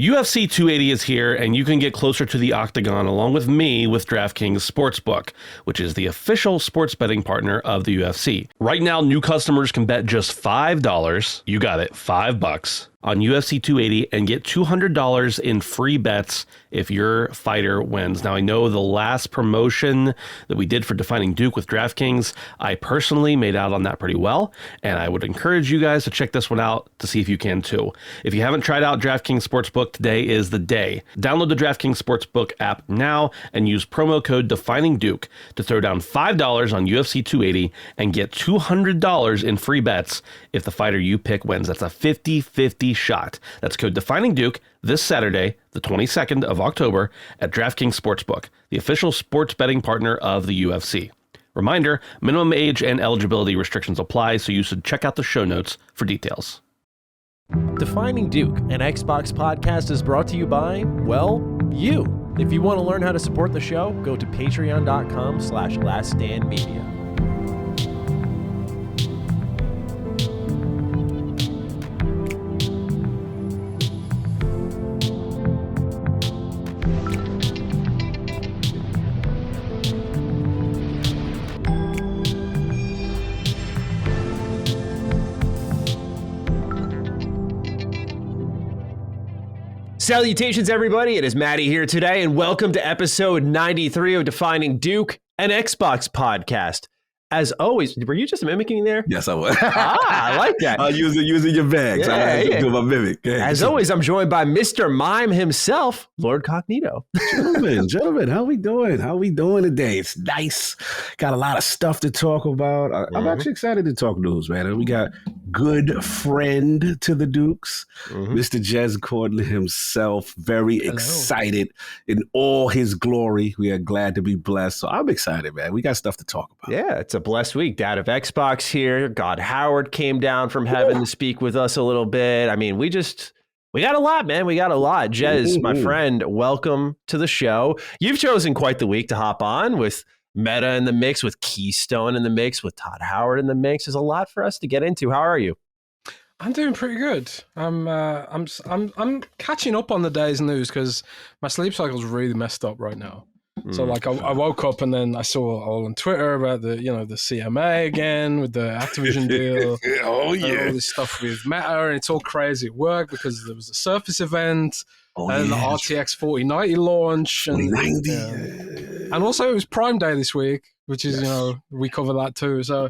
UFC 280 is here, and you can get closer to the octagon along with me with DraftKings Sportsbook, which is the official sports betting partner of the UFC. Right now, new customers can bet just $5, you got it, $5, on UFC 280 and get $200 in free bets if your fighter wins. Now, I know the last promotion that we did for Defining Duke with DraftKings, I personally made out on that pretty well, and I would encourage you guys to check this one out to see if you can too. If you haven't tried out DraftKings Sportsbook, today is the day. Download the DraftKings Sportsbook app now and use promo code Defining Duke to throw down $5 on UFC 280 and get $200 in free bets if the fighter you pick wins. That's a 50-50 shot. That's code Defining Duke this Saturday, the 22nd of October at DraftKings Sportsbook, the official sports betting partner of the UFC. Reminder, minimum age and eligibility restrictions apply, so you should check out the show notes for details. Defining Duke, an Xbox podcast, is brought to you by, well, you. If you want to learn how to support the show, go to patreon.com/laststandmedia. Salutations, everybody. It is Maddie here today, and welcome to episode 93 of Defining Duke, an Xbox podcast. As always, were you just mimicking there? Yes, I was. I like that. Using your bags. Yeah, I do my mimic. Yeah. As always, I'm joined by Mr. Mime himself, Lord Cognito. Gentlemen, how we doing? How we doing today? It's nice. Got a lot of stuff to talk about. I'm actually excited to talk news, man. We got good friend to the Dukes, Mr. Jez Corden himself. Very excited in all his glory. We are glad to be blessed. So I'm excited, man. We got stuff to talk about. Yeah, it's a blessed week. Dad of Xbox here. God Howard came down from heaven to speak with us a little bit. I mean, we got a lot, man. We got a lot. Jez, my friend, welcome to the show. You've chosen quite the week to hop on with Meta in the mix, with Keystone in the mix, with Todd Howard in the mix. There's a lot for us to get into. How are you? I'm doing pretty good. I'm catching up on the day's news because my sleep cycle's really messed up right now. So I woke up and then I saw all on Twitter about the CMA again with the Activision deal. Oh yeah, all this stuff with Meta, and it's all crazy at work because there was a Surface event and the RTX 4090 launch, and also it was Prime Day this week, which is we cover that too. So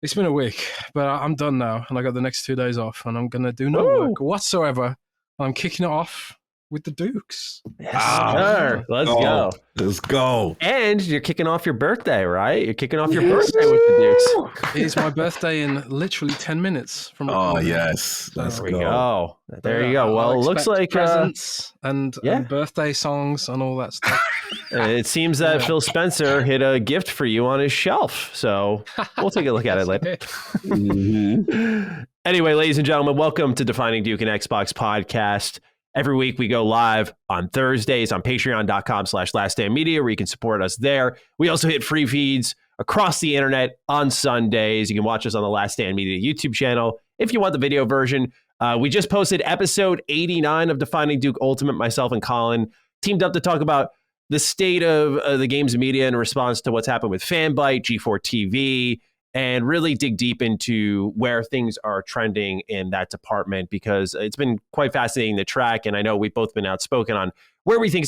it's been a week, but I'm done now, and I got the next 2 days off, and I'm gonna do no work whatsoever. I'm kicking it off with the Dukes. Yes, sir. Let's go. Let's go. And you're kicking off your birthday, right? You're kicking off your birthday with the Dukes. It is my birthday in literally 10 minutes from yes. Let's go. There you go. Well, it looks like presents and birthday songs and all that stuff. It seems that Phil Spencer hid a gift for you on his shelf. So we'll take a look at it later. Anyway, ladies and gentlemen, welcome to Defining Duke, an Xbox podcast. Every week we go live on Thursdays on patreon.com/laststandmedia, where you can support us there. We also hit free feeds across the internet on Sundays. You can watch us on the Last Stand Media YouTube channel if you want the video version. We just posted episode 89 of Defining Duke Ultimate. Myself and Colin teamed up to talk about the state of the games media in response to what's happened with Fanbyte, G4 TV, and really dig deep into where things are trending in that department, because it's been quite fascinating to track. And I know we've both been outspoken on where we think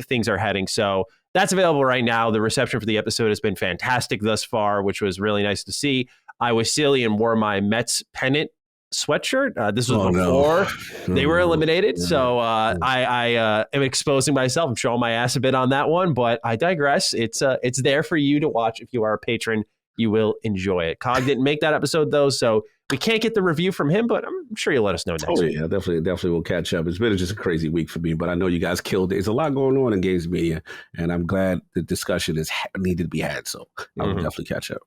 things are heading. So that's available right now. The reception for the episode has been fantastic thus far, which was really nice to see. I was silly and wore my Mets pennant sweatshirt. This was before they were eliminated. So I am exposing myself. I'm showing my ass a bit on that one, but I digress. It's there for you to watch if you are a patron. You will enjoy it. Cog didn't make that episode, though, so we can't get the review from him, but I'm sure you'll let us know next week. Yeah, definitely will catch up. It's been just a crazy week for me, but I know you guys killed it. There's a lot going on in games media, and I'm glad the discussion is needed to be had, so I will definitely catch up.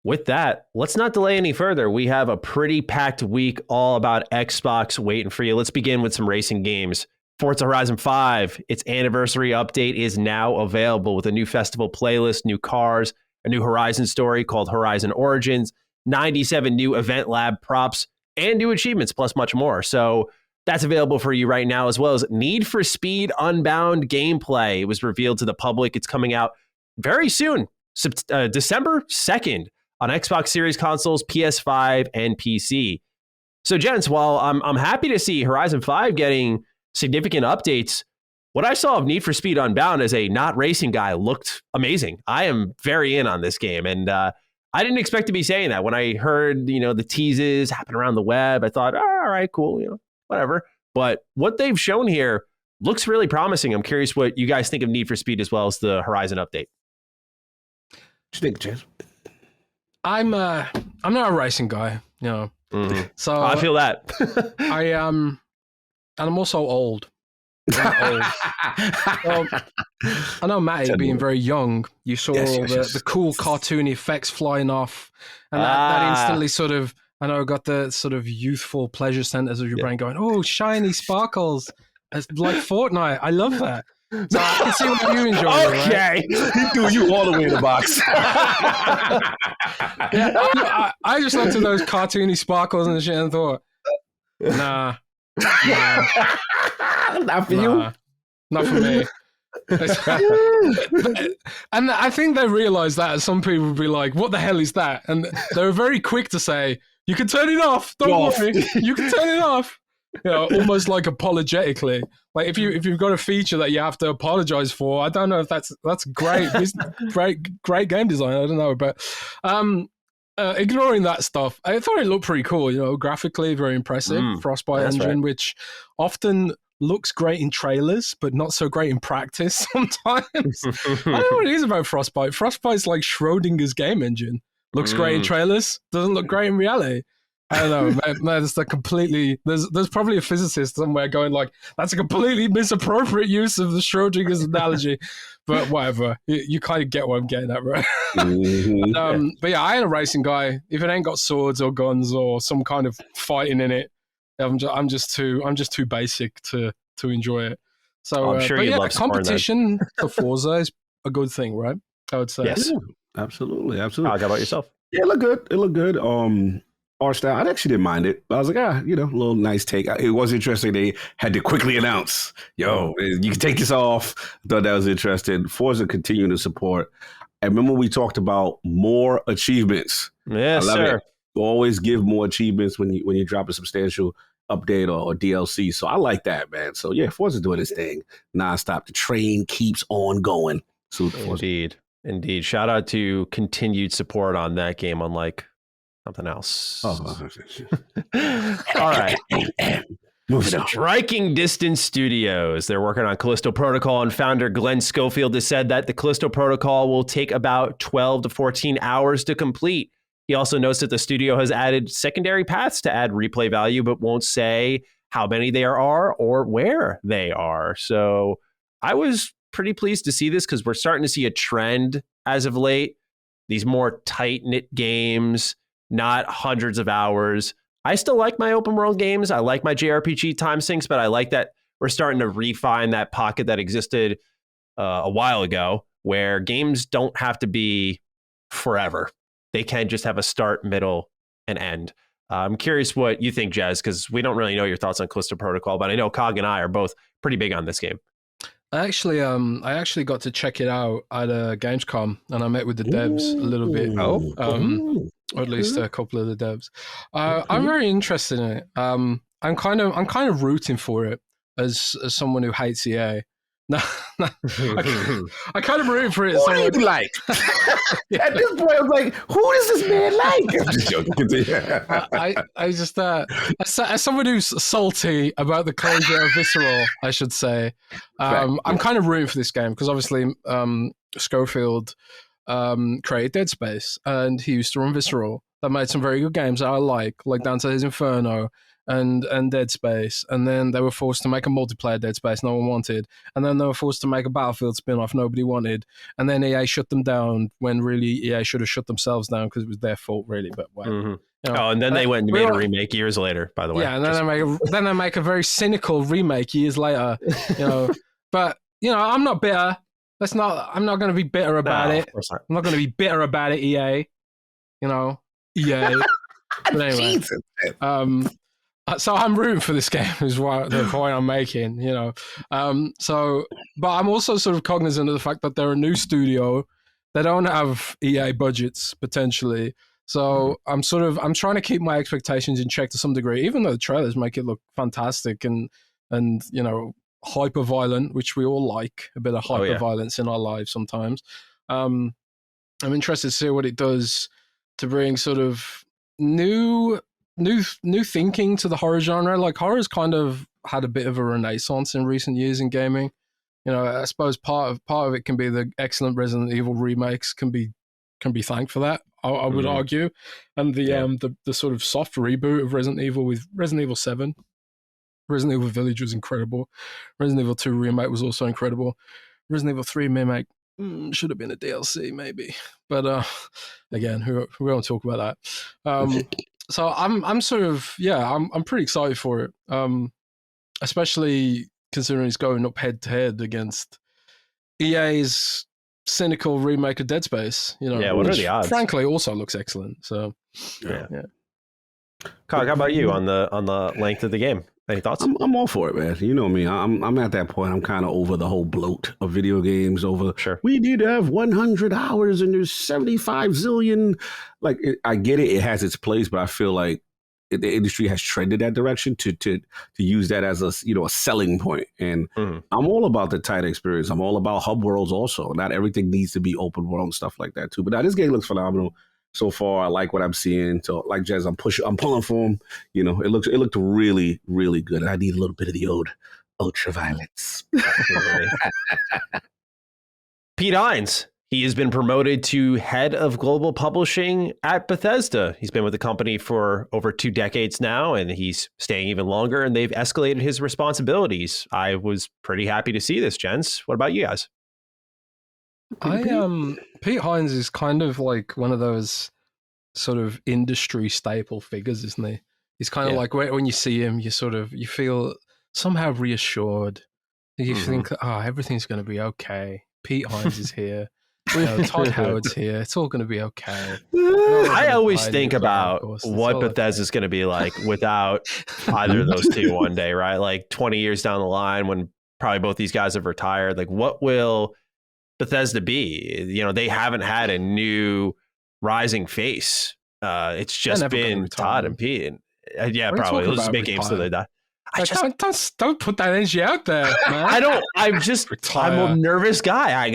With that, let's not delay any further. We have a pretty packed week all about Xbox waiting for you. Let's begin with some racing games. Forza Horizon 5, its anniversary update is now available with a new festival playlist, new cars, a new Horizon story called Horizon Origins, 97 new Event Lab props, and new achievements, plus much more. So That's available for you right now, as well as Need for Speed Unbound gameplay. It was revealed to the public. It's coming out very soon, December 2nd on Xbox Series consoles, PS5, and PC. So, gents, while I'm happy to see Horizon 5 getting significant updates, what I saw of Need for Speed Unbound as a not racing guy looked amazing. I am very in on this game, and I didn't expect to be saying that. When I heard, the teases happen around the web, I thought, all right, cool, whatever. But what they've shown here looks really promising. I'm curious what you guys think of Need for Speed as well as the Horizon update. What you think, Jez? I'm not a racing guy, Mm-hmm. So I feel that. and I'm also old. Well, I know Matty being very young, you saw all the cool cartoony effects flying off, and that instantly sort of, got the sort of youthful pleasure centers of your brain going, oh, shiny sparkles. It's like Fortnite. I love that. So I can see what you enjoy. Okay, right? He threw you all the way in the box. I just looked at those cartoony sparkles and shit and thought, nah. Not for you. Not for me. And I think they realized that some people would be like, what the hell is that? And they were very quick to say, you can turn it off. Don't worry. You can turn it off. Almost like apologetically. Like if you've got a feature that you have to apologize for, I don't know if that's great. great game design. I don't know, but ignoring that stuff, I thought it looked pretty cool. Graphically very impressive. Frostbite engine, which often looks great in trailers, but not so great in practice sometimes. I don't know what it is about Frostbite. Frostbite's like Schrodinger's game engine. Looks great in trailers, doesn't look great in reality. I don't know, man. It's there's probably a physicist somewhere going like, that's a completely misappropriate use of the Schrodinger's analogy, but whatever. You kind of get what I'm getting at, right? But yeah, I ain't a racing guy. If it ain't got swords or guns or some kind of fighting in it, I'm just too basic to enjoy it. So I'm sure you love competition for Forza is a good thing, right? I would say. Yes, absolutely. How about yourself? Yeah, it looked good. Art style, I actually didn't mind it. I was like, a little nice take. It was interesting. They had to quickly announce, you can take this off. I thought that was interesting. Forza continuing to support. I remember we talked about more achievements. Yes, sir. It. Always give more achievements when you drop a substantial update or DLC. So I like that, man. So yeah, Forza doing his thing nonstop. The train keeps on going. So Indeed. Shout out to continued support on that game, unlike something else. Oh. All right. Striking Distance Studios. They're working on Callisto Protocol, and founder Glenn Schofield has said that the Callisto Protocol will take about 12 to 14 hours to complete. He also notes that the studio has added secondary paths to add replay value, but won't say how many there are or where they are. So I was pretty pleased to see this because we're starting to see a trend as of late. These more tight-knit games, not hundreds of hours. I still like my open world games. I like my JRPG time sinks, but I like that we're starting to refine that pocket that existed a while ago where games don't have to be forever. They can just have a start, middle, and end. I'm curious what you think, Jez, because we don't really know your thoughts on Callisto Protocol, but I know Cog and I are both pretty big on this game. I actually got to check it out at Gamescom, and I met with the devs a little bit. Or at least a couple of the devs. I'm very interested in it. I'm kind of rooting for it as someone who hates EA. No, I kind of rooting for it. What do you like? At this point, I was like, who does this man like? I'm just joking. I just as someone who's salty about the closure of Visceral, I should say, I'm kind of rooting for this game because obviously Schofield created Dead Space and he used to run Visceral. That made some very good games that I like Dante's Inferno and Dead Space, and then they were forced to make a multiplayer Dead Space no one wanted, and then they were forced to make a Battlefield spin-off nobody wanted, and then EA shut them down when really EA should have shut themselves down because it was their fault really, but well. And then they went and made a remake years later, by the way. Yeah, and then they make a very cynical remake years later, but I'm not bitter. I'm not going to be bitter about it. I'm not going to be bitter about it, EA. EA. But anyway, So I'm rooting for this game is the point I'm making, you know. But I'm also sort of cognizant of the fact that they're a new studio. They don't have EA budgets potentially. So I'm trying to keep my expectations in check to some degree, even though the trailers make it look fantastic and you know, hyper violent, which we all like, a bit of hyper violence in our lives sometimes. I'm interested to see what it does to bring sort of new thinking to the horror genre. Like, horror's kind of had a bit of a renaissance in recent years in gaming. You know, I suppose part of it can be the excellent Resident Evil remakes can be thanked for that. I would argue, and the sort of soft reboot of Resident Evil with Resident Evil 7, Resident Evil Village was incredible. Resident Evil 2 remake was also incredible. Resident Evil 3 remake should have been a DLC maybe, but again, we won't talk about that. So I'm sort of I'm pretty excited for it, especially considering it's going up head to head against EA's cynical remake of Dead Space, you know, what are the odds? Frankly, also looks excellent. So, yeah. Cog, how about you on the length of the game? Any thoughts? I'm all for it, man. You know me. I'm at that point. I'm kind of over the whole bloat of video games. We need to have 100 hours and there's 75 zillion. Like, I get it. It has its place, but I feel like the industry has trended that direction to use that as a selling point. And I'm all about the tight experience. I'm all about hub worlds also. Not everything needs to be open world and stuff like that too. But now this game looks phenomenal so far. I like what I'm seeing. So like Jez, I'm pulling for him. You know, it looked really, really good. I need a little bit of the old ultraviolence. Pete Hines. He has been promoted to head of global publishing at Bethesda. He's been with the company for over 2 decades now, and he's staying even longer, and they've escalated his responsibilities. I was pretty happy to see this, gents. What about you guys? Pete Hines is kind of like one of those sort of industry staple figures, isn't he? He's kind of like when you see him, you feel somehow reassured. You think, everything's going to be okay. Pete Hines is here. Todd Howard's here. It's all going to be okay. I always think about what Bethesda's going to be like without either of those two one day, right? Like 20 years down the line when probably both these guys have retired. Like, what will Bethesda be? You know, they haven't had a new rising face. It's just been Todd and Pete. Probably. They'll just make games till they die. Don't put that energy out there, man. I'm a nervous guy. I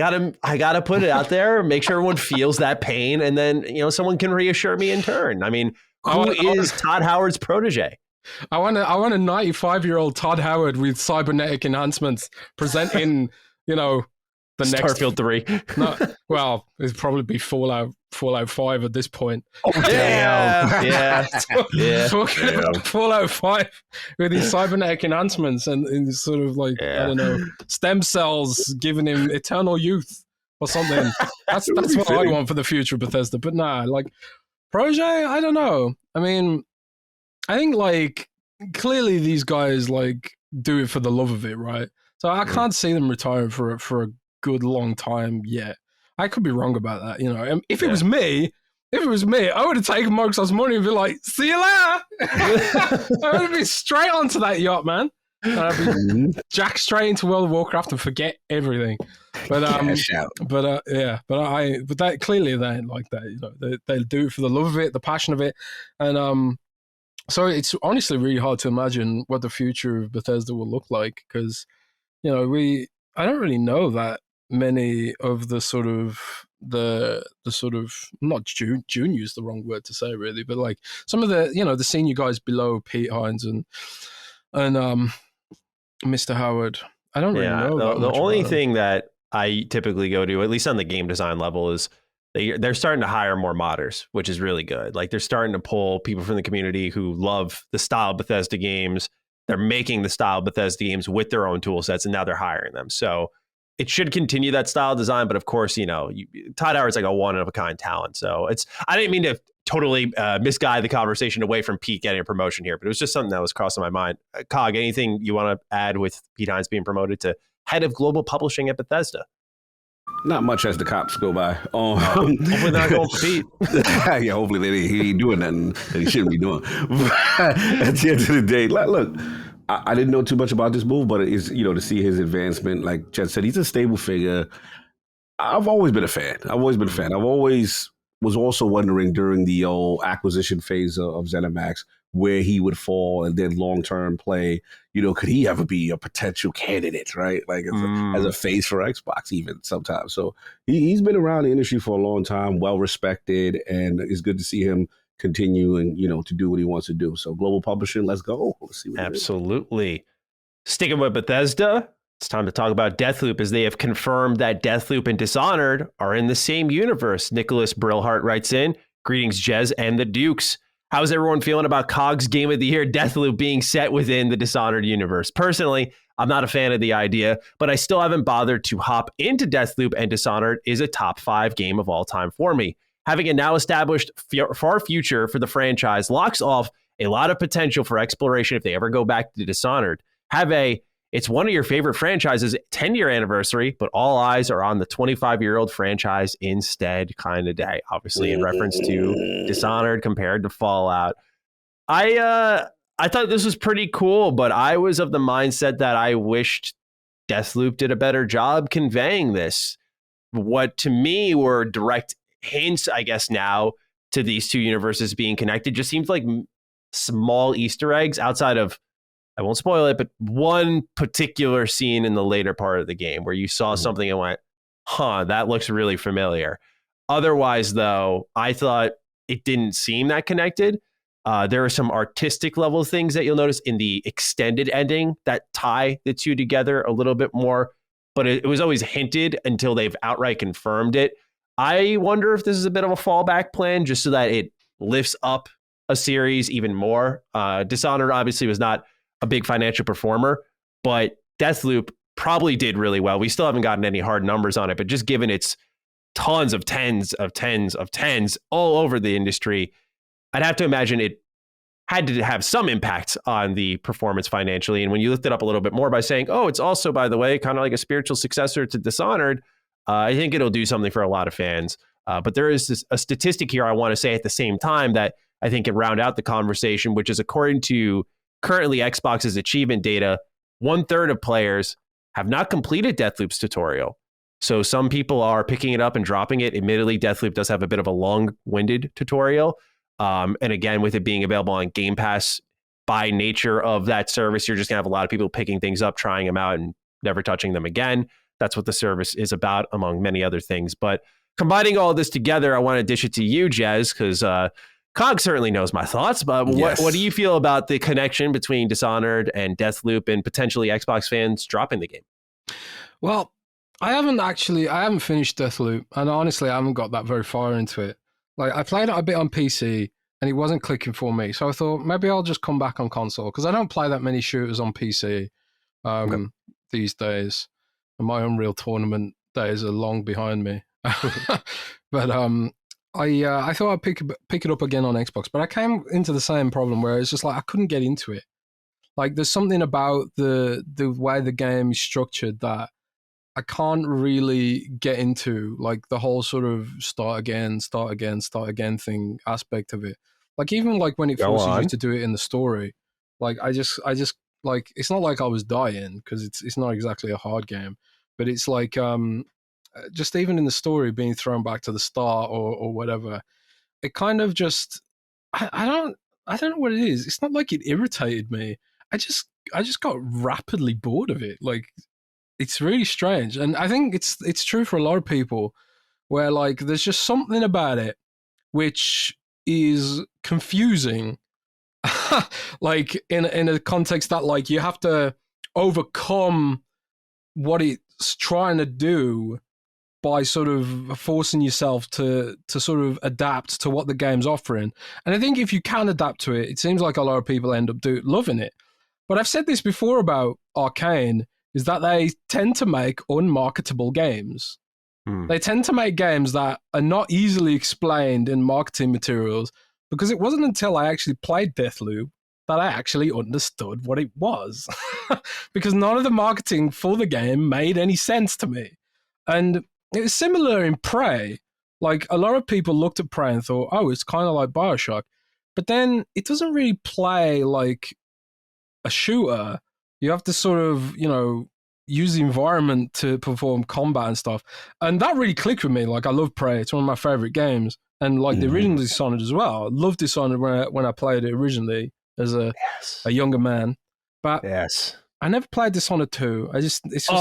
gotta put it out there, make sure everyone feels that pain, and then someone can reassure me in turn. I mean, who is Todd Howard's protege? I want a 95-year-old Todd Howard with cybernetic enhancements presenting, the Starfield 3. No, well, it'd probably be Fallout 5 at this point. Oh, damn. Yeah. Talking about Fallout 5 with these cybernetic enhancements and sort of like, I don't know, stem cells giving him eternal youth or something. That's what I want for the future of Bethesda. But nah, like, Protege, I don't know. I mean, I think, like, clearly these guys, like, do it for the love of it, right? So I can't see them retiring for a good long time yet. I could be wrong about that, If it was me, I would have taken Microsoft's money and be like, see you later. I would be straight onto that yacht, man. And I'd be jack straight into World of Warcraft and forget everything. But that clearly they ain't like that. They do it for the love of it, the passion of it, and so it's honestly really hard to imagine what the future of Bethesda will look like because I don't really know that many of the sort of not juniors, the wrong word to say really, but like some of the the senior guys below Pete Hines and Mr. Howard. I don't really know. The only thing that I typically go to, at least on the game design level, is they're starting to hire more modders, which is really good. Like they're starting to pull people from the community who love the style of Bethesda games. They're making the style of Bethesda games with their own tool sets, and now they're hiring them. So it should continue that style of design. But of course, Todd Howard's like a one-of-a-kind talent. So I didn't mean to totally misguide the conversation away from Pete getting a promotion here, but it was just something that was crossing my mind. Cog, anything you want to add with Pete Hines being promoted to head of global publishing at Bethesda? Not much as the cops go by. Hopefully not going for Pete. Yeah, hopefully he ain't doing nothing that he shouldn't be doing. But at the end of the day, look, I didn't know too much about this move, but it's, to see his advancement, like Jez said, he's a stable figure. I've always been a fan. I've always was also wondering during the old acquisition phase of ZeniMax where he would fall and then long-term play, could he ever be a potential candidate, right? Like as a face for Xbox even sometimes. So he's been around the industry for a long time, well-respected, and it's good to see him continue and, to do what he wants to do. So global publishing, let's go. Let's see what Absolutely. Sticking with Bethesda, it's time to talk about Deathloop, as they have confirmed that Deathloop and Dishonored are in the same universe. Nicholas Brillhart writes in, greetings, Jez and the Dukes. How's everyone feeling about COG's Game of the Year, Deathloop, being set within the Dishonored universe? Personally, I'm not a fan of the idea, but I still haven't bothered to hop into Deathloop, and Dishonored is a top 5 game of all time for me. Having a now established far future for the franchise locks off a lot of potential for exploration if they ever go back to Dishonored. It's one of your favorite franchises, 10-year anniversary, but all eyes are on the 25-year-old franchise instead kind of day. Obviously, in reference to Dishonored compared to Fallout. I thought this was pretty cool, but I was of the mindset that I wished Deathloop did a better job conveying this. What to me were direct hints, I guess, now to these two universes being connected just seems like small Easter eggs outside of, I won't spoil it, but one particular scene in the later part of the game where you saw something and went, that looks really familiar. Otherwise, though, I thought it didn't seem that connected. There are some artistic level things that you'll notice in the extended ending that tie the two together a little bit more, but it was always hinted until they've outright confirmed it. I wonder if this is a bit of a fallback plan just so that it lifts up a series even more. Dishonored obviously was not a big financial performer, but Deathloop probably did really well. We still haven't gotten any hard numbers on it, but just given its tons of tens all over the industry, I'd have to imagine it had to have some impact on the performance financially. And when you lift it up a little bit more by saying, it's also, by the way, kind of like a spiritual successor to Dishonored, I think it'll do something for a lot of fans. But there is a statistic here I want to say at the same time that I think can round out the conversation, which is according to currently Xbox's achievement data, 1/3 of players have not completed Deathloop's tutorial. So some people are picking it up and dropping it. Admittedly, Deathloop does have a bit of a long-winded tutorial. And again, with it being available on Game Pass, by nature of that service, you're just going to have a lot of people picking things up, trying them out, and never touching them again. That's what the service is about, among many other things. But combining all of this together, I want to dish it to you, Jez, because COG certainly knows my thoughts. But what do you feel about the connection between Dishonored and Deathloop and potentially Xbox fans dropping the game? Well, I haven't finished Deathloop, and honestly, I haven't got that very far into it. Like, I played it a bit on PC, and it wasn't clicking for me. So I thought maybe I'll just come back on console, because I don't play that many shooters on PC these days. And my Unreal Tournament days are long behind me. But I thought I'd pick it up again on Xbox, but I came into the same problem where it's just like I couldn't get into it. Like, there's something about the way the game is structured that I can't really get into, like the whole sort of start again thing aspect of it. Like, even like when it forces you to do it in the story, like I just like, it's not like I was dying, because it's not exactly a hard game, but it's like just even in the story being thrown back to the start or whatever, it kind of just I don't know what it is. It's not like it irritated me. I just got rapidly bored of it. Like, it's really strange. And I think it's true for a lot of people, where like there's just something about it which is confusing. Like in a context that, like, you have to overcome what it's trying to do by sort of forcing yourself to sort of adapt to what the game's offering. And I think if you can adapt to it, it seems like a lot of people end up loving it. But I've said this before about Arcane, is that they tend to make unmarketable games. They tend to make games that are not easily explained in marketing materials, because it wasn't until I actually played Deathloop that I actually understood what it was. Because none of the marketing for the game made any sense to me. And It's similar in Prey. Like, a lot of people looked at Prey and thought, oh, it's kind of like Bioshock. But then it doesn't really play like a shooter. You have to sort of, use the environment to perform combat and stuff. And that really clicked with me. Like, I love Prey. It's one of my favorite games. And like the original Dishonored as well. I loved Dishonored when I played it originally as a younger man. But I never played Dishonored 2. It's just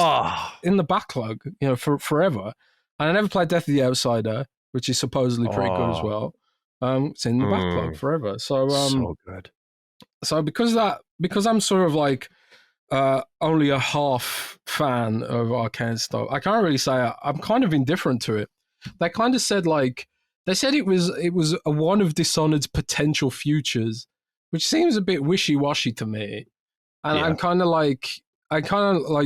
in the backlog, for forever. And I never played Death of the Outsider, which is supposedly pretty good as well. It's in the backlog forever. So so good. So because I'm sort of like only a half fan of Arcane stuff, I can't really say I'm kind of indifferent to it. They kind of said it was a one of Dishonored's potential futures, which seems a bit wishy-washy to me. And I'm kind of like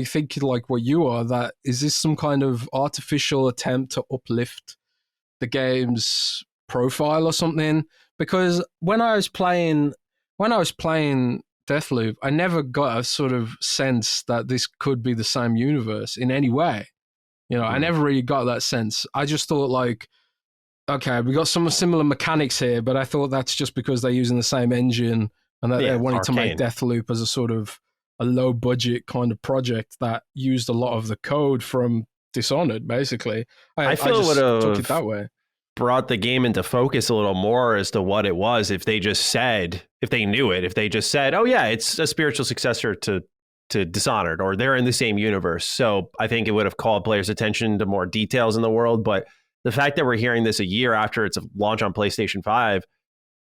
thinking like what you are, that is this some kind of artificial attempt to uplift the game's profile or something? Because when I was playing Deathloop, I never got a sort of sense that this could be the same universe in any way. I never really got that sense. I just thought like, okay, we got some similar mechanics here, but I thought that's just because they're using the same engine and that they're wanting to make Deathloop as a sort of a low budget kind of project that used a lot of the code from Dishonored, basically. I feel it would have took it that way. Brought the game into focus a little more as to what it was if they just said, if they knew it, if they just said, oh yeah, it's a spiritual successor to Dishonored, or they're in the same universe. So I think it would have called players' attention to more details in the world. But the fact that we're hearing this a year after its launch on PlayStation 5,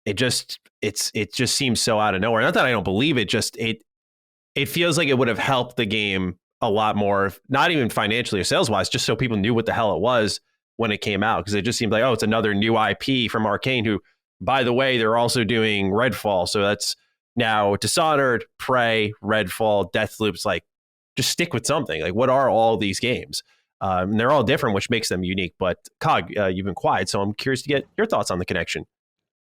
it just seems so out of nowhere. Not that I don't believe it, just it feels like it would have helped the game a lot more, not even financially or sales wise, just so people knew what the hell it was when it came out. Because it just seemed like, oh, it's another new IP from Arcane, who, by the way, they're also doing Redfall. So that's now Dishonored, Prey, Redfall, Deathloop's like, just stick with something. Like, what are all these games? And they're all different, which makes them unique. But Cog, you've been quiet, so I'm curious to get your thoughts on the connection.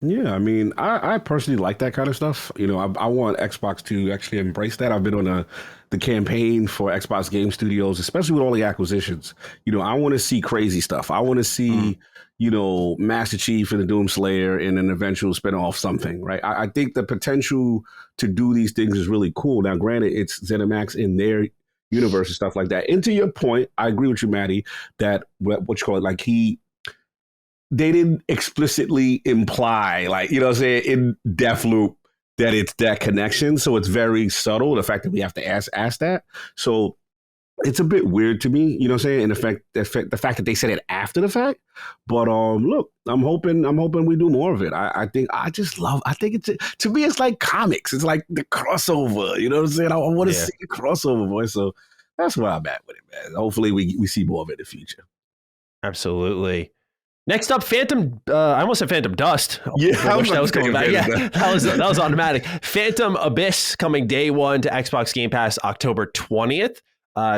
Yeah, I mean, I personally like that kind of stuff. I want Xbox to actually embrace that. I've been on the campaign for Xbox Game Studios, especially with all the acquisitions. I want to see crazy stuff. I want to see, Master Chief and the Doomslayer in an eventual spinoff something, right? I think the potential to do these things is really cool. Now, granted, it's ZeniMax in their universe and stuff like that. And to your point, I agree with you, Maddie, that what you call it, like they didn't explicitly imply, like, what I'm saying, in Deathloop that it's that connection. So it's very subtle, the fact that we have to ask that. So it's a bit weird to me, what I'm saying, in the fact that they said it after the fact. But look, I'm hoping we do more of it. I think it's, to me, it's like comics. It's like the crossover, what I'm saying? I want to see the crossover, boy. So that's where I'm at with it, man. Hopefully we see more of it in the future. Absolutely. Next up, Phantom. I almost said Phantom Dust. Yeah, I wish that was coming back. Yeah, that was automatic. Phantom Abyss coming day one to Xbox Game Pass October 20th.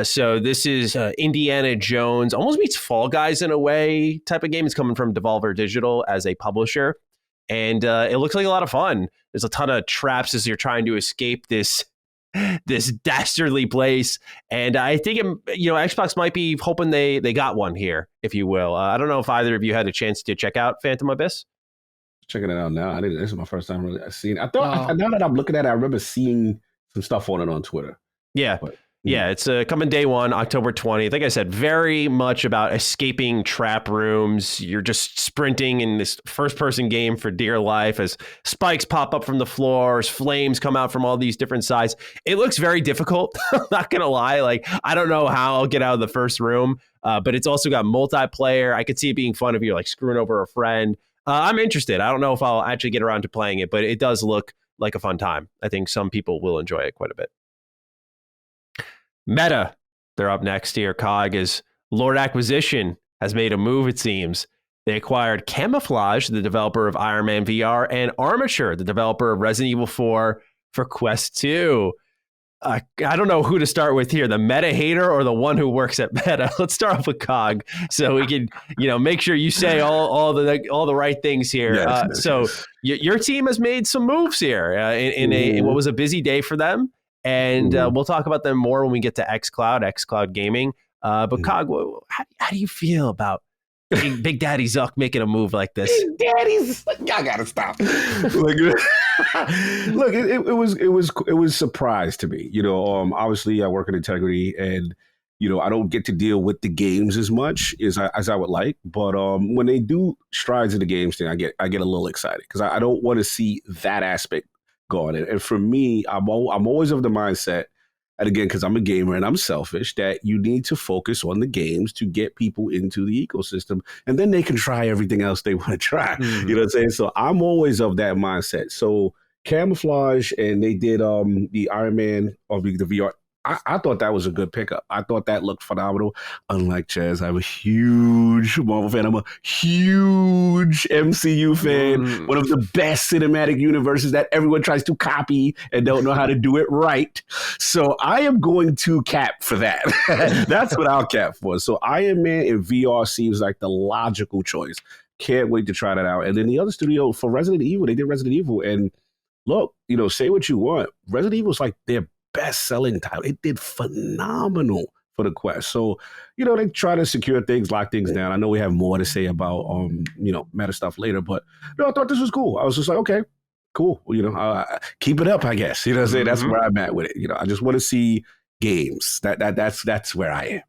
So this is Indiana Jones, almost meets Fall Guys in a way type of game. It's coming from Devolver Digital as a publisher, and it looks like a lot of fun. There's a ton of traps as you're trying to escape this dastardly place, and I think Xbox might be hoping they got one here, if you will. I don't know if either of you had a chance to check out Phantom Abyss. Checking it out now. This is my first time really seeing it. Now that I'm looking at it, I remember seeing some stuff on it on Twitter. Yeah. Yeah, it's coming day one, October 20th. Like I said, very much about escaping trap rooms. You're just sprinting in this first-person game for dear life as spikes pop up from the floors, flames come out from all these different sides. It looks very difficult, I'm not going to lie. Like, I don't know how I'll get out of the first room, but it's also got multiplayer. I could see it being fun if you're like screwing over a friend. I'm interested. I don't know if I'll actually get around to playing it, but it does look like a fun time. I think some people will enjoy it quite a bit. Meta, they're up next here. COG, as Lord Acquisition has made a move, it seems. They acquired Camouflaj, the developer of Iron Man VR, and Armature, the developer of Resident Evil 4 for Quest 2. I don't know who to start with here, the Meta hater or the one who works at Meta. Let's start off with COG so we can, make sure you say all the right things here. Your team has made some moves here in what was a busy day for them. And we'll talk about them more when we get to XCloud Gaming. But COG, how do you feel about Big Daddy Zuck making a move like this? Big Daddy's, y'all gotta stop. Look, it was surprise to me. Obviously I work in integrity, and I don't get to deal with the games as much as I would like. But when they do strides in the games thing, I get a little excited because I don't want to see that aspect gone. And for me, I'm always of the mindset, and again, because I'm a gamer and I'm selfish, that you need to focus on the games to get people into the ecosystem, and then they can try everything else they want to try. Mm-hmm. You know what I'm saying? So I'm always of that mindset. So Camouflaj, and they did the Iron Man of the VR. I thought that was a good pickup. I thought that looked phenomenal. Unlike Jez, I'm a huge Marvel fan. I'm a huge MCU fan. One of the best cinematic universes that everyone tries to copy and don't know how to do it right. So I am going to cap for that. That's what I'll cap for. So Iron Man in VR seems like the logical choice. Can't wait to try that out. And then the other studio for Resident Evil, they did Resident Evil. And look, say what you want. Resident Evil is like their best-selling title. It did phenomenal for the Quest. So, they try to secure things, lock things down. I know we have more to say about, meta stuff later, but I thought this was cool. I was just like, okay, cool. Keep it up, I guess. You know what I'm saying? That's where I'm at with it. I just want to see games. That's where I am.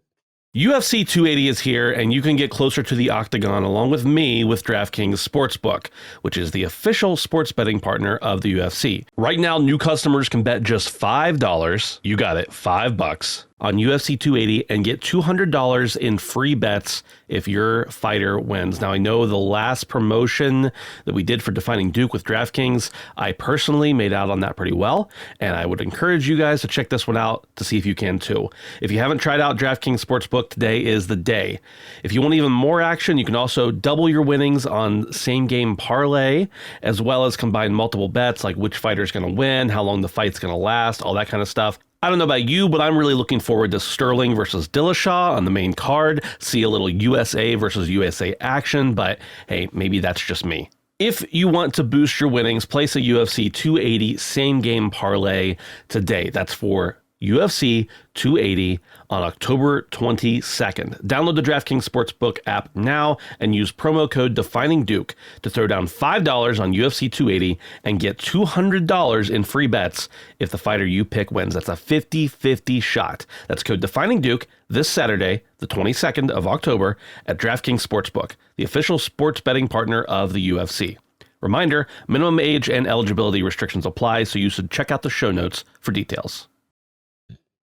UFC 280 is here, and you can get closer to the octagon along with me with DraftKings Sportsbook, which is the official sports betting partner of the UFC. Right now, new customers can bet just $5, you got it, $5, on UFC 280 and get $200 in free bets if your fighter wins. Now, I know the last promotion that we did for Defining Duke with DraftKings, I personally made out on that pretty well, and I would encourage you guys to check this one out to see if you can too. If you haven't tried out DraftKings Sportsbook, today is the day. If you want even more action, you can also double your winnings on same game parlay, as well as combine multiple bets like which fighter is going to win, how long the fight's going to last, all that kind of stuff. I don't know about you, but I'm really looking forward to Sterling versus Dillashaw on the main card, see a little USA versus USA action, but hey, maybe that's just me. If you want to boost your winnings, place a UFC 280 same game parlay today. That's for UFC 280 on October 22nd. Download the DraftKings Sportsbook app now and use promo code DefiningDuke to throw down $5 on UFC 280 and get $200 in free bets if the fighter you pick wins. That's a 50-50 shot. That's code DefiningDuke this Saturday, the 22nd of October at DraftKings Sportsbook, the official sports betting partner of the UFC. Reminder, minimum age and eligibility restrictions apply, so you should check out the show notes for details.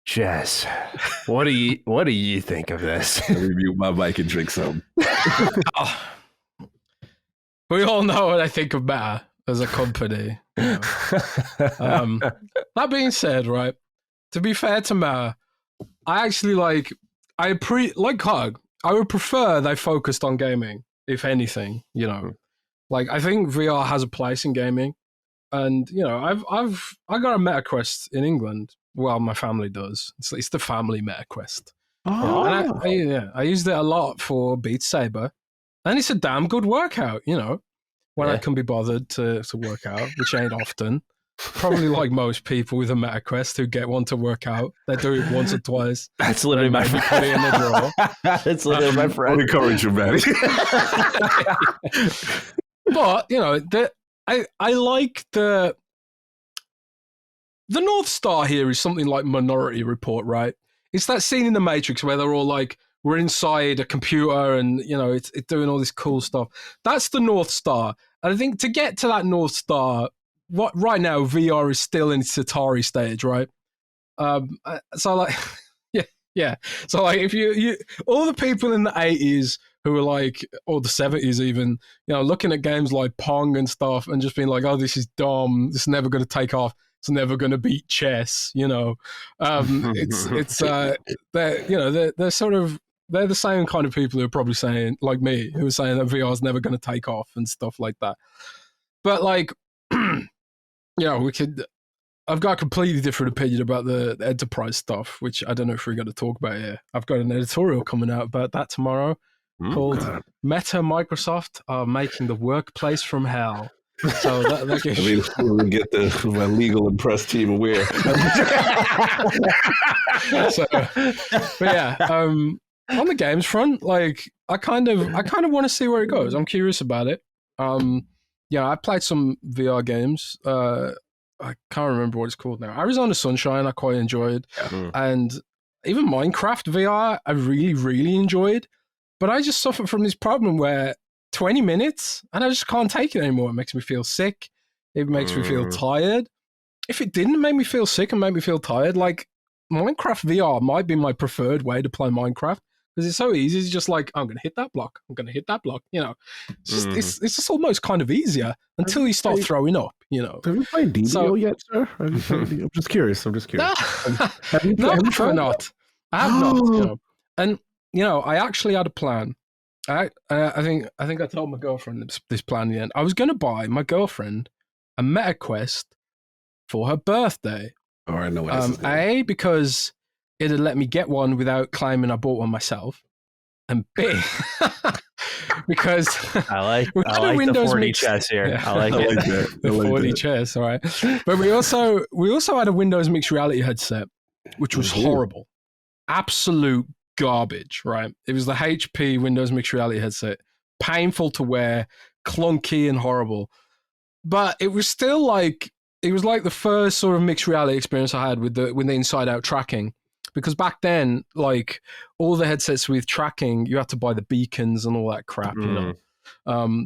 Jez, what do you think of this? Let me mute my mic and drink some. We all know what I think of Meta as a company. That being said, right, to be fair to Meta, I actually like Hug. I would prefer they focused on gaming, if anything. Like I think VR has a place in gaming, and I got a Meta Quest in England. Well, my family does. It's the family Meta Quest. Oh, and I used it a lot for Beat Saber, and it's a damn good workout. When I can be bothered to work out, which ain't often. Probably like most people with a Meta Quest who get one to work out, they do it once or twice. That's literally my friend. Put it in the drawer. That's literally my friend. I'll encourage you, man. But I like the North Star here is something like Minority Report, right? It's that scene in The Matrix where they're all like, we're inside a computer and, it's doing all this cool stuff. That's the North Star. And I think to get to that North Star, right now, VR is still in its Atari stage, right? So like, yeah. So like if you all the people in the 80s who were like, or the 70s even, looking at games like Pong and stuff and just being like, oh, this is dumb. This is never going to take off. It's never going to beat chess, they're the same kind of people who are probably saying, like me, who are saying that VR is never going to take off and stuff like that. But like, I've got a completely different opinion about the enterprise stuff, which I don't know if we're going to talk about here. I've got an editorial coming out about that tomorrow called Meta Microsoft are making the workplace from hell. So that gives we get my legal and press team aware. but yeah, on the games front, like I kind of want to see where it goes. I'm curious about it. Yeah, I played some VR games. I can't remember what it's called now. Arizona Sunshine, I quite enjoyed, and even Minecraft VR, I really, really enjoyed. But I just suffer from this problem where 20 minutes and I just can't take it anymore. It makes me feel sick. It makes me feel tired. If it didn't make me feel sick and make me feel tired, like Minecraft VR might be my preferred way to play Minecraft because it's so easy. It's just like, I'm going to hit that block. I'm going to hit that block. You know, it's just almost kind of easier until you start throwing up, you know. Have you played DBO yet, sir? I'm just curious. No, actually not. I have not, you know. And, you know, I actually had a plan. I think I told my girlfriend this plan in the end. I was going to buy my girlfriend a Meta Quest for her birthday. Oh, I know what this is. Because it had let me get one without claiming I bought one myself. And B, because I like the 4D chess here. Yeah. I like it. The 4D chess, all right. But we also had a Windows mixed reality headset, which was horrible. Absolute garbage, right? It was the HP Windows mixed reality headset. Painful to wear, clunky and horrible. But it was still like, it was like the first sort of mixed reality experience I had with the inside out tracking. Because back then, like all the headsets with tracking, you had to buy the beacons and all that crap, you know.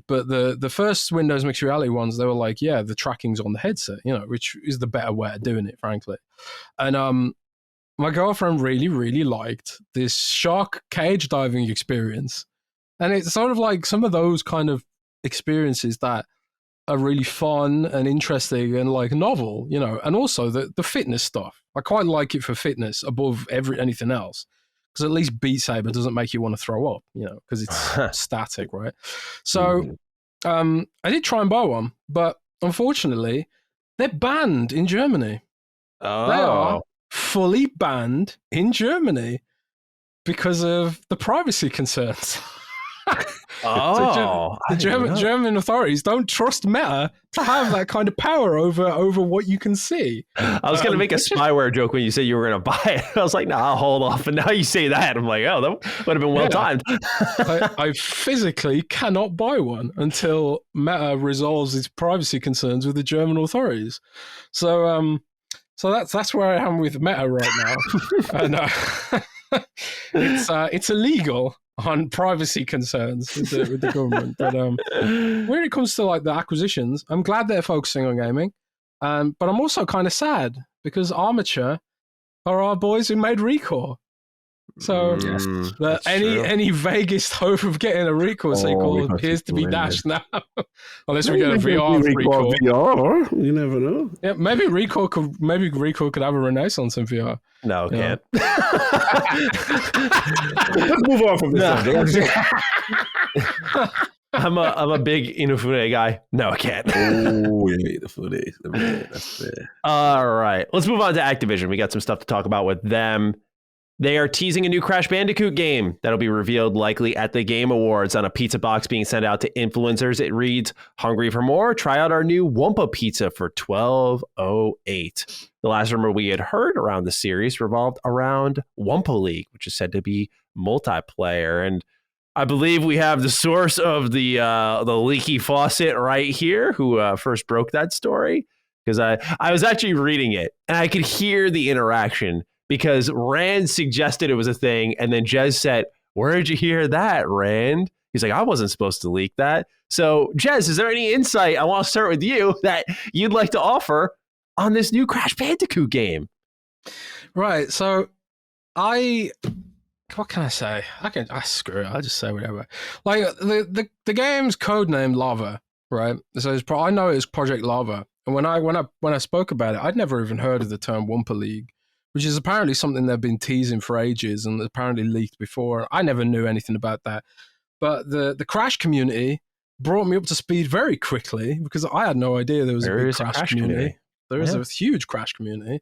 But the first Windows mixed reality ones, they were like, yeah, the tracking's on the headset, you know, which is the better way of doing it, frankly. And my girlfriend really, really liked this shark cage diving experience. And it's sort of like some of those kind of experiences that are really fun and interesting and like novel, you know, and also the fitness stuff. I quite like it for fitness above anything else, because at least Beat Saber doesn't make you want to throw up, you know, because it's static, right? So I did try and buy one, but unfortunately, they're banned in Germany. Oh. They are fully banned in Germany because of the privacy concerns. Oh, so German authorities don't trust Meta to have that kind of power over what you can see. I was going to make a spyware joke when you said you were going to buy it. I was like, nah, I'll hold off. And now you say that, I'm like, oh, that would have been well timed. I physically cannot buy one until Meta resolves its privacy concerns with the German authorities. So that's where I am with Meta right now. And it's illegal on privacy concerns with the government. But when it comes to like the acquisitions, I'm glad they're focusing on gaming. But I'm also kind of sad because Armature are our boys who made Recore. So any vaguest hope of getting a Recore sequel appears to be dashed now. Unless we get a VR Recore. You never know. Yeah, maybe Recore could have a renaissance in VR. No, it can't. Let's move on from this subject. I'm a big Inafune guy. No, I can't. Oh, yeah, Inafune. That's fair. All right. Let's move on to Activision. We got some stuff to talk about with them. They are teasing a new Crash Bandicoot game that'll be revealed likely at the Game Awards on a pizza box being sent out to influencers. It reads, "Hungry for more? Try out our new Wumpa pizza for $12.08. The last rumor we had heard around the series revolved around Wumpa League, which is said to be multiplayer. And I believe we have the source of the leaky faucet right here, who first broke that story, because I was actually reading it and I could hear the interaction. Because Rand suggested it was a thing, and then Jez said, "Where did you hear that, Rand?" He's like, "I wasn't supposed to leak that." So, Jez, is there any insight, I want to start with you, that you'd like to offer on this new Crash Bandicoot game? Right, so what can I say? Screw it, I'll just say whatever. Like, the game's codenamed Lava, right? So I know it's Project Lava. And when I spoke about it, I'd never even heard of the term Wumpa League, which is apparently something they've been teasing for ages and apparently leaked before. I never knew anything about that. But the Crash community brought me up to speed very quickly because I had no idea there was a big Crash community. There is a huge Crash community.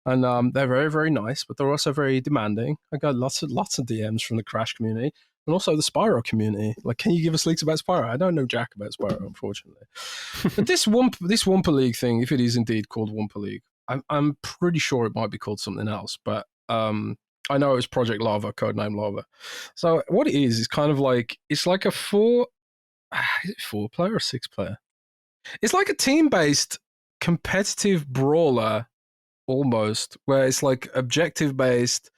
And they're very, very nice, but they're also very demanding. I got lots of DMs from the Crash community and also the Spyro community. Like, can you give us leaks about Spyro? I don't know jack about Spyro, unfortunately. But this Wumpa League thing, if it is indeed called Wumpa League, I'm pretty sure it might be called something else, but I know it was Project Lava, codenamed Lava. So what it is kind of like, it's like a is it 4-player or 6-player? It's like a team-based competitive brawler almost, where it's like objective-based,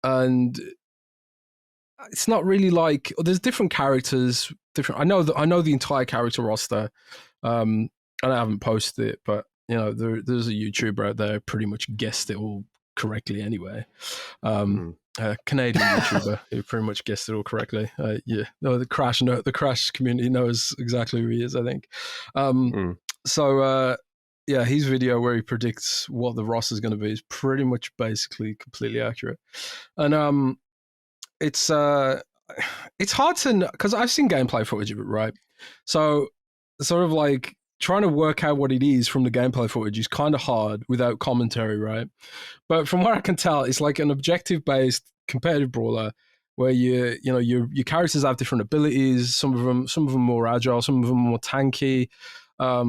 and it's not really like, there's different characters. I know the entire character roster. And I haven't posted it, but there's a YouTuber out there who pretty much guessed it all correctly anyway. Canadian YouTuber who pretty much guessed it all correctly. The Crash community knows exactly who he is, I think. So his video where he predicts what the roster is going to be is pretty much basically completely accurate. And it's hard to know, because I've seen gameplay footage of it, right? So sort of like trying to work out what it is from the gameplay footage is kind of hard without commentary, right? But from what I can tell, it's like an objective-based competitive brawler where your characters have different abilities. Some of them more agile, some of them more tanky. I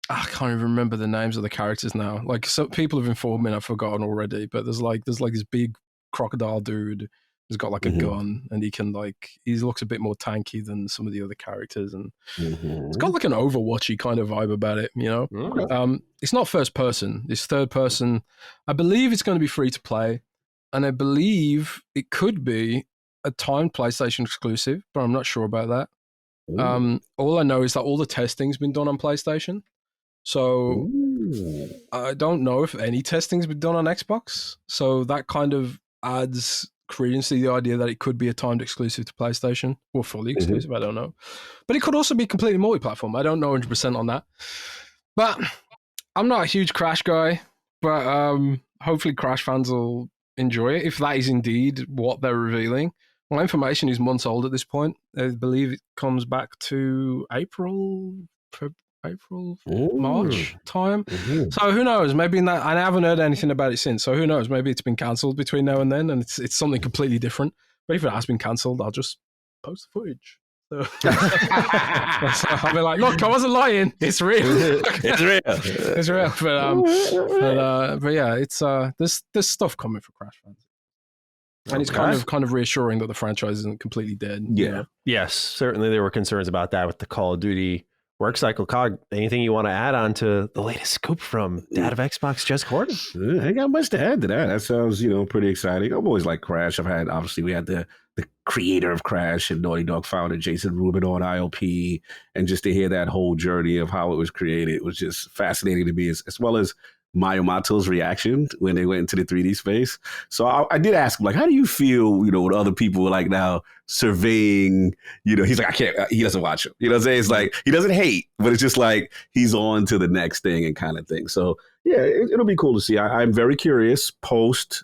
can't even remember the names of the characters now. Like, so people have informed me and I've forgotten already. But there's like this big crocodile dude who's got like a gun, and he looks a bit more tanky than some of the other characters, and it's got like an Overwatchy kind of vibe about it, It's not first person, it's third person. I believe it's going to be free to play, and I believe it could be a timed PlayStation exclusive, but I'm not sure about that. All I know is that all the testing's been done on PlayStation, so I don't know if any testing's been done on Xbox, so that kind of adds credence to the idea that it could be a timed exclusive to PlayStation, or fully exclusive. I don't know, but it could also be completely multi-platform. I don't know 100% on that, but I'm not a huge Crash guy, but hopefully Crash fans will enjoy it if that is indeed what they're revealing. My information is months old at this point. I believe it comes back to April, March time. So who knows? Maybe I haven't heard anything about it since. So who knows? Maybe it's been cancelled between now and then, and it's something completely different. But if it has been cancelled, I'll just post the footage. So I'll be like, look, I wasn't lying. It's real. It's real. It's real. But yeah, it's there's stuff coming for Crash fans. And it's kind of reassuring that the franchise isn't completely dead. Yeah. Yes, certainly there were concerns about that with the Call of Duty work cycle. Cog, anything you want to add on to the latest scoop from Dad of Xbox, Jez Corden? I ain't got much to add to that. That sounds, pretty exciting. I've always liked Crash. We had the creator of Crash and Naughty Dog founder Jason Rubin on ILP, and just to hear that whole journey of how it was created was just fascinating to me, as well as Mayumato's reaction when they went into the 3D space. So I did ask him, like, how do you feel, when other people were like now surveying, he's like, I can't, he doesn't watch him. You know what I'm saying? It's like, he doesn't hate, but it's just like, he's on to the next thing and kind of thing. So yeah, it'll be cool to see. I'm very curious post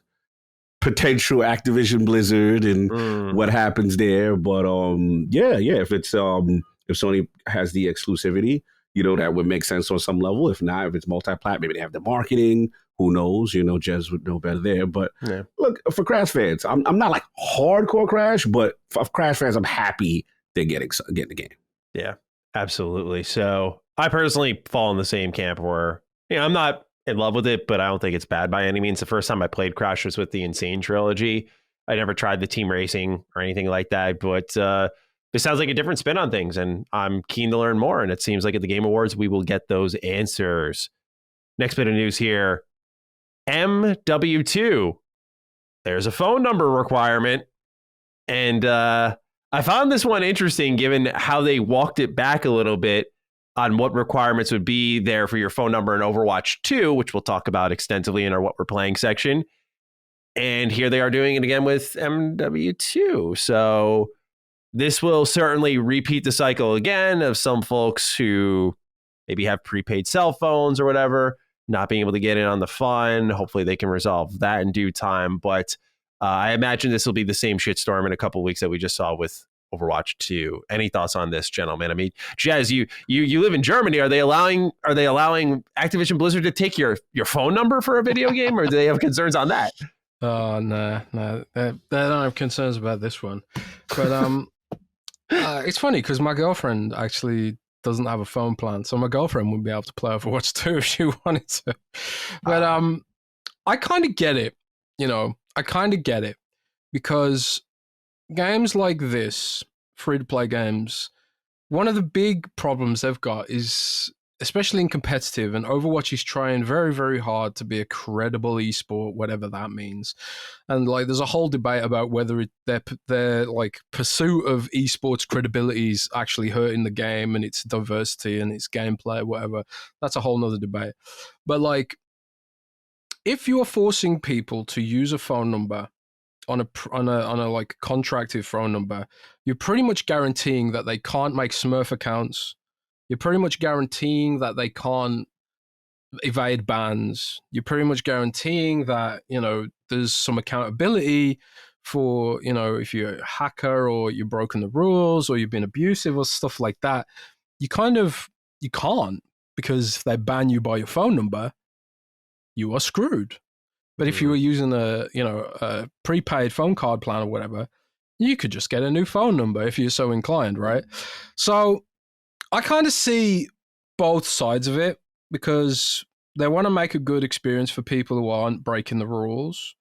potential Activision Blizzard and what happens there. But if it's, if Sony has the exclusivity, that would make sense on some level. If not, if it's multi-plat, maybe they have the marketing. Who knows? Jez would know better there. But look, for Crash fans, I'm not like hardcore Crash, but for Crash fans, I'm happy they're getting the game. Yeah, absolutely. So I personally fall in the same camp where, I'm not in love with it, but I don't think it's bad by any means. The first time I played Crash was with the Insane trilogy. I never tried the team racing or anything like that, but this sounds like a different spin on things, and I'm keen to learn more. And it seems like at the Game Awards, we will get those answers. Next bit of news here. MW2. There's a phone number requirement. And I found this one interesting given how they walked it back a little bit on what requirements would be there for your phone number in Overwatch 2, which we'll talk about extensively in our What We're Playing section. And here they are doing it again with MW2. So this will certainly repeat the cycle again of some folks who maybe have prepaid cell phones or whatever, not being able to get in on the fun. Hopefully they can resolve that in due time. But I imagine this will be the same shitstorm in a couple of weeks that we just saw with Overwatch 2. Any thoughts on this, gentlemen? I mean, Jez, you live in Germany. Are they allowing Activision Blizzard to take your phone number for a video game, or do they have concerns on that? Oh, no. They don't have concerns about this one. But it's funny because my girlfriend actually doesn't have a phone plan, so my girlfriend wouldn't be able to play Overwatch 2 if she wanted to. But I kind of get it. I kind of get it, because games like this, free-to-play games, one of the big problems they've got is, especially in competitive, and Overwatch is trying very, very hard to be a credible esport, whatever that means. And like, there's a whole debate about whether their like pursuit of esports credibility is actually hurting the game and its diversity and its gameplay, whatever. That's a whole nother debate. But like, if you're forcing people to use a phone number on a like contracted phone number, you're pretty much guaranteeing that they can't make Smurf accounts. You're pretty much guaranteeing that they can't evade bans. You're pretty much guaranteeing that, there's some accountability for, if you're a hacker or you've broken the rules or you've been abusive or stuff like that. You can't, because if they ban you by your phone number, you are screwed. But if you were using a prepaid phone card plan or whatever, you could just get a new phone number if you're so inclined, right? So I kind of see both sides of it, because they want to make a good experience for people who aren't breaking the rules.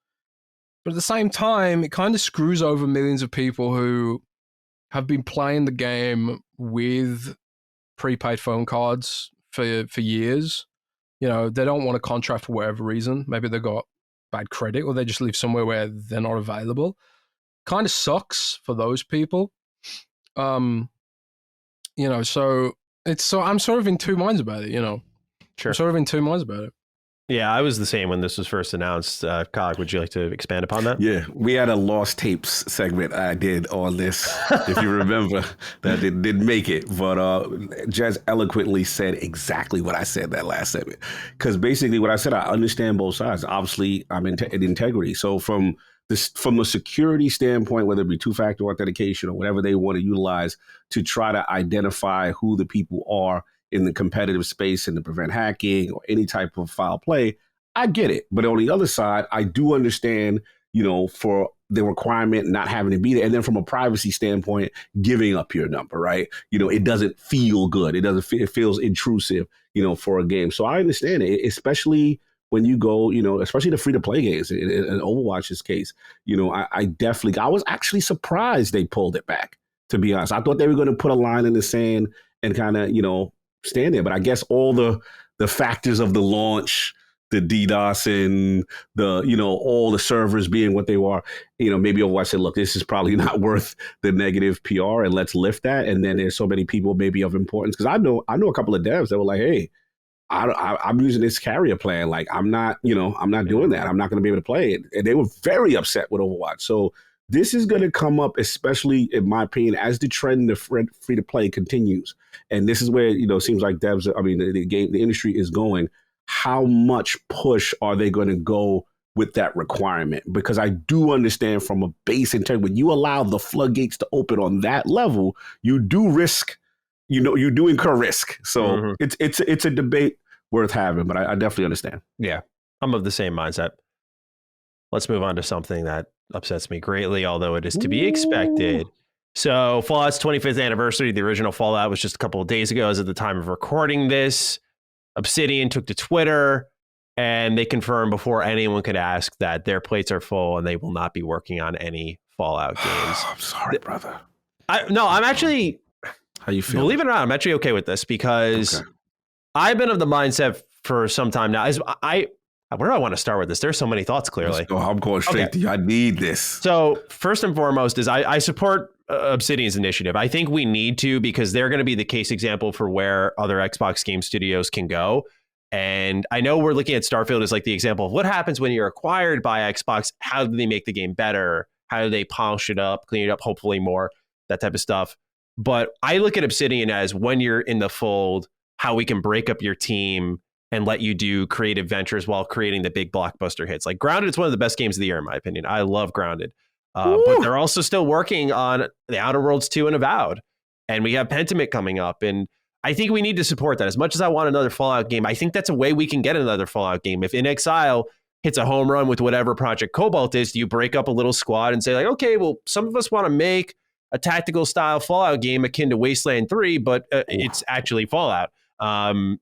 But at the same time, it kind of screws over millions of people who have been playing the game with prepaid phone cards for years. They don't want a contract for whatever reason. Maybe they got bad credit, or they just live somewhere where they're not available. Kind of sucks for those people. So I'm sort of in two minds about it, Sure. I'm sort of in two minds about it. Yeah, I was the same when this was first announced. Cog, would you like to expand upon that? Yeah, we had a lost tapes segment I did on this, if you remember, that didn't make it. But Jez eloquently said exactly what I said that last segment. Because basically what I said, I understand both sides. Obviously, I'm in integrity. So from a security standpoint, whether it be two-factor authentication or whatever they want to utilize to try to identify who the people are in the competitive space and to prevent hacking or any type of foul play, I get it. But on the other side, I do understand, for the requirement not having to be there. And then from a privacy standpoint, giving up your number, right? It doesn't feel good. It feels intrusive, for a game. So I understand it, especially when you go, especially the free-to-play games, in Overwatch's case, I was actually surprised they pulled it back, to be honest. I thought they were going to put a line in the sand and kind of, stand there. But I guess all the factors of the launch, the DDoS and all the servers being what they were, maybe Overwatch said, look, this is probably not worth the negative PR and let's lift that. And then there's so many people maybe of importance. Because I know a couple of devs that were like, hey, I'm using this carrier plan. Like, I'm not doing that. I'm not going to be able to play it. And they were very upset with Overwatch. So this is going to come up, especially in my opinion, as the trend of free to play continues. And this is where, it seems like the industry is going. How much push are they going to go with that requirement? Because I do understand from a base integrity, when you allow the floodgates to open on that level, you do risk, you do incur risk. So it's a debate worth having, but I definitely understand. Yeah, I'm of the same mindset. Let's move on to something that upsets me greatly, although it is to be expected. So Fallout's 25th anniversary, the original Fallout, was just a couple of days ago as of the time of recording this. Obsidian took to Twitter and they confirmed before anyone could ask that their plates are full and they will not be working on any Fallout games. I'm sorry, brother. I'm actually... How you feel? Believe it or not, I'm actually okay with this because I've been of the mindset for some time now. Where do I want to start with this? There's so many thoughts, clearly. I'm going straight to you. I need this. So first and foremost is I support Obsidian's initiative. I think we need to, because they're going to be the case example for where other Xbox game studios can go. And I know we're looking at Starfield as like the example of what happens when you're acquired by Xbox. How do they make the game better? How do they polish it up, clean it up, hopefully more, that type of stuff. But I look at Obsidian as when you're in the fold, how we can break up your team and let you do creative ventures while creating the big blockbuster hits. Like Grounded is one of the best games of the year, in my opinion. I love Grounded. But they're also still working on The Outer Worlds 2 and Avowed. And we have Pentiment coming up. And I think we need to support that. As much as I want another Fallout game, I think that's a way we can get another Fallout game. If In Exile hits a home run with whatever Project Cobalt is, you break up a little squad and say, like, okay, well, some of us want to make a tactical style Fallout game akin to Wasteland 3, but it's actually Fallout. Can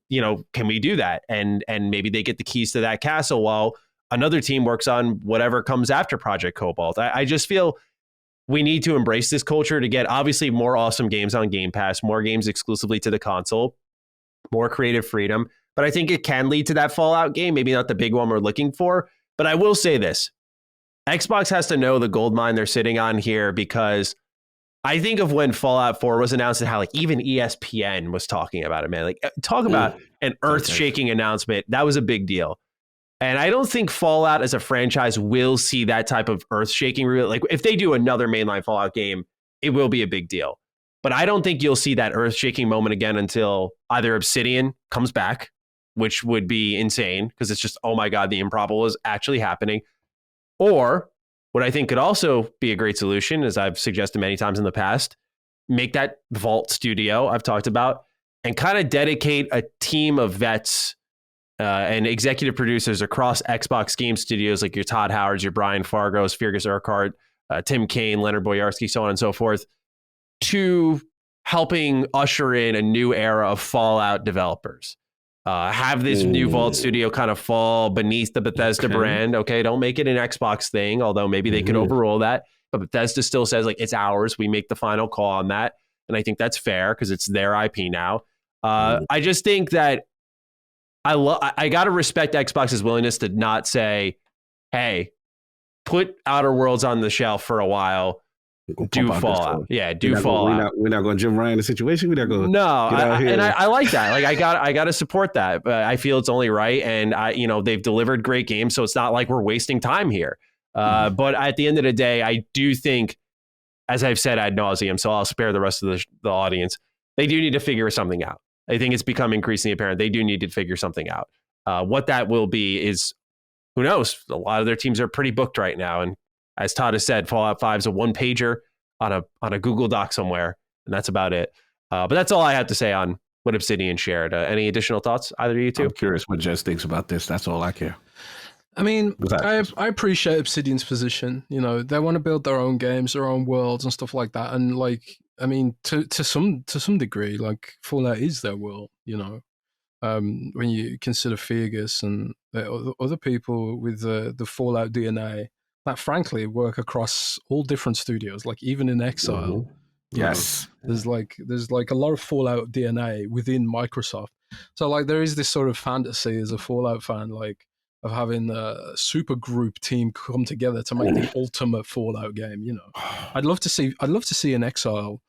we do that? And maybe they get the keys to that castle while another team works on whatever comes after Project Cobalt. I just feel we need to embrace this culture to get obviously more awesome games on Game Pass, more games exclusively to the console, more creative freedom. But I think it can lead to that Fallout game, maybe not the big one we're looking for. But I will say this, Xbox has to know the gold mine they're sitting on here, because I think of when Fallout 4 was announced and how like even ESPN was talking about it, man. Like talk about an earth-shaking announcement. That was a big deal. And I don't think Fallout as a franchise will see that type of earth-shaking. Like if they do another mainline Fallout game, it will be a big deal. But I don't think you'll see that earth-shaking moment again until either Obsidian comes back, which would be insane because it's just, oh my God, the improbable is actually happening. Or what I think could also be a great solution, as I've suggested many times in the past, make that Vault studio I've talked about and kind of dedicate a team of vets and executive producers across Xbox game studios, like your Todd Howards, your Brian Fargos, Fergus Urquhart, Tim Kaine, Leonard Boyarsky, so on and so forth, to helping usher in a new era of Fallout developers. Have this new Vault studio kind of fall beneath the Bethesda brand. Okay, don't make it an Xbox thing, although maybe they could overrule that. But Bethesda still says, like, it's ours. We make the final call on that. And I think that's fair because it's their IP now. I just think that I got to respect Xbox's willingness to not say, hey, put Outer Worlds on the shelf for a while. Do Fallout. Yeah, do Fallout. We're not going to Jim Ryan the situation. We're not going. No, I like that. Like I got to support that. But I feel it's only right, and they've delivered great games, so it's not like we're wasting time here. But at the end of the day, I do think, as I've said ad nauseum, so I'll spare the rest of the audience. They do need to figure something out. I think it's become increasingly apparent they do need to figure something out. What that will be is, who knows? A lot of their teams are pretty booked right now, and as Todd has said, Fallout 5 is a one-pager on a Google Doc somewhere, and that's about it. But that's all I have to say on what Obsidian shared. Any additional thoughts, either of you two? I'm curious what Jez thinks about this. That's all I care. I mean, I appreciate Obsidian's position. They want to build their own games, their own worlds, and stuff like that. And to some degree, like Fallout is their world. When you consider Fergus and the other people with the Fallout DNA that, frankly, work across all different studios, like even in Exile. Yes, there's a lot of Fallout DNA within Microsoft. So like there is this sort of fantasy as a Fallout fan, like, of having a super group team come together to make the ultimate Fallout game. I'd love to see an Exile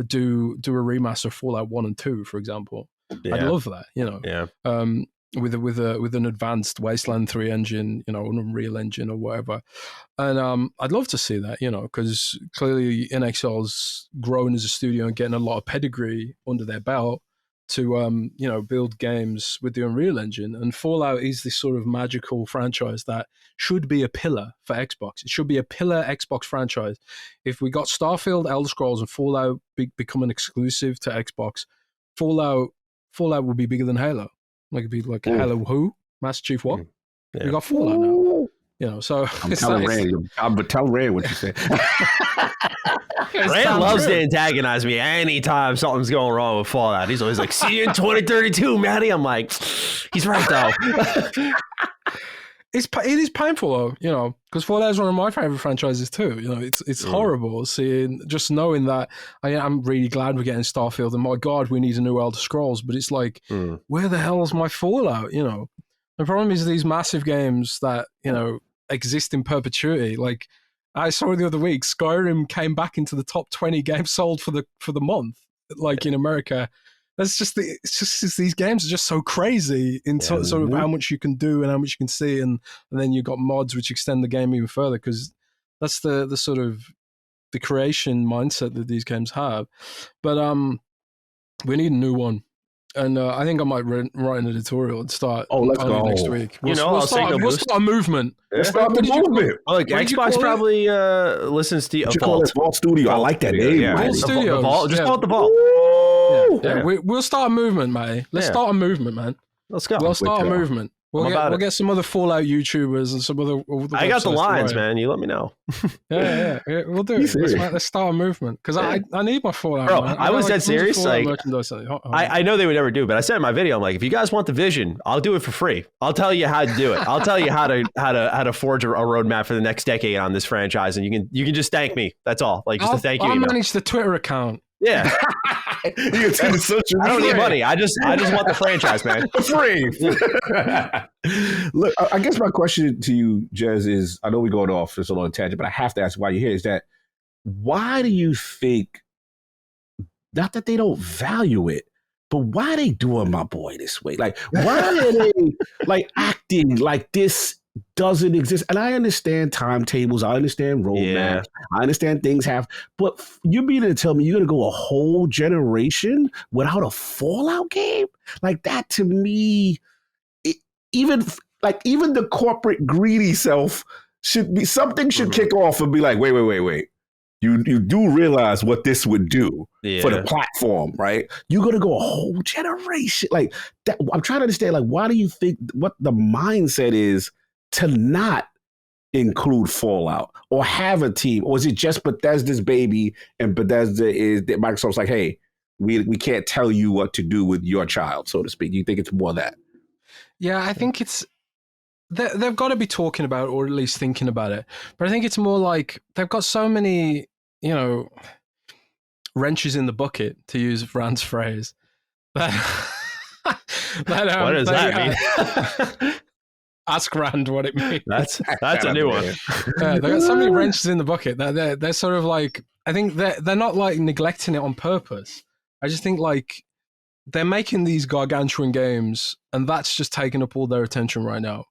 do a remaster of Fallout 1 and 2, for example. Yeah. I'd love that. With an advanced Wasteland 3 engine, an Unreal Engine or whatever. And I'd love to see that, because clearly NXL's grown as a studio and getting a lot of pedigree under their belt to, build games with the Unreal Engine. And Fallout is this sort of magical franchise that should be a pillar for Xbox. It should be a pillar Xbox franchise. If we got Starfield, Elder Scrolls, and Fallout become an exclusive to Xbox, Fallout would be bigger than Halo. Like it'd be like Halo who? Master Chief what? Yeah. We got Fallout now. So I'm telling Rand. Tell Rand what you said. Rand loves to antagonize me anytime something's going wrong with Fallout. He's always like, see you in 2032, Matty. I'm like, he's right though. It is painful though, because Fallout is one of my favorite franchises too. It's horrible just knowing that. I'm really glad we're getting Starfield, and my God, we need a new Elder Scrolls. But it's like, where the hell is my Fallout? The problem is these massive games that exist in perpetuity. Like I saw the other week, Skyrim came back into the top 20 games sold for the month, like in America. It's just these games are just so crazy in sort of how much you can do and how much you can see, and then you've got mods which extend the game even further, because that's the sort of the creation mindset that these games have. But we need a new one, and I think I might write an editorial and start. Let's go next week. We'll start a movement. Let's start the movement. Like Xbox probably listens to Vault Studio. I like that name. Vault Studio. Just call it the Vault. Yeah. We'll start a movement, mate. Let's start a movement, man. Let's go. We'll start a movement. We'll get some other Fallout YouTubers and some other. I got the lines, man. You let me know. Yeah, we'll do it. Let's start a movement because I need my Fallout. Bro, man. I was dead serious. Like, I I know they would never do it, but I said in my video, I'm like, if you guys want the vision, I'll do it for free. I'll tell you how to do it. I'll tell you how to forge a roadmap for the next decade on this franchise, and you can just thank me. That's all. Like, just a thank you. I'll manage the Twitter account. Yeah. I don't need money. I just want the franchise, man. Free. Look, I guess my question to you, Jez, is I know we're going off this a little tangent, but I have to ask why you're here. Is that why do you think, not that they don't value it, but why are they doing my boy this way? Like, why are they like acting like this doesn't exist? And I understand timetables, I understand roadmaps, I understand things have, but you mean to tell me you're gonna go a whole generation without a Fallout game? Like, that to me, even the corporate greedy self should be something should kick off and be like, wait. You do realize what this would do for the platform, right? You're gonna go a whole generation like that. I'm trying to understand, like, why do you think what the mindset is to not include Fallout or have a team, or is it just Bethesda's baby and Bethesda is that Microsoft's like, hey, we can't tell you what to do with your child, so to speak? Do you think it's more that? Yeah, I think it's they've got to be talking about it, or at least thinking about it. But I think it's more like they've got so many, wrenches in the bucket, to use Rand's phrase. What does that mean? Ask Rand what it means. That's a new one. They've got so many wrenches in the bucket that they're sort of like, I think they're not like neglecting it on purpose. I just think like they're making these gargantuan games, and that's just taking up all their attention right now.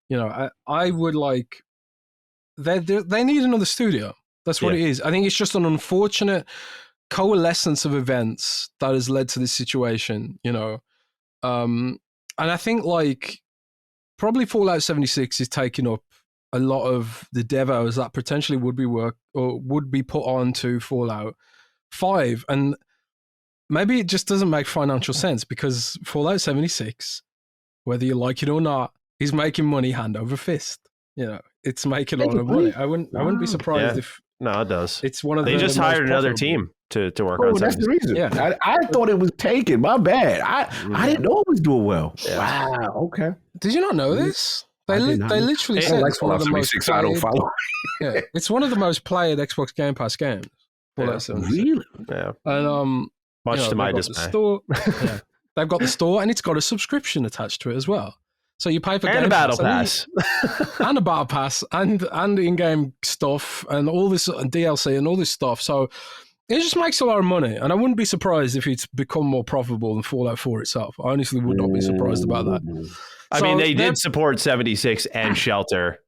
Yeah. I would like they need another studio. That's what it is. I think it's just an unfortunate coalescence of events that has led to this situation. And I think like probably Fallout 76 is taking up a lot of the dev hours that potentially would be put on to Fallout 5, and maybe it just doesn't make financial sense because Fallout 76, whether you like it or not, is making money hand over fist. It's making a lot of money. I wouldn't be surprised if. No, it does. It's one of they just hired another team to work on. That's the reason. Yeah. I thought it was taken. My bad. I didn't know it was doing well. Yeah. Wow. Okay. Did you not know this? They literally said it's one of the most played, I don't follow. Yeah, it's one of the most played Xbox Game Pass games. Really? Yeah. And much to my dismay. They've got the store, and it's got a subscription attached to it as well. So you pay for and a battle pass, and a battle pass, and in-game stuff, and all this DLC and all this stuff. So it just makes a lot of money, and I wouldn't be surprised if it's become more profitable than Fallout 4 itself. I honestly would not be surprised about that. I mean, they did support 76 and Shelter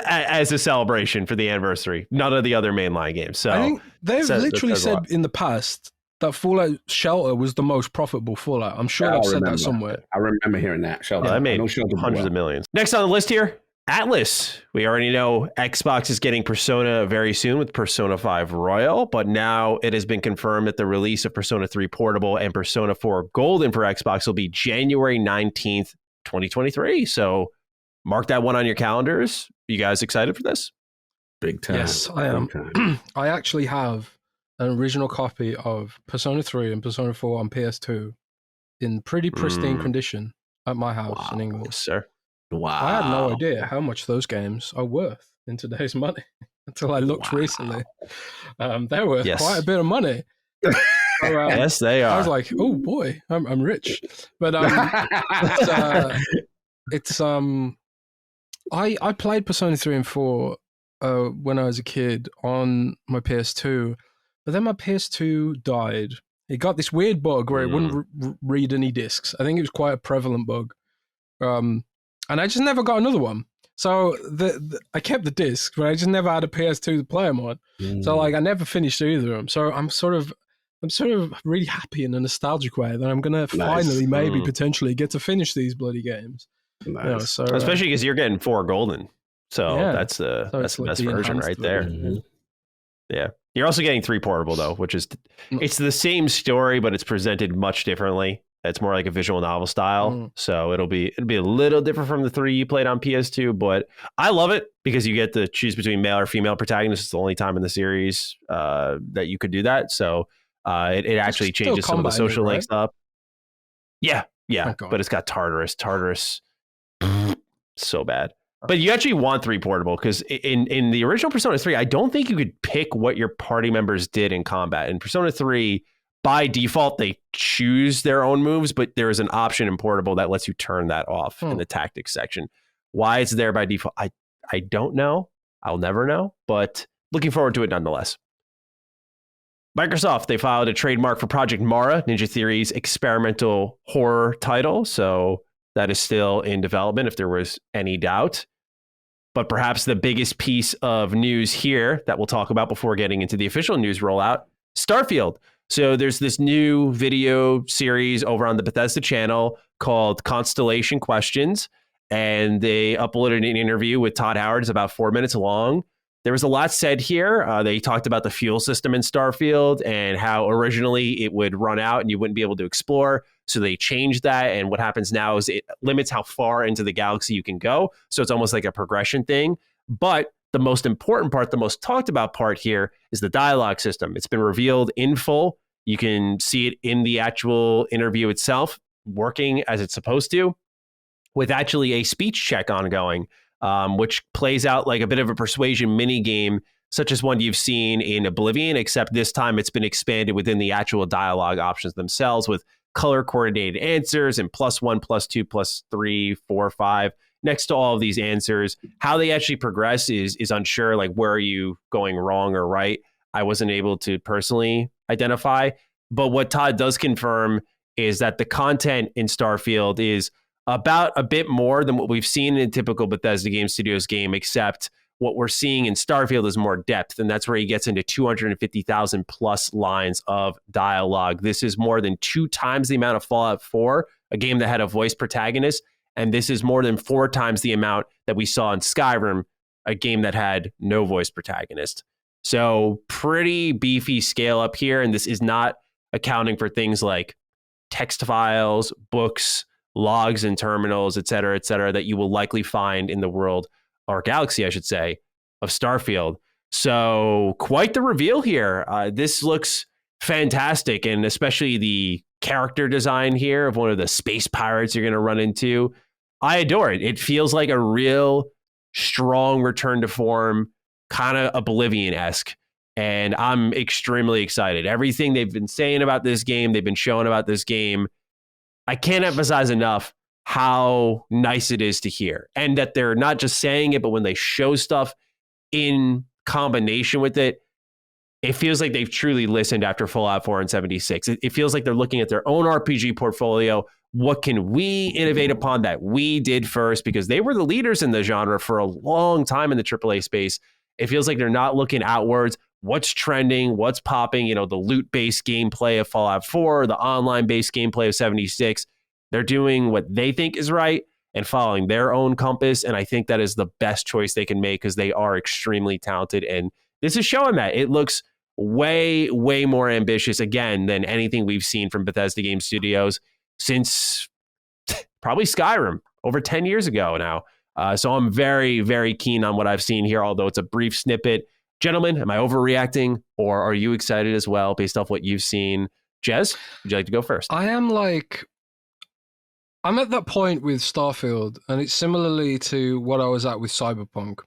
as a celebration for the anniversary. None of the other mainline games. So I think they've literally said in the past that Fallout Shelter was the most profitable Fallout. I'm sure I've said that somewhere. I remember hearing that. Shelter. I made hundreds of millions. Next on the list here, Atlus. We already know Xbox is getting Persona very soon with Persona 5 Royal, but now it has been confirmed that the release of Persona 3 Portable and Persona 4 Golden for Xbox will be January 19th, 2023. So mark that one on your calendars. You guys excited for this? Big time. Yes, I am. I actually have an original copy of Persona 3 and Persona 4 on PS2 in pretty pristine condition at my house in England. Yes, sir. Wow. I had no idea how much those games are worth in today's money until I looked recently. They're worth quite a bit of money. So, yes, they are. I was like, oh boy, I'm rich. But I played Persona 3 and 4 when I was a kid on my PS2. But then my PS2 died. It got this weird bug where it wouldn't read any discs. I think it was quite a prevalent bug. And I just never got another one. So I kept the discs, but I just never had a PS2 to play them on. So like I never finished either of them. So I'm sort of really happy in a nostalgic way that I'm going to finally maybe potentially get to finish these bloody games. Nice. So, especially because you're getting 4 Golden. So that's the best version right there. Mm-hmm. Yeah. You're also getting 3 Portable though, which is it's the same story, but it's presented much differently. It's more like a visual novel style. So it'll be a little different from the 3 you played on PS2, but I love it because you get to choose between male or female protagonists. It's the only time in the series that you could do that. So it actually changes some of the social links up. Yeah, but it's got Tartarus. Tartarus, so bad. But you actually want 3 portable because in the original Persona 3, I don't think you could pick what your party members did in combat. In Persona 3, by default, they choose their own moves, but there is an option in portable that lets you turn that off in the tactics section. Why it's there by default, I don't know. I'll never know, but looking forward to it nonetheless. Microsoft, they filed a trademark for Project Mara, Ninja Theory's experimental horror title. So that is still in development if there was any doubt. But perhaps the biggest piece of news here that we'll talk about before getting into the official news rollout, Starfield. So there's this new video series over on the Bethesda channel called Constellation Questions, and they uploaded an interview with Todd Howard. It's about 4 minutes long. There was a lot said here. They talked about the fuel system in Starfield and how originally it would run out and you wouldn't be able to explore. So they changed that. And what happens now is it limits how far into the galaxy you can go. So it's almost like a progression thing. But the most important part, the most talked about part here is the dialogue system. It's been revealed in full. You can see it in the actual interview itself, working as it's supposed to, with actually a speech check ongoing, which plays out like a bit of a persuasion mini game, such as one you've seen in Oblivion, except this time it's been expanded within the actual dialogue options themselves with color coordinated answers and +1, +2, +3, 4, 5 next to all of these answers. How they actually progress is unsure. Like, where are you going wrong or right? I wasn't able to personally identify. But what Todd does confirm is that the content in Starfield is about a bit more than what we've seen in a typical Bethesda Game Studios game, except what we're seeing in Starfield is more depth, and that's where he gets into 250,000 plus lines of dialogue. This is more than 2 times the amount of Fallout 4, a game that had a voice protagonist, and this is more than 4 times the amount that we saw in Skyrim, a game that had no voice protagonist. So pretty beefy scale up here, and this is not accounting for things like text files, books, logs and terminals, et cetera, that you will likely find in the world, or galaxy, I should say, of Starfield. So quite the reveal here. This looks fantastic, and especially the character design here of one of the space pirates you're going to run into. I adore it. It feels like a real strong return to form, kind of Oblivion-esque, and I'm extremely excited. Everything they've been saying about this game, they've been showing about this game, I can't emphasize enough how nice it is to hear, and that they're not just saying it, but when they show stuff in combination with it, it feels like they've truly listened after Fallout 4 and 76. It feels like they're looking at their own RPG portfolio. What can we innovate upon that we did first? Because they were the leaders in the genre for a long time in the AAA space. It feels like they're not looking outwards. What's trending? What's popping? You know, the loot-based gameplay of Fallout 4, the online-based gameplay of 76. They're doing what they think is right and following their own compass. And I think that is the best choice they can make because they are extremely talented. And this is showing that. It looks way, way more ambitious, again, than anything we've seen from Bethesda Game Studios since probably Skyrim over 10 years ago now. So I'm very, very keen on what I've seen here, although it's a brief snippet. Gentlemen, am I overreacting, or are you excited as well based off what you've seen? Jez, would you like to go first? I'm at that point with Starfield, and it's similarly to what I was at with Cyberpunk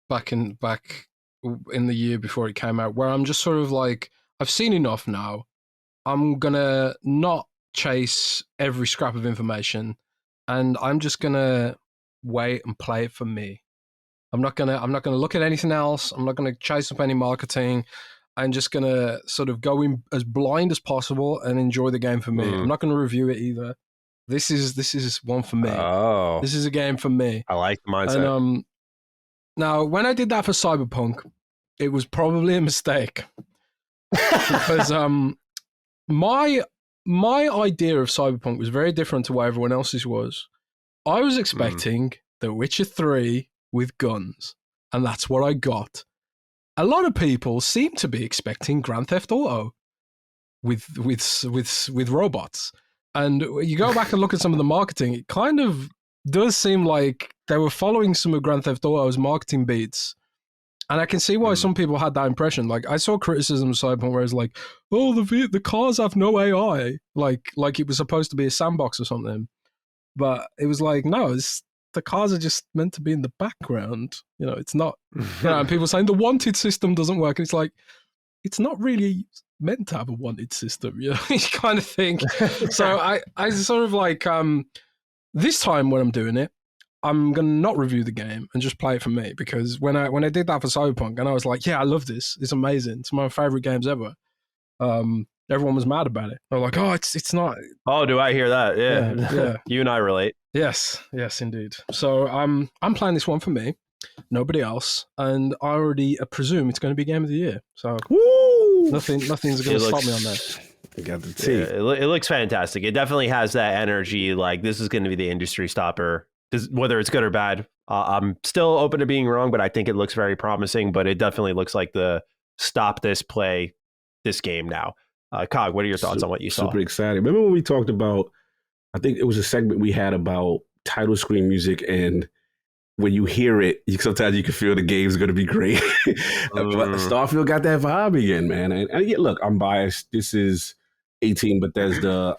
back in the year before it came out, where I'm just sort of like, I've seen enough now. I'm gonna not chase every scrap of information, and I'm just gonna wait and play it for me. I'm not gonna look at anything else. I'm not gonna chase up any marketing. I'm just gonna sort of go in as blind as possible and enjoy the game for me. I'm not gonna review it either. This is one for me. Oh, this is a game for me. I like the mindset. And, now, when I did that for Cyberpunk, it was probably a mistake because my idea of Cyberpunk was very different to what everyone else's was. I was expecting The Witcher 3 with guns, and that's what I got. A lot of people seem to be expecting Grand Theft Auto with robots. And you go back and look at some of the marketing, it kind of does seem like they were following some of Grand Theft Auto's marketing beats. And I can see why some people had that impression. Like, I saw criticism of Cyberpunk where it's like, oh, the cars have no AI. Like it was supposed to be a sandbox or something. But it was like, no, the cars are just meant to be in the background. You know, it's not, and people saying the wanted system doesn't work. And it's like, it's not really meant to have a wanted system, you know, you kind of think. So I sort of like, this time when I'm doing it, I'm going to not review the game and just play it for me, because when I did that for Cyberpunk and I was like, yeah, I love this. It's amazing. It's one of my favorite games ever. Everyone was mad about it. They're like, oh, it's not. Oh, do I hear that? Yeah. You and I relate. Yes, indeed. So I'm playing this one for me, nobody else, and I already presume it's going to be Game of the Year. So nothing's going to stop me on that. I got the tea. Yeah, it looks fantastic. It definitely has that energy. Like, this is going to be the industry stopper. Whether it's good or bad, I'm still open to being wrong, but I think it looks very promising. But it definitely looks like the stop this, play this game now. Cog, what are your thoughts on what you saw? Super excited. Remember when we talked about, I think it was a segment we had about title screen music, and when you hear it, sometimes you can feel the game's going to be great. But Starfield got that vibe again, man. And yeah, look, I'm biased. This is 18 Bethesda.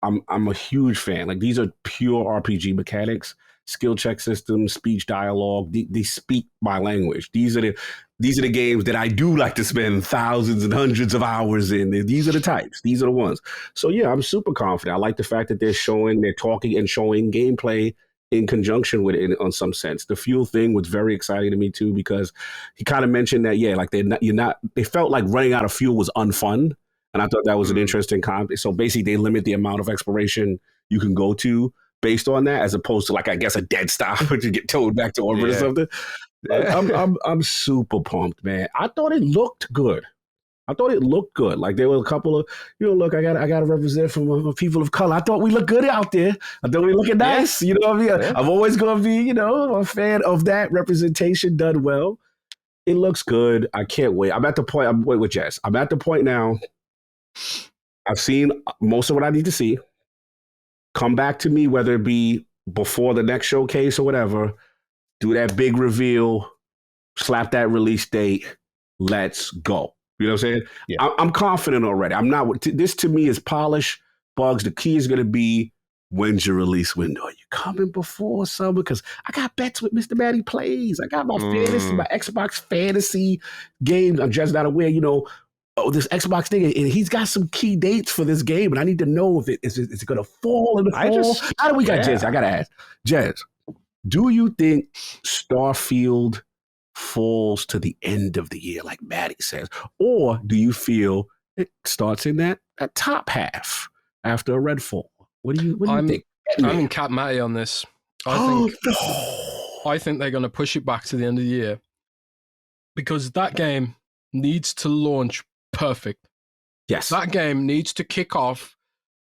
I'm a huge fan. Like, these are pure RPG mechanics, skill check systems, speech dialogue. They speak my language. These are the games that I do like to spend thousands and hundreds of hours in. These are the types. These are the ones. So yeah, I'm super confident. I like the fact that they're talking and showing gameplay in conjunction with it on some sense. The fuel thing was very exciting to me too, because he kind of mentioned that, yeah, like they felt like running out of fuel was unfun. And I thought that was an interesting concept. So basically, they limit the amount of exploration you can go to based on that, as opposed to, like, I guess, a dead stop to get towed back to orbit or something. I'm super pumped, man. I thought it looked good. Like, there were a couple of, look, I got to represent from people of color. I thought we looked good out there. I thought we looking nice. You know what I mean? Yeah. I'm always going to be, a fan of that representation done well. It looks good. I can't wait. I'm at the point. I'm with Jez. I'm at the point now. I've seen most of what I need to see. Come back to me, whether it be before the next showcase or whatever. Do that big reveal. Slap that release date. Let's go. You know what I'm saying? Yeah. I'm confident already. I'm not. This to me is polish. Bugs. The key is going to be, when's your release window? Are you coming before summer? Because I got bets with Mr. Matty Plays. I got my fantasy, my Xbox fantasy games. I'm just not aware, this Xbox thing, and he's got some key dates for this game, and I need to know if it's going to fall in the fall. How do we got Jez? I got to ask. Jez, do you think Starfield falls to the end of the year, like Maddie says? Or do you feel it starts in that top half after a Redfall? What do you think? I'm in Cat Matty on this. I think they're going to push it back to the end of the year, because that game needs to launch perfect. Yes. That game needs to kick off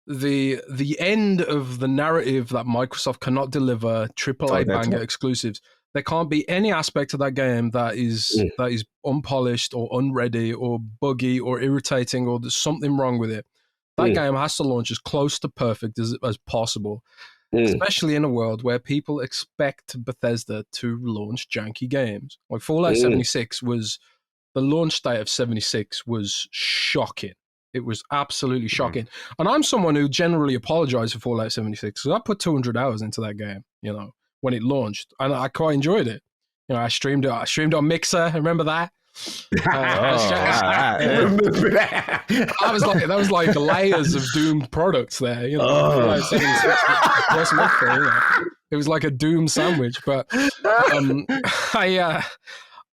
the end of the narrative that Microsoft cannot deliver AAA banger exclusives. There can't be any aspect of that game that is unpolished or unready or buggy or irritating, or there's something wrong with it. That game has to launch as close to perfect as possible, especially in a world where people expect Bethesda to launch janky games. Like Fallout 76 was, the launch date of 76 was shocking. It was absolutely shocking. And I'm someone who generally apologizes for Fallout 76, because I put 200 hours into that game, when it launched, and I quite enjoyed it. I streamed it on Mixer. Remember that? I remember that. That was like layers of doomed products there. Fallout 76 was my thing, It was like a Doom sandwich. But I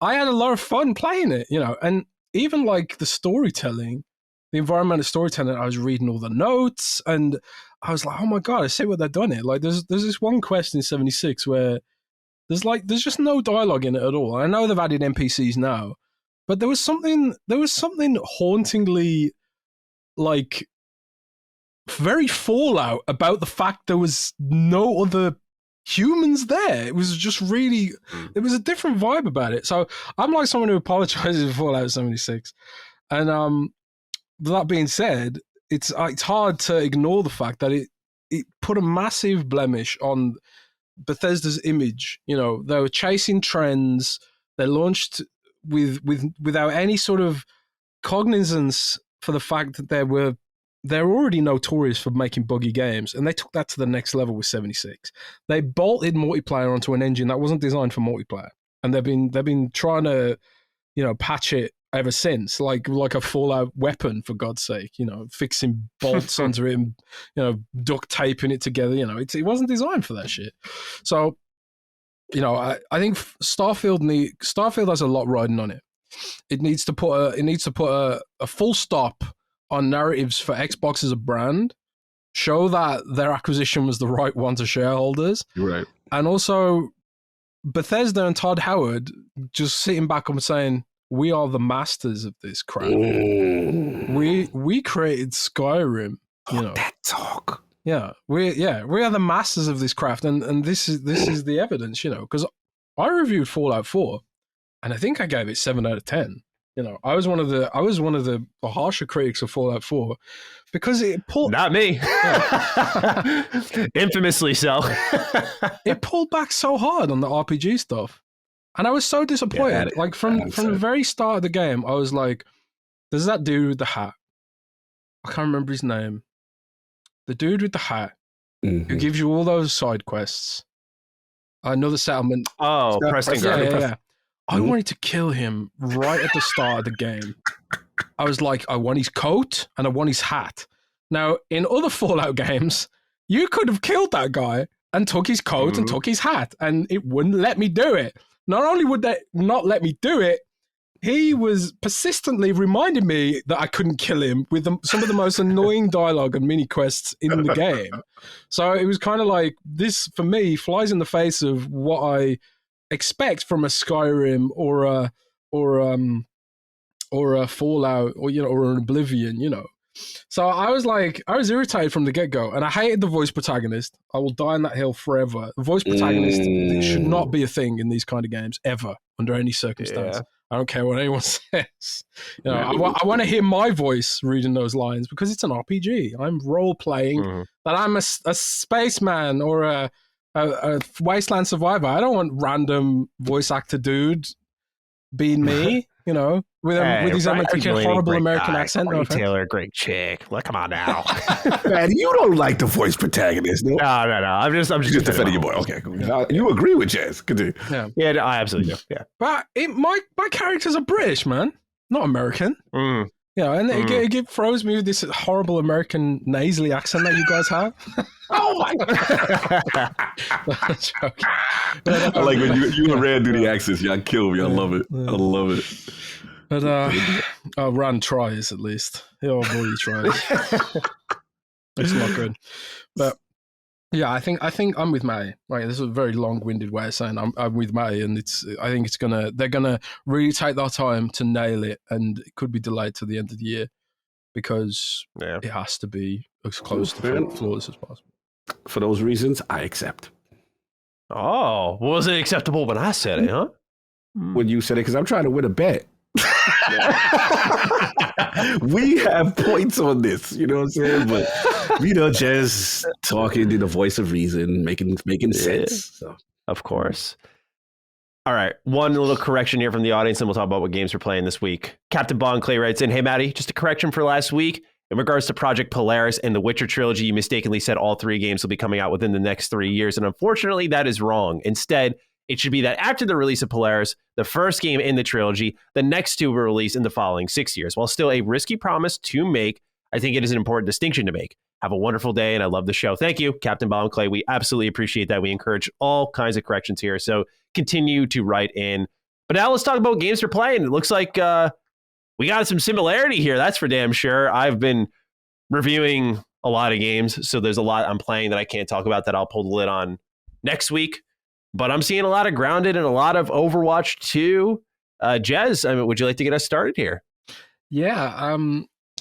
had a lot of fun playing it, and even like the storytelling, the environmental storytelling. I was reading all the notes, and I was like, oh my God, I see what they've done it. Like, there's this one quest in 76 where there's just no dialogue in it at all. I know they've added NPCs now, but there was something hauntingly, like, very Fallout about the fact there was no other humans there. It was just really, there was a different vibe about it. So I'm like someone who apologizes for Fallout 76. And that being said, it's hard to ignore the fact that it put a massive blemish on Bethesda's image. You know, they were chasing trends. They launched without any sort of cognizance for the fact that they're already notorious for making buggy games, and they took that to the next level with 76. They bolted multiplayer onto an engine that wasn't designed for multiplayer, and they've been trying to, you know, patch it ever since, like a Fallout weapon, for God's sake, you know, fixing bolts onto it and, you know, duct taping it together. You know, it wasn't designed for that shit. So, you know, I think Starfield has a lot riding on it. It needs to put a full stop on narratives for Xbox as a brand, show that their acquisition was the right one to shareholders. You're right. And also Bethesda and Todd Howard just sitting back and saying, we are the masters of this crap. We created Skyrim. You know that talk. Yeah, we are the masters of this craft, and this is the evidence. You know, because I reviewed Fallout 4, and I think I gave it 7 out of 10. You know, I was one of the harsher critics of Fallout 4 because it pulled. Not me. Yeah. Infamously so. It pulled back so hard on the RPG stuff. And I was so disappointed. Like from the very start of the game, I was like, there's that dude with the hat. I can't remember his name. The dude with the hat who gives you all those side quests. Another settlement. Oh, Preston Garvey. Yeah. I wanted to kill him right at the start of the game. I was like, I want his coat and I want his hat. Now, in other Fallout games, you could have killed that guy and took his coat and took his hat, and it wouldn't let me do it. Not only would they not let me do it, he was persistently reminding me that I couldn't kill him with some of the most annoying dialogue and mini quests in the game. So it was kind of like, this, for me, flies in the face of what I expect from a Skyrim or a Fallout or, you know, or an Oblivion, you know. So I was irritated from the get-go, and I hated the voice protagonist. I will die on that hill forever. The voice protagonist should not be a thing in these kind of games, ever, under any circumstance. Yeah. I don't care what anyone says. You know, I want to hear my voice reading those lines because it's an RPG. I'm role-playing that I'm a spaceman or a wasteland survivor. I don't want random voice actor dude being me, you know, with his horrible American accent. No Taylor, great chick. Look, come on now. Man, you don't like the voice protagonist, no? No. I'm just defending your boy. Okay, cool. You agree with Jez. Continue. Yeah, no, I absolutely do. Yeah. But my characters are British, man, not American. You know, and it throws me with this horrible American nasally accent that you guys have. Oh my God. I like when you and Rand do the accents. Y'all kill me. I love it. I love it. But Rand tries, at least. Oh boy, he tries. It's not good. But yeah, I think I'm with Matty. Right, this is a very long-winded way of saying I'm with Matty, and I think they're gonna really take their time to nail it, and it could be delayed to the end of the year because it has to be as close to flawless as possible. For those reasons, I accept. Oh, was it acceptable when I said it, huh? When you said it, because I'm trying to win a bet. We have points on this, you know what I'm saying? But you know, Jez talking in the voice of reason, making sense. So. Of course. All right, one little correction here from the audience, and we'll talk about what games we're playing this week. Captain Bond Clay writes in, "Hey Matty, just a correction for last week. In regards to Project Polaris and the Witcher trilogy, you mistakenly said all 3 games will be coming out within the next 3 years, and unfortunately, that is wrong. Instead, it should be that after the release of Polaris, the first game in the trilogy, the next 2 will release in the following 6 years. While still a risky promise to make, I think it is an important distinction to make. Have a wonderful day, and I love the show." Thank you, Captain Bomb Clay. We absolutely appreciate that. We encourage all kinds of corrections here, so continue to write in. But now let's talk about what games we're playing. It looks like we got some similarity here. That's for damn sure. I've been reviewing a lot of games, so there's a lot I'm playing that I can't talk about that I'll pull the lid on next week. But I'm seeing a lot of Grounded and a lot of Overwatch 2. Jez, would you like to get us started here? Yeah.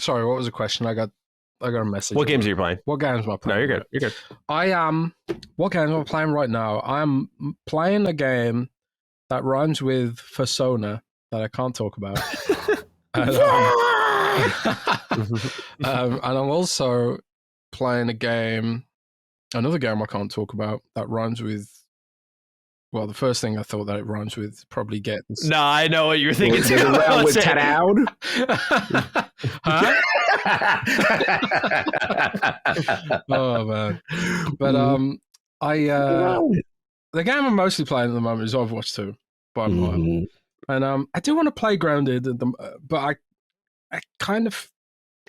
Sorry, what was the question? I got a message. What games are you playing? What games am I playing? No, you're good. You're good. What games am I playing right now? I'm playing a game that rhymes with Persona that I can't talk about. And I'm also playing another game I can't talk about that rhymes with. Well, the first thing I thought that it rhymes with probably gets. No, I know what you're thinking. Does it rhyme with Tadown? Huh? Oh man! But the game I'm mostly playing at the moment is Overwatch 2 by a mile, and I do want to play Grounded, but I kind of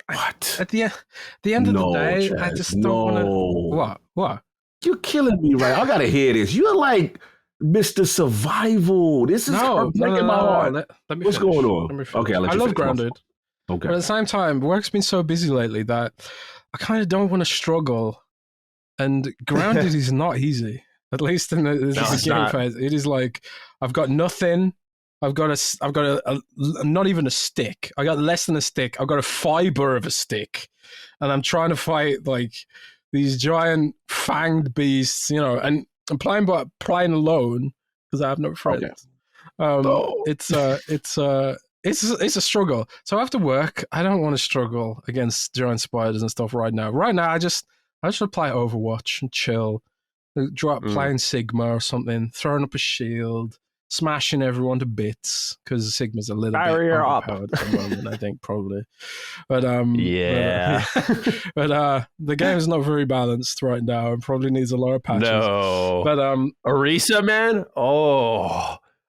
at the end of the day, Jez, I just don't want to. What? You're killing me, right? I gotta hear this. You're like Mr. Survival. This is breaking my heart. Let me What's finish. going on? Okay, I love Grounded. Okay. But at the same time, work's been so busy lately that I kind of don't want to struggle. And Grounded is not easy. At least in the beginning phase, it is like I've got nothing. I've got a not even a stick. I got less than a stick. I've got a fiber of a stick, and I'm trying to fight like these giant fanged beasts, and I'm playing alone because I have no friends. Okay. It's a struggle. So after work, I don't want to struggle against giant spiders and stuff right now. Right now, I just want to play Overwatch and chill, playing Sigma or something, throwing up a shield, smashing everyone to bits because Sigma's a little bit overpowered at the moment, I think probably. But but the game is not very balanced right now and probably needs a lot of patches. No, but Arisa, man,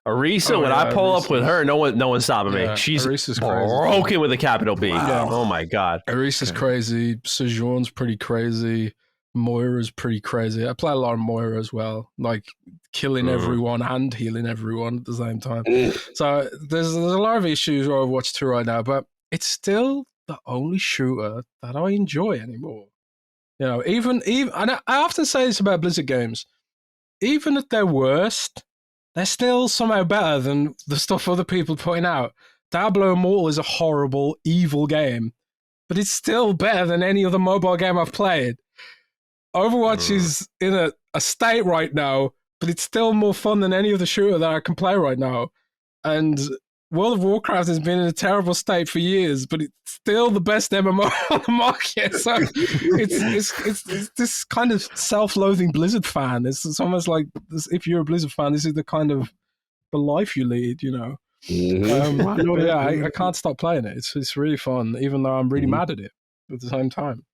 Arisa, when I pull up with her, no one's stopping me. She's broken with a capital B. Wow. Oh my god, Arisa's crazy. Sojourn's pretty crazy. Moira's pretty crazy. I play a lot of Moira as well, like killing everyone and healing everyone at the same time. So there's a lot of issues with Overwatch 2 right now, but it's still the only shooter that I enjoy anymore. Even and I often say this about Blizzard games, even at their worst, they're still somehow better than the stuff other people are putting out. Diablo Immortal is a horrible, evil game, but it's still better than any other mobile game I've played. Overwatch is in a state right now, but it's still more fun than any other shooter that I can play right now. And World of Warcraft has been in a terrible state for years, but it's still the best MMO on the market. So it's this kind of self-loathing Blizzard fan. It's almost like if you're a Blizzard fan, this is the kind of the life you lead, I can't stop playing it. It's really fun, even though I'm really mad at it at the same time.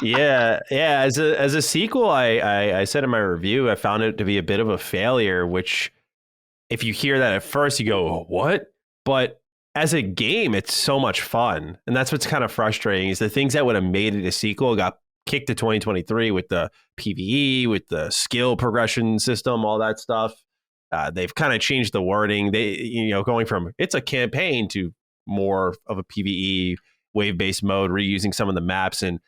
yeah. As a sequel, I said in my review, I found it to be a bit of a failure, which if you hear that at first, you go, what? But as a game, it's so much fun. And that's what's kind of frustrating is the things that would have made it a sequel got kicked to 2023 with the PvE, with the skill progression system, all that stuff. They've kind of changed the wording. They, going from it's a campaign to more of a PvE wave-based mode, reusing some of the maps. And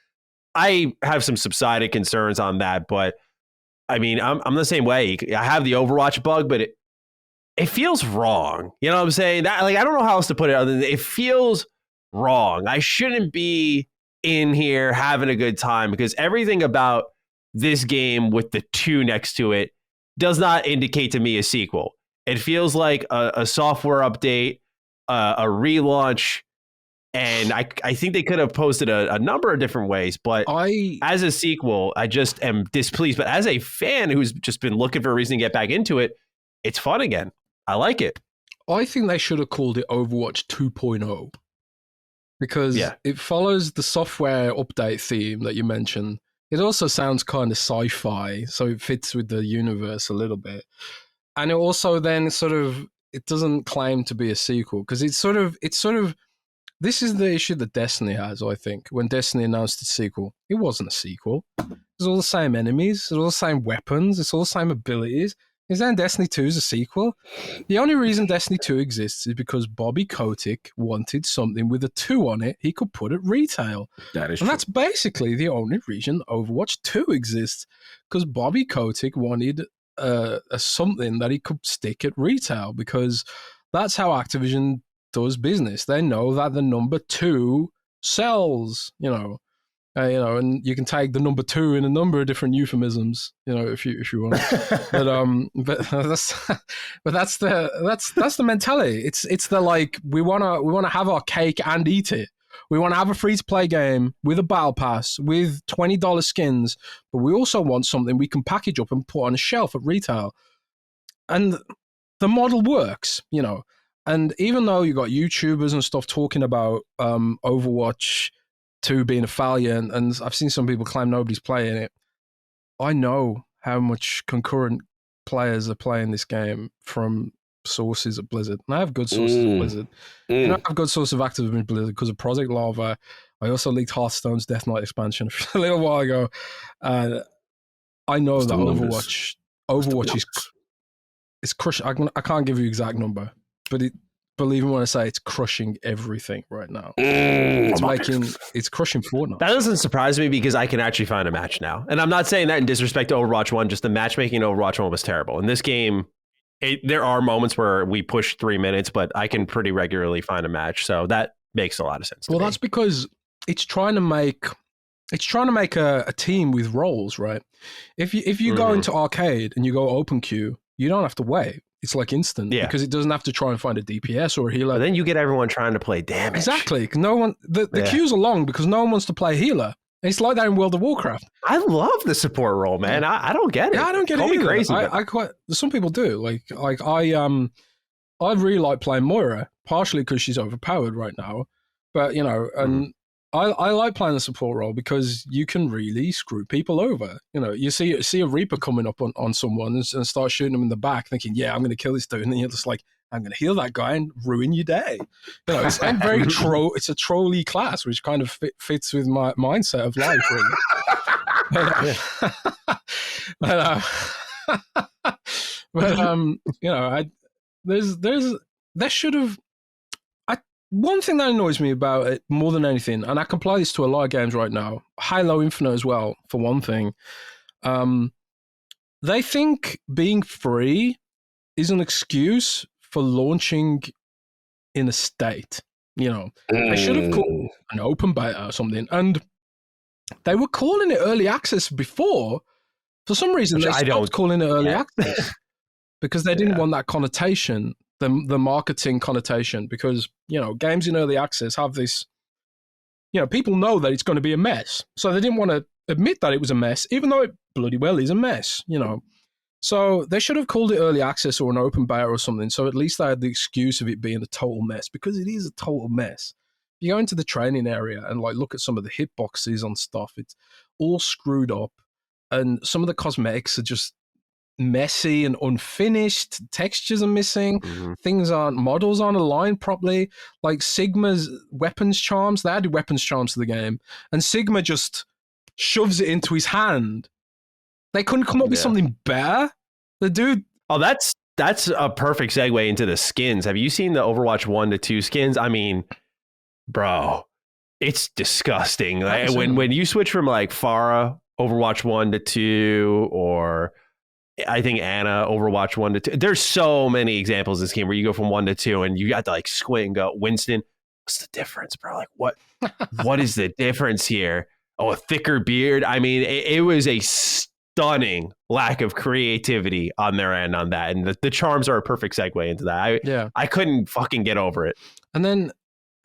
I have some subsided concerns on that, but I mean, I'm the same way. I have the Overwatch bug, but it feels wrong. You know what I'm saying? That, I don't know how else to put it other than it feels wrong. I shouldn't be in here having a good time because everything about this game with the 2 next to it does not indicate to me a sequel. It feels like a software update, a relaunch. And I think they could have posted a number of different ways, but as a sequel, I just am displeased. But as a fan who's just been looking for a reason to get back into it, it's fun again. I like it. I think they should have called it Overwatch 2.0 because it follows the software update theme that you mentioned. It also sounds kind of sci-fi, so it fits with the universe a little bit. And it also then it doesn't claim to be a sequel because it's sort of this is the issue that Destiny has, I think. When Destiny announced its sequel, it wasn't a sequel. It's all the same enemies, it's all the same weapons, it's all the same abilities. Is then Destiny 2 is a sequel? The only reason Destiny 2 exists is because Bobby Kotick wanted something with a 2 on it he could put at retail. That is true. And that's basically the only reason Overwatch 2 exists, because Bobby Kotick wanted a something that he could stick at retail, because that's how Activision does business. They know that the number 2 sells, And you can take the number 2 in a number of different euphemisms, if you want. but that's the mentality. It's the like we wanna have our cake and eat it. We want to have a free-to-play game with a battle pass, with $20 skins, but we also want something we can package up and put on a shelf at retail. And the model works, And even though you got YouTubers and stuff talking about Overwatch 2 being a failure, and I've seen some people claim nobody's playing it, I know how much concurrent players are playing this game from sources at Blizzard. And I have good sources at Blizzard. I have good sources of Activision Blizzard because of Project Lava. I also leaked Hearthstone's Death Knight expansion a little while ago. I know that Overwatch is crushing. I can't give you an exact number, but believe me when I say it's crushing everything right now. It's crushing Fortnite. That doesn't surprise me because I can actually find a match now. And I'm not saying that in disrespect to Overwatch 1, just the matchmaking in Overwatch 1 was terrible. In this game, there are moments where we push 3 minutes, but I can pretty regularly find a match. So that makes a lot of sense. Well, that's because it's trying to make a team with roles, right? If you go into arcade and you go open queue, you don't have to wait. It's like instant because it doesn't have to try and find a DPS or a healer. But then you get everyone trying to play damage. Exactly. No one. The queues are long because no one wants to play healer. It's like that in World of Warcraft. I love the support role, man. I don't get it. Yeah, I don't get it either. Crazy, I quite. Some people do. Like I really like playing Moira, partially because she's overpowered right now. But and I like playing the support role because you can really screw people over. You see a Reaper coming up on someone and start shooting them in the back, thinking, "Yeah, I'm going to kill this dude," and then you're just like, "I'm going to heal that guy and ruin your day." It's very it's a trolly class, which kind of fits with my mindset of life, really. There should have. One thing that annoys me about it more than anything, and I can apply this to a lot of games right now, Halo Infinite as well, for one thing, they think being free is an excuse for launching in a state. They should have called an open beta or something, and they were calling it early access before. For some reason, they stopped calling it early access because they didn't want that connotation. The marketing connotation, because games in early access have this, people know that it's going to be a mess, so they didn't want to admit that it was a mess, even though it bloody well is a mess. So they should have called it early access or an open beta or something, so at least they had the excuse of it being a total mess, because it is a total mess. If you go into the training area and look at some of the hitboxes on stuff, it's all screwed up, and some of the cosmetics are just messy and unfinished. Textures are missing. Models aren't aligned properly. Like Sigma's weapons charms, they added weapons charms to the game, and Sigma just shoves it into his hand. They couldn't come up with something better. The dude. Oh, that's a perfect segue into the skins. Have you seen the Overwatch 1 to 2 skins? I mean, bro, it's disgusting. Like, when you switch from Pharah Overwatch 1 to 2, or I think Anna Overwatch 1 to 2. There's so many examples in this game where you go from 1 to 2 and you got to squint and go, Winston, what's the difference, bro? What is the difference here? Oh, a thicker beard. I mean, it was a stunning lack of creativity on their end on that. And the charms are a perfect segue into that. I couldn't fucking get over it. And then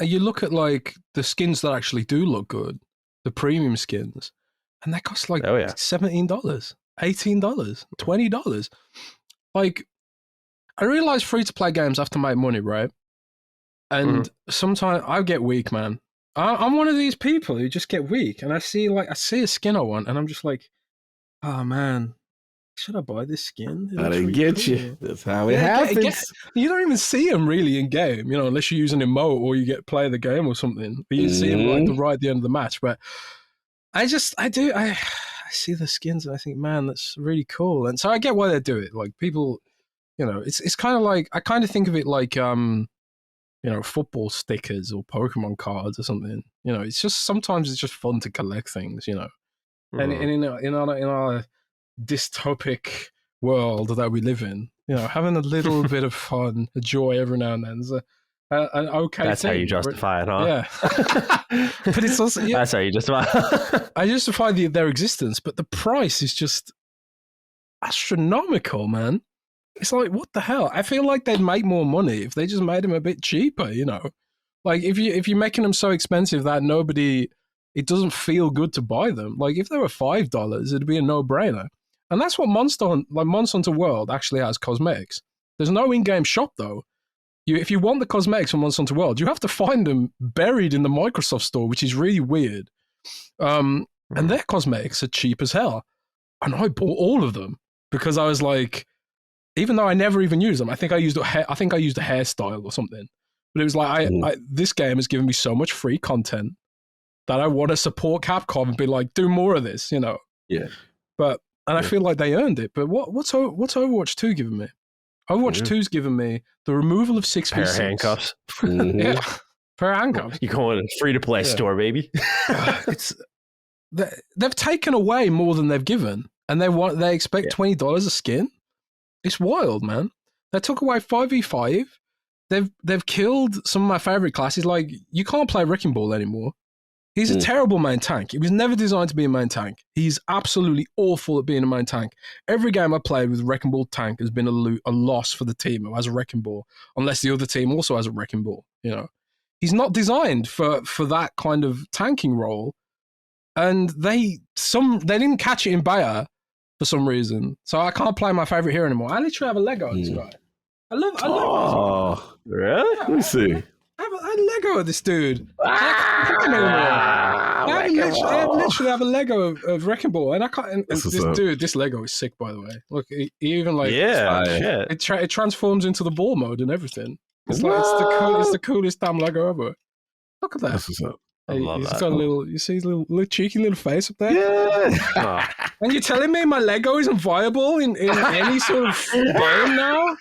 you look at the skins that actually do look good, the premium skins, and they cost $17. $18, $20. I realize free-to-play games have to make money, right? And sometimes I get weak, man. I'm one of these people who just get weak, and I see a skin I want, and I'm just like, oh man, should I buy this skin? I didn't get you. That's how it happens. You don't even see them really in game, unless you use an emote or you get play the game or something. But you see them right at the end of the match. But I see the skins and I think, man, that's really cool. And so I get why they do it. People, it's kind of I kind of think of it like football stickers or Pokemon cards or something. It's just sometimes it's just fun to collect things. And in our dystopic world that we live in, having a little bit of fun, a joy every now and then an okay That's thing. how you justify it, huh? Yeah. But it's also... Yeah, That's how you justify it. I justify their existence, but the price is just astronomical, man. It's like, what the hell? I feel like they'd make more money if they just made them a bit cheaper, you know? Like, if you're making them so expensive that it doesn't feel good to buy them. Like, if they were $5, it'd be a no-brainer. And that's what Monster Hunter World actually has cosmetics. There's no in-game shop, though. If you want the cosmetics from Monster Hunter World, you have to find them buried in the Microsoft store, which is really weird. And their cosmetics are cheap as hell. And I bought all of them because I was like, even though I never even used them, I think I used a hairstyle or something. But it was like, this game has given me so much free content that I want to support Capcom and be like, do more of this, you know? Yeah. I feel like they earned it. But what's Overwatch 2 giving me? Overwatch 2's given me the removal of 6v6. Pair of handcuffs. Yeah. Pair of handcuffs. You go in a free-to-play store, baby. They've taken away more than they've given. And they expect $20 a skin? It's wild, man. They took away 5v5. They've killed some of my favorite classes. Like, you can't play Wrecking Ball anymore. He's a terrible main tank. He was never designed to be a main tank. He's absolutely awful at being a main tank. Every game I played with Wrecking Ball tank has been a loss for the team who has a Wrecking Ball, unless the other team also has a Wrecking Ball. You know, he's not designed for that kind of tanking role. And they didn't catch it in beta for some reason, so I can't play my favorite hero anymore. I literally have a Lego of this guy. I love Oh, really? Let me see. I have a Lego of this dude. I literally have a Lego of Wrecking Ball, and I can't. And this Lego is sick, by the way. Look, he even like shit. It transforms into the ball mode and everything. It's like it's the coolest damn Lego ever. Look at that. That's what's up. He's got a little. You see his little cheeky little face up there. Yeah. And you're telling me my Lego isn't viable in any sort of game now?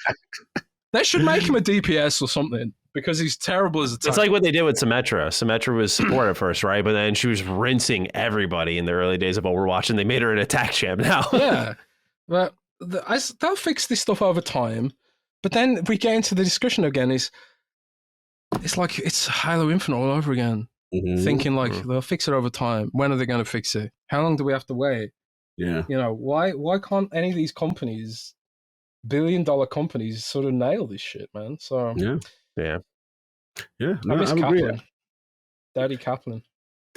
They should make him a DPS or something. Because he's terrible as a tank. It's like what they did with Symmetra. Symmetra was support at first, right? But then she was rinsing everybody in the early days of Overwatch, and they made her an attack champ now. Yeah. But they'll fix this stuff over time. But then we get into the discussion again. It's like it's Halo Infinite all over again. Mm-hmm. Thinking like they'll fix it over time. When are they going to fix it? How long do we have to wait? Yeah. You know, why can't any of these companies, billion-dollar companies, sort of nail this shit, man? So yeah. No, I miss Kaplan. Daddy Kaplan.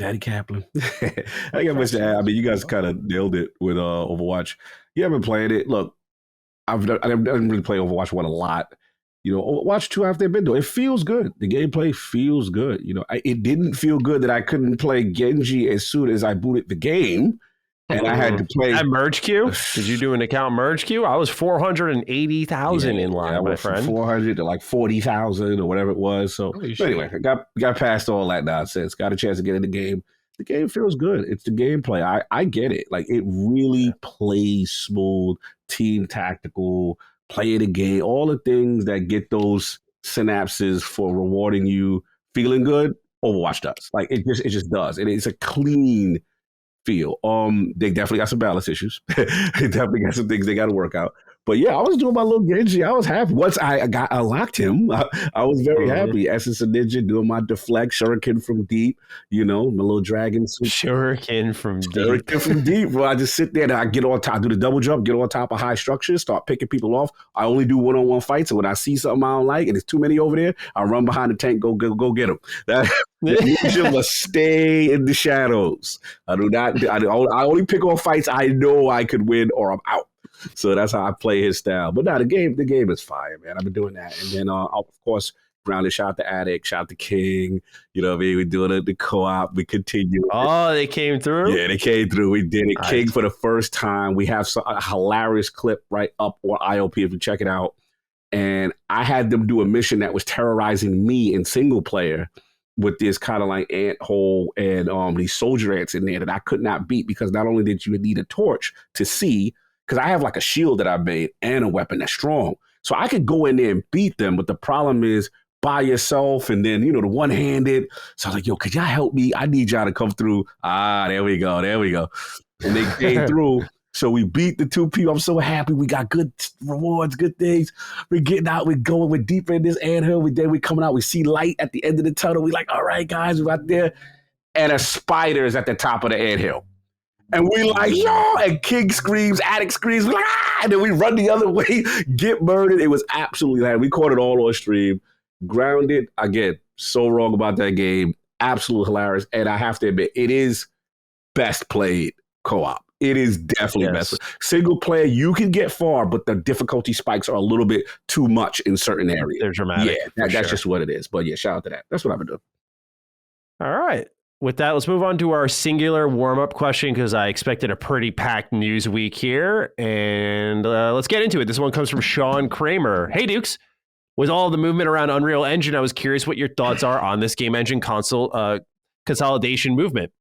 I got much to add. I mean, you guys kind of nailed it with Overwatch. You haven't played it. Look, I didn't really play Overwatch 1 a lot. You know, Overwatch 2 after they've been doing it feels good. The gameplay feels good. You know, it didn't feel good that I couldn't play Genji as soon as I booted the game. And I had to play at merge queue. Did you do an account merge queue? I was 480,000 in line, my friend. 400 to like 40,000 or whatever it was. So anyway, I got past all that nonsense. Got a chance to get in the game. The game feels good. It's the gameplay. I get it. Like it really plays smooth, team tactical, play the game, all the things that get those synapses for rewarding you feeling good. Overwatch does. Like it just does. And it's a clean feel. They definitely got some balance issues. They definitely got some things they got to work out. But yeah, I was doing my little Genji. I was happy. Once I unlocked him, I was very happy. Essence of Ninja, doing my deflect, shuriken from deep, you know, my little dragon suit. Shuriken from deep. Well, I just sit there and I get on top, do the double jump, get on top of high structures, start picking people off. I only do one-on-one fights. And when I see something I don't like and there's too many over there, I run behind the tank, go get them. That ninja must stay in the shadows. I only pick on fights I know I could win or I'm out. So that's how I play his style. But no, the game is fire, man. I've been doing that. And then, of course, rounded, shout out to Addict, shout out to King. You know what I mean? We're doing the co-op. We continue. Oh, they came through? Yeah, they came through. We did it. Nice. King for the first time. We have a hilarious clip right up on IOP if you check it out. And I had them do a mission that was terrorizing me in single player with this kind of like ant hole and these soldier ants in there that I could not beat because not only did you need a torch to see, because I have like a shield that I made and a weapon that's strong. So I could go in there and beat them. But the problem is by yourself and then, you know, the one-handed. So I was like, yo, could y'all help me? I need y'all to come through. There we go. And they came through. So we beat the 2 people. I'm so happy. We got good rewards, good things. We're getting out. We're going. We're deeper in this anthill. We're coming out. We see light at the end of the tunnel. We're like, all right, guys, we're out there. And a spider is at the top of the anthill. And we like, yo, and King screams, Addict screams, we're like, ah, and then we run the other way, get murdered. It was absolutely hilarious. We caught it all on stream. Grounded, again, so wrong about that game. Absolutely hilarious. And I have to admit, it is best played co-op. It is definitely best. Single player, you can get far, but the difficulty spikes are a little bit too much in certain areas. They're dramatic. Yeah, that's just what it is. But yeah, shout out to that. That's what I've been doing. All right. With that, let's move on to our singular warm-up question because I expected a pretty packed news week here. And let's get into it. This one comes from Sean Kramer. Hey, Dukes. With all the movement around Unreal Engine, I was curious what your thoughts are on this game engine console consolidation movement.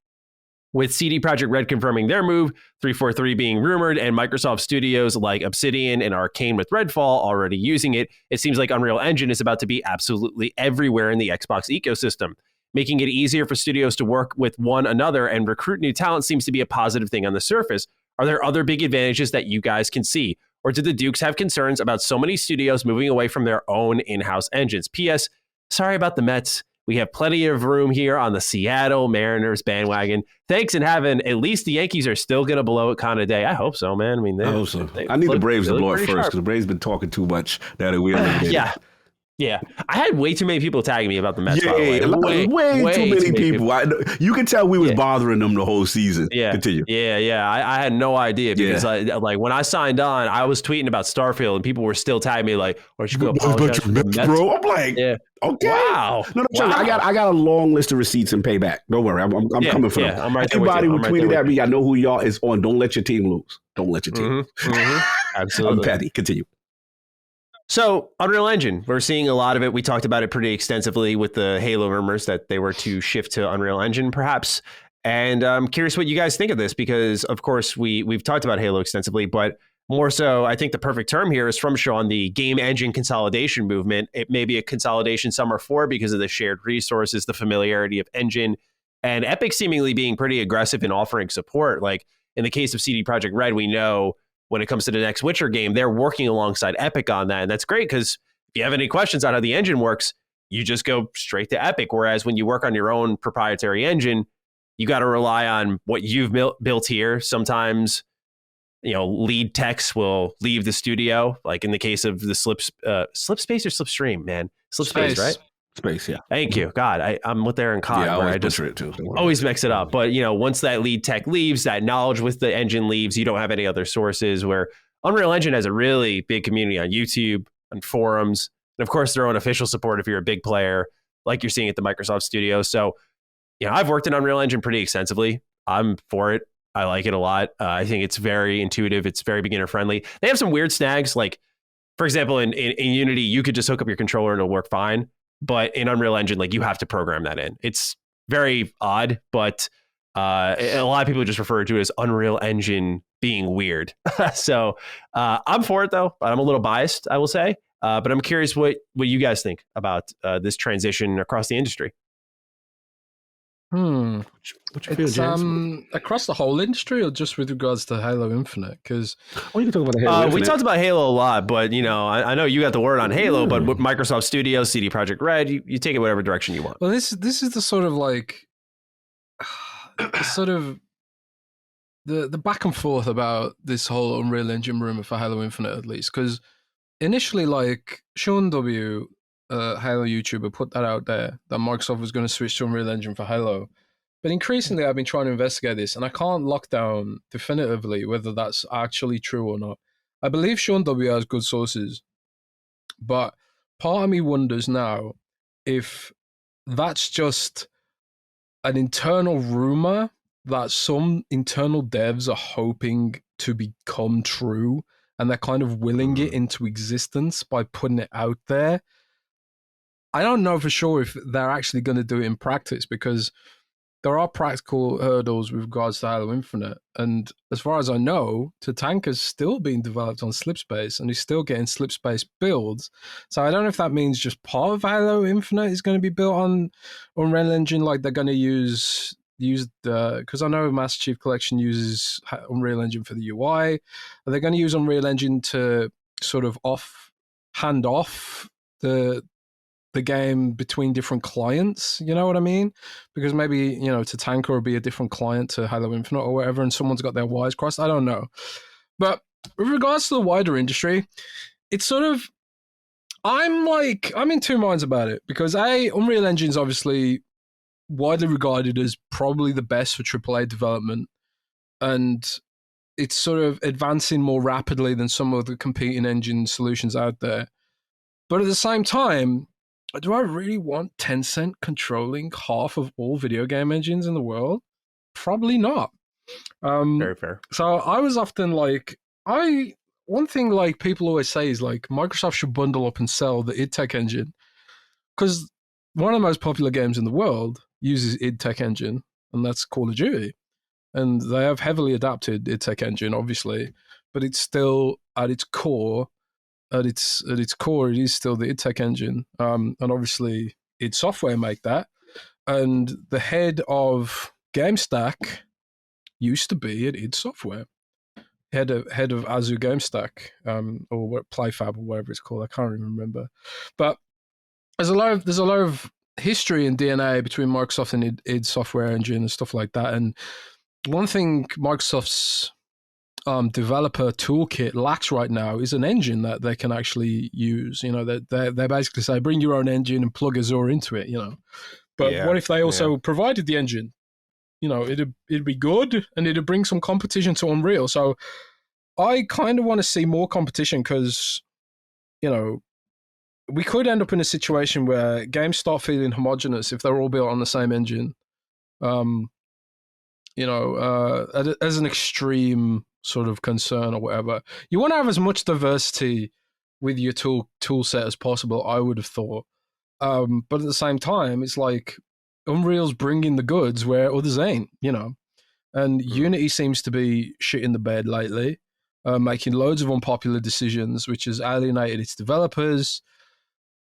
With CD Projekt Red confirming their move, 343 being rumored, and Microsoft studios like Obsidian and Arcane with Redfall already using it, it seems like Unreal Engine is about to be absolutely everywhere in the Xbox ecosystem. Making it easier for studios to work with one another and recruit new talent seems to be a positive thing on the surface. Are there other big advantages that you guys can see? Or do the Dukes have concerns about so many studios moving away from their own in-house engines? P.S. Sorry about the Mets. We have plenty of room here on the Seattle Mariners bandwagon. Thanks, and having at least the Yankees are still going to blow it kind of day. I hope so, man. I mean, I hope so. I need the Braves to blow it first because the Braves been talking too much now that we're Yeah, I had way too many people tagging me about the Mets. Yeah, way too many people. You can tell we was bothering them the whole season. Yeah, continue. Yeah. I had no idea because like when I signed on, I was tweeting about Starfield and people were still tagging me like, "Or you go apologize to the Mets, bro." I'm like, okay, wow. No, I got a long list of receipts and payback. Don't worry, I'm coming for them. I'm right there Anybody who right tweeted at me, I know who y'all is on. Don't let your team lose. Don't let your team. Absolutely, I'm petty. Continue. So, Unreal Engine, we're seeing a lot of it. We talked about it pretty extensively with the Halo rumors that they were to shift to Unreal Engine, perhaps. And I'm curious what you guys think of this because, of course, we've talked about Halo extensively, but more so, I think the perfect term here is from Sean, the game engine consolidation movement. It may be a consolidation some are for because of the shared resources, the familiarity of engine, and Epic seemingly being pretty aggressive in offering support. Like in the case of CD Projekt Red, we know when it comes to the next Witcher game, they're working alongside Epic on that. And that's great because if you have any questions on how the engine works, you just go straight to Epic. Whereas when you work on your own proprietary engine, you got to rely on what you've built here. Sometimes, lead techs will leave the studio, like in the case of the Slipspace or Slipstream, man. Slipspace, right? Space, yeah. Thank you. God, I'm with Aaron Cott. Yeah, I just it too. Always mix it up. But, once that lead tech leaves, that knowledge with the engine leaves, you don't have any other sources where Unreal Engine has a really big community on YouTube, on forums, and of course their own official support if you're a big player, like you're seeing at the Microsoft studio. So, I've worked in Unreal Engine pretty extensively. I'm for it. I like it a lot. I think it's very intuitive. It's very beginner friendly. They have some weird snags. Like, for example, in Unity, you could just hook up your controller and it'll work fine. But in Unreal Engine, like you have to program that in. It's very odd, but a lot of people just refer to it as Unreal Engine being weird. So I'm for it, though. I'm a little biased, I will say. But I'm curious what you guys think about this transition across the industry. What you feel, Jez? Across the whole industry or just with regards to Halo Infinite? Because you can talk about Halo Infinite. We talked about Halo a lot, but I know you got the word on Halo, but with Microsoft Studios, CD Projekt Red, you take it whatever direction you want. Well, this is the sort of like the back and forth about this whole Unreal Engine rumor for Halo Infinite, at least, because initially, like Sean W, Halo YouTuber, put that out there that Microsoft was going to switch to Unreal Engine for Halo. But increasingly, I've been trying to investigate this, and I can't lock down definitively whether that's actually true or not. I believe Sean W has good sources, but part of me wonders now if that's just an internal rumor that some internal devs are hoping to become true, and they're kind of willing it into existence by putting it out there. I don't know for sure if they're actually going to do it in practice, because there are practical hurdles with regards to Halo Infinite. And as far as I know, Tatanka's still being developed on Slipspace, and he's still getting Slipspace builds. So I don't know if that means just part of Halo Infinite is going to be built on Unreal Engine, like they're going to use use because I know Master Chief Collection uses Unreal Engine for the UI. Are they going to use Unreal Engine to sort of hand off the game between different clients? You know what I mean? Because maybe, Tatanka will be a different client to Halo Infinite or whatever, and someone's got their wires crossed. I don't know. But with regards to the wider industry, it's sort of, I'm in two minds about it, because Unreal Engine is obviously widely regarded as probably the best for AAA development, and it's sort of advancing more rapidly than some of the competing engine solutions out there. But at the same time, do I really want Tencent controlling half of all video game engines in the world? Probably not. Very fair. So I was often one thing like people always say is like Microsoft should bundle up and sell the id Tech engine, because one of the most popular games in the world uses id Tech engine, and that's Call of Duty. And they have heavily adapted id Tech engine, obviously, but it's still at its core, it is still the id Tech engine. And obviously, id Software make that. And the head of GameStack used to be at id Software, head of Azu GameStack, or what, PlayFab or whatever it's called. I can't even remember. But there's a lot of history and DNA between Microsoft and id Software engine and stuff like that. And one thing Microsoft's developer toolkit lacks right now is an engine that they can actually use. They basically say, bring your own engine and plug Azure into it. But what if they also provided the engine? It'd be good, and it'd bring some competition to Unreal. So I kind of want to see more competition, because we could end up in a situation where games start feeling homogenous if they're all built on the same engine. As an extreme sort of concern or whatever. You want to have as much diversity with your tool set as possible, I would have thought. But at the same time, it's like Unreal's bringing the goods where others ain't, And Unity seems to be shit in the bed lately, making loads of unpopular decisions, which has alienated its developers.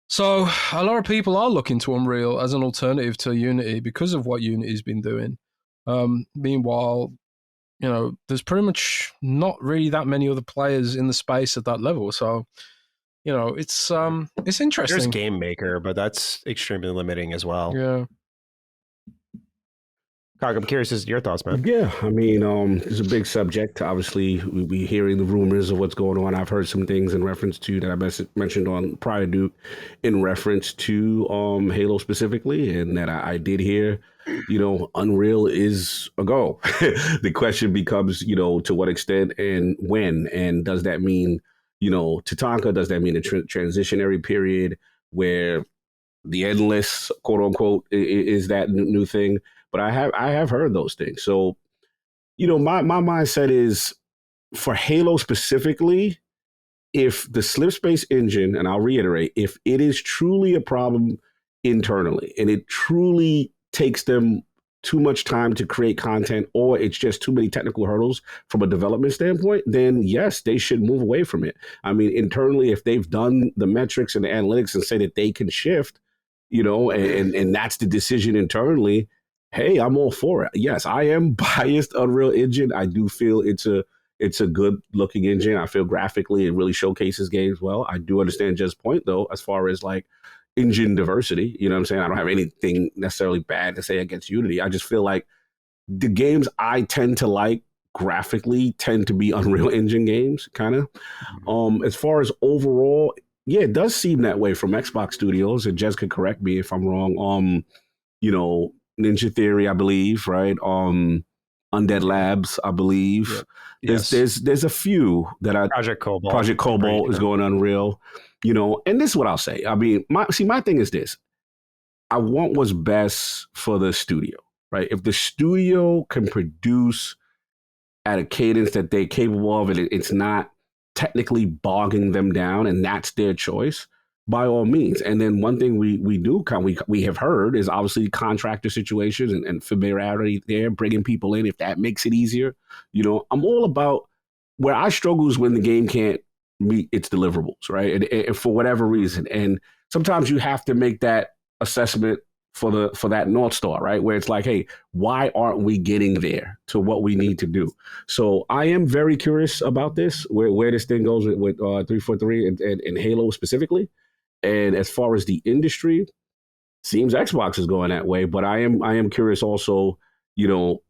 So a lot of people are looking to Unreal as an alternative to Unity because of what Unity's been doing. Meanwhile, there's pretty much not really that many other players in the space at that level. So, it's interesting. There's Game Maker, but that's extremely limiting as well. Yeah. Cog, I'm curious as to your thoughts, man. Yeah, it's a big subject. Obviously, we'll be hearing the rumors of what's going on. I've heard some things in reference to that I mentioned on prior Duke in reference to Halo specifically, and that I did hear, Unreal is a go. The question becomes, to what extent and when, and does that mean, Tatanka, does that mean a transitionary period where the endless, quote unquote, is that new thing? But I have heard those things. So, my mindset is for Halo specifically, if the Slipspace engine, and I'll reiterate, if it is truly a problem internally and it truly takes them too much time to create content, or it's just too many technical hurdles from a development standpoint, then yes, they should move away from it. Internally, if they've done the metrics and the analytics and say that they can shift, and that's the decision internally, hey, I'm all for it. Yes, I am biased Unreal Engine. I do feel it's a good looking engine. I feel graphically it really showcases games well. I do understand Jez's point though, as far as like engine diversity. You know what I'm saying? I don't have anything necessarily bad to say against Unity. I just feel like the games I tend to like graphically tend to be Unreal Engine games, kind of. As far as overall, yeah, it does seem that way from Xbox Studios, and Jez could correct me if I'm wrong. Ninja Theory, I believe, right? Undead Labs, I believe. Yeah. Yes. There's a few that Project Cobalt is going Unreal, and this is what I'll say. My thing is this. I want what's best for the studio, right? If the studio can produce at a cadence that they're capable of, and it's not technically bogging them down, and that's their choice, by all means. And then one thing we have heard is obviously contractor situations and familiarity there, bringing people in if that makes it easier. I'm all about, where I struggle is when the game can't meet its deliverables, right? And for whatever reason. And sometimes you have to make that assessment for that North Star, right? Where it's like, hey, why aren't we getting there to what we need to do? So I am very curious about this, where this thing goes with 343 and Halo specifically. And as far as the industry, seems Xbox is going that way, but I am curious also, you know,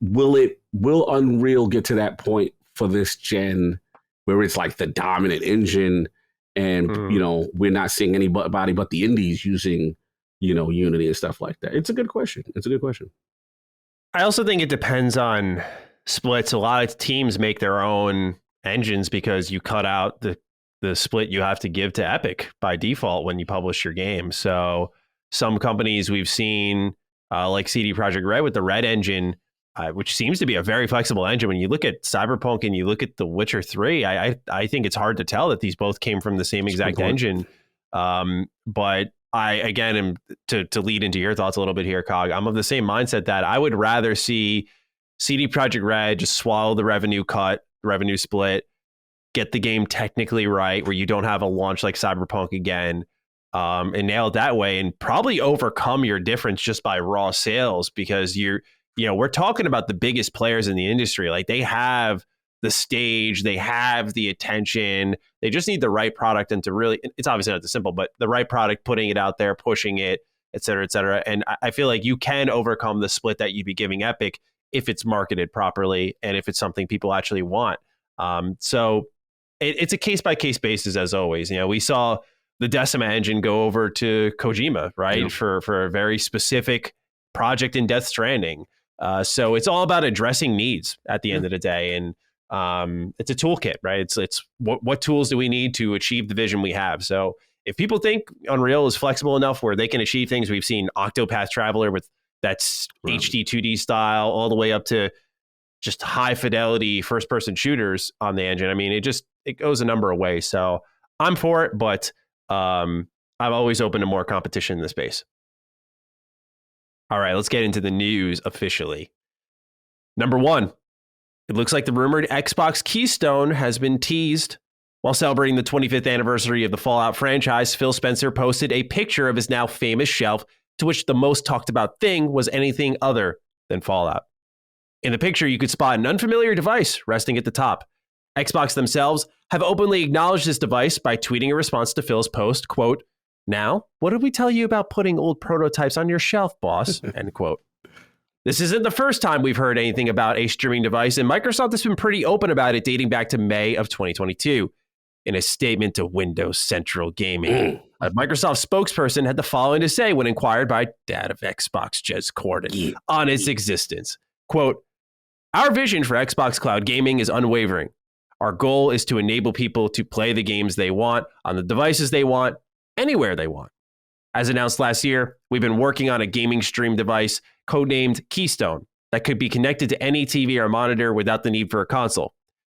will Unreal get to that point for this gen where it's like the dominant engine and, you know, we're not seeing anybody but the indies using, you know, Unity and stuff like that? It's a good question. I also think it depends on splits. A lot of teams make their own engines because you cut out the split you have to give to Epic by default when you publish your game. So some companies we've seen, like CD Projekt Red with the Red engine, which seems to be a very flexible engine. When you look at Cyberpunk and you look at The Witcher 3, I think it's hard to tell that these both came from the same exact engine. But I, again, am to lead into your thoughts a little bit here, Cog, I'm of the same mindset that I would rather see CD Projekt Red just swallow the revenue split, get the game technically right, where you don't have a launch like Cyberpunk again, and nail it that way, and probably overcome your difference just by raw sales, because we're talking about the biggest players in the industry. Like, they have the stage, they have the attention, they just need the right product, and to really, it's obviously not that simple, but the right product, putting it out there, pushing it, et cetera, et cetera. And I feel like you can overcome the split that you'd be giving Epic if it's marketed properly and if it's something people actually want. So it's a case-by-case basis, as always. You know, we saw the Decima engine go over to Kojima, right? Yeah. For a very specific project in Death Stranding. So it's all about addressing needs at the end of the day. And it's a toolkit, right? It's what tools do we need to achieve the vision we have? So if people think Unreal is flexible enough where they can achieve things, we've seen Octopath Traveler with that's HD 2D style all the way up to just high fidelity first person shooters on the engine. I mean, it goes a number of ways. So I'm for it, but I'm always open to more competition in the space. All right, let's get into the news officially. Number one, it looks like the rumored Xbox Keystone has been teased. While celebrating the 25th anniversary of the Fallout franchise, Phil Spencer posted a picture of his now famous shelf, to which the most talked about thing was anything other than Fallout. In the picture, you could spot an unfamiliar device resting at the top. Xbox themselves have openly acknowledged this device by tweeting a response to Phil's post, quote, "Now, what did we tell you about putting old prototypes on your shelf, boss?" End quote. This isn't the first time we've heard anything about a streaming device, and Microsoft has been pretty open about it dating back to May of 2022. In a statement to Windows Central Gaming, a Microsoft spokesperson had the following to say when inquired by Dad of Xbox, Jez Corden, on its existence. Quote, "Our vision for Xbox Cloud Gaming is unwavering. Our goal is to enable people to play the games they want on the devices they want, anywhere they want. As announced last year, we've been working on a gaming stream device codenamed Keystone that could be connected to any TV or monitor without the need for a console.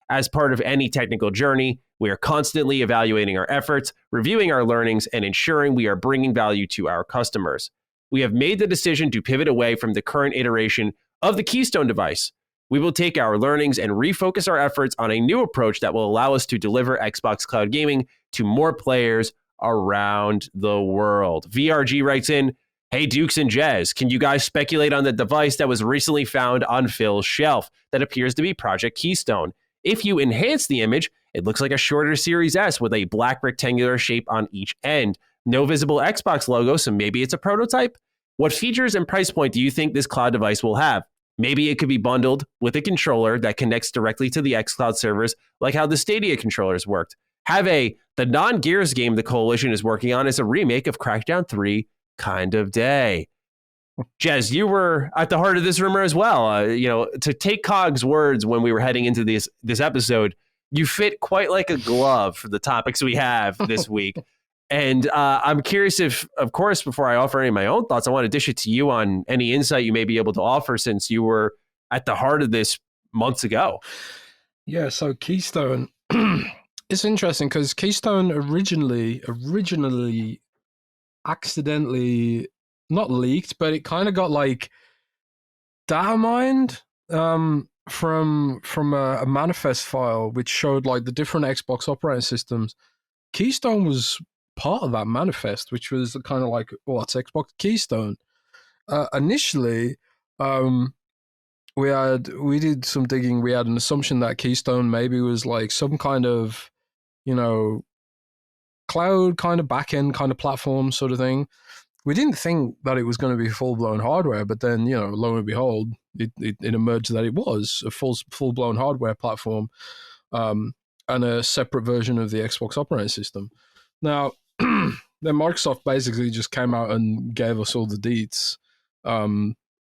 As part of any technical journey, we are constantly evaluating our efforts, reviewing our learnings, and ensuring we are bringing value to our customers. We have made the decision to pivot away from the current iteration of the Keystone device. We will take our learnings and refocus our efforts on a new approach that will allow us to deliver Xbox Cloud Gaming to more players around the world." VRG writes in, "Hey, Dukes and Jez, can you guys speculate on the device that was recently found on Phil's shelf that appears to be Project Keystone? If you enhance the image, it looks like a shorter Series S with a black rectangular shape on each end. No visible Xbox logo, so maybe it's a prototype? What features and price point do you think this cloud device will have? Maybe it could be bundled with a controller that connects directly to the xCloud servers, like how the Stadia controllers worked. The non-Gears game the Coalition is working on is a remake of Crackdown 3 kind of day." Jez, you were at the heart of this rumor as well. To take Cog's words when we were heading into this episode, you fit quite like a glove for the topics we have this week. And I'm curious if, of course, before I offer any of my own thoughts, I want to dish it to you on any insight you may be able to offer since you were at the heart of this months ago. Yeah, so Keystone, it's interesting because Keystone originally accidentally not leaked, but it kind of got like data mined from a manifest file which showed like the different Xbox operating systems. Keystone was part of that manifest, which was kind of like, what's Xbox Keystone? Initially, we did some digging. We had an assumption that Keystone maybe was like some kind of, cloud kind of back-end kind of platform sort of thing. We didn't think that it was going to be full-blown hardware, but then, lo and behold, it emerged that it was a full-blown hardware platform, and a separate version of the Xbox operating system. Now, then Microsoft basically just came out and gave us all the deets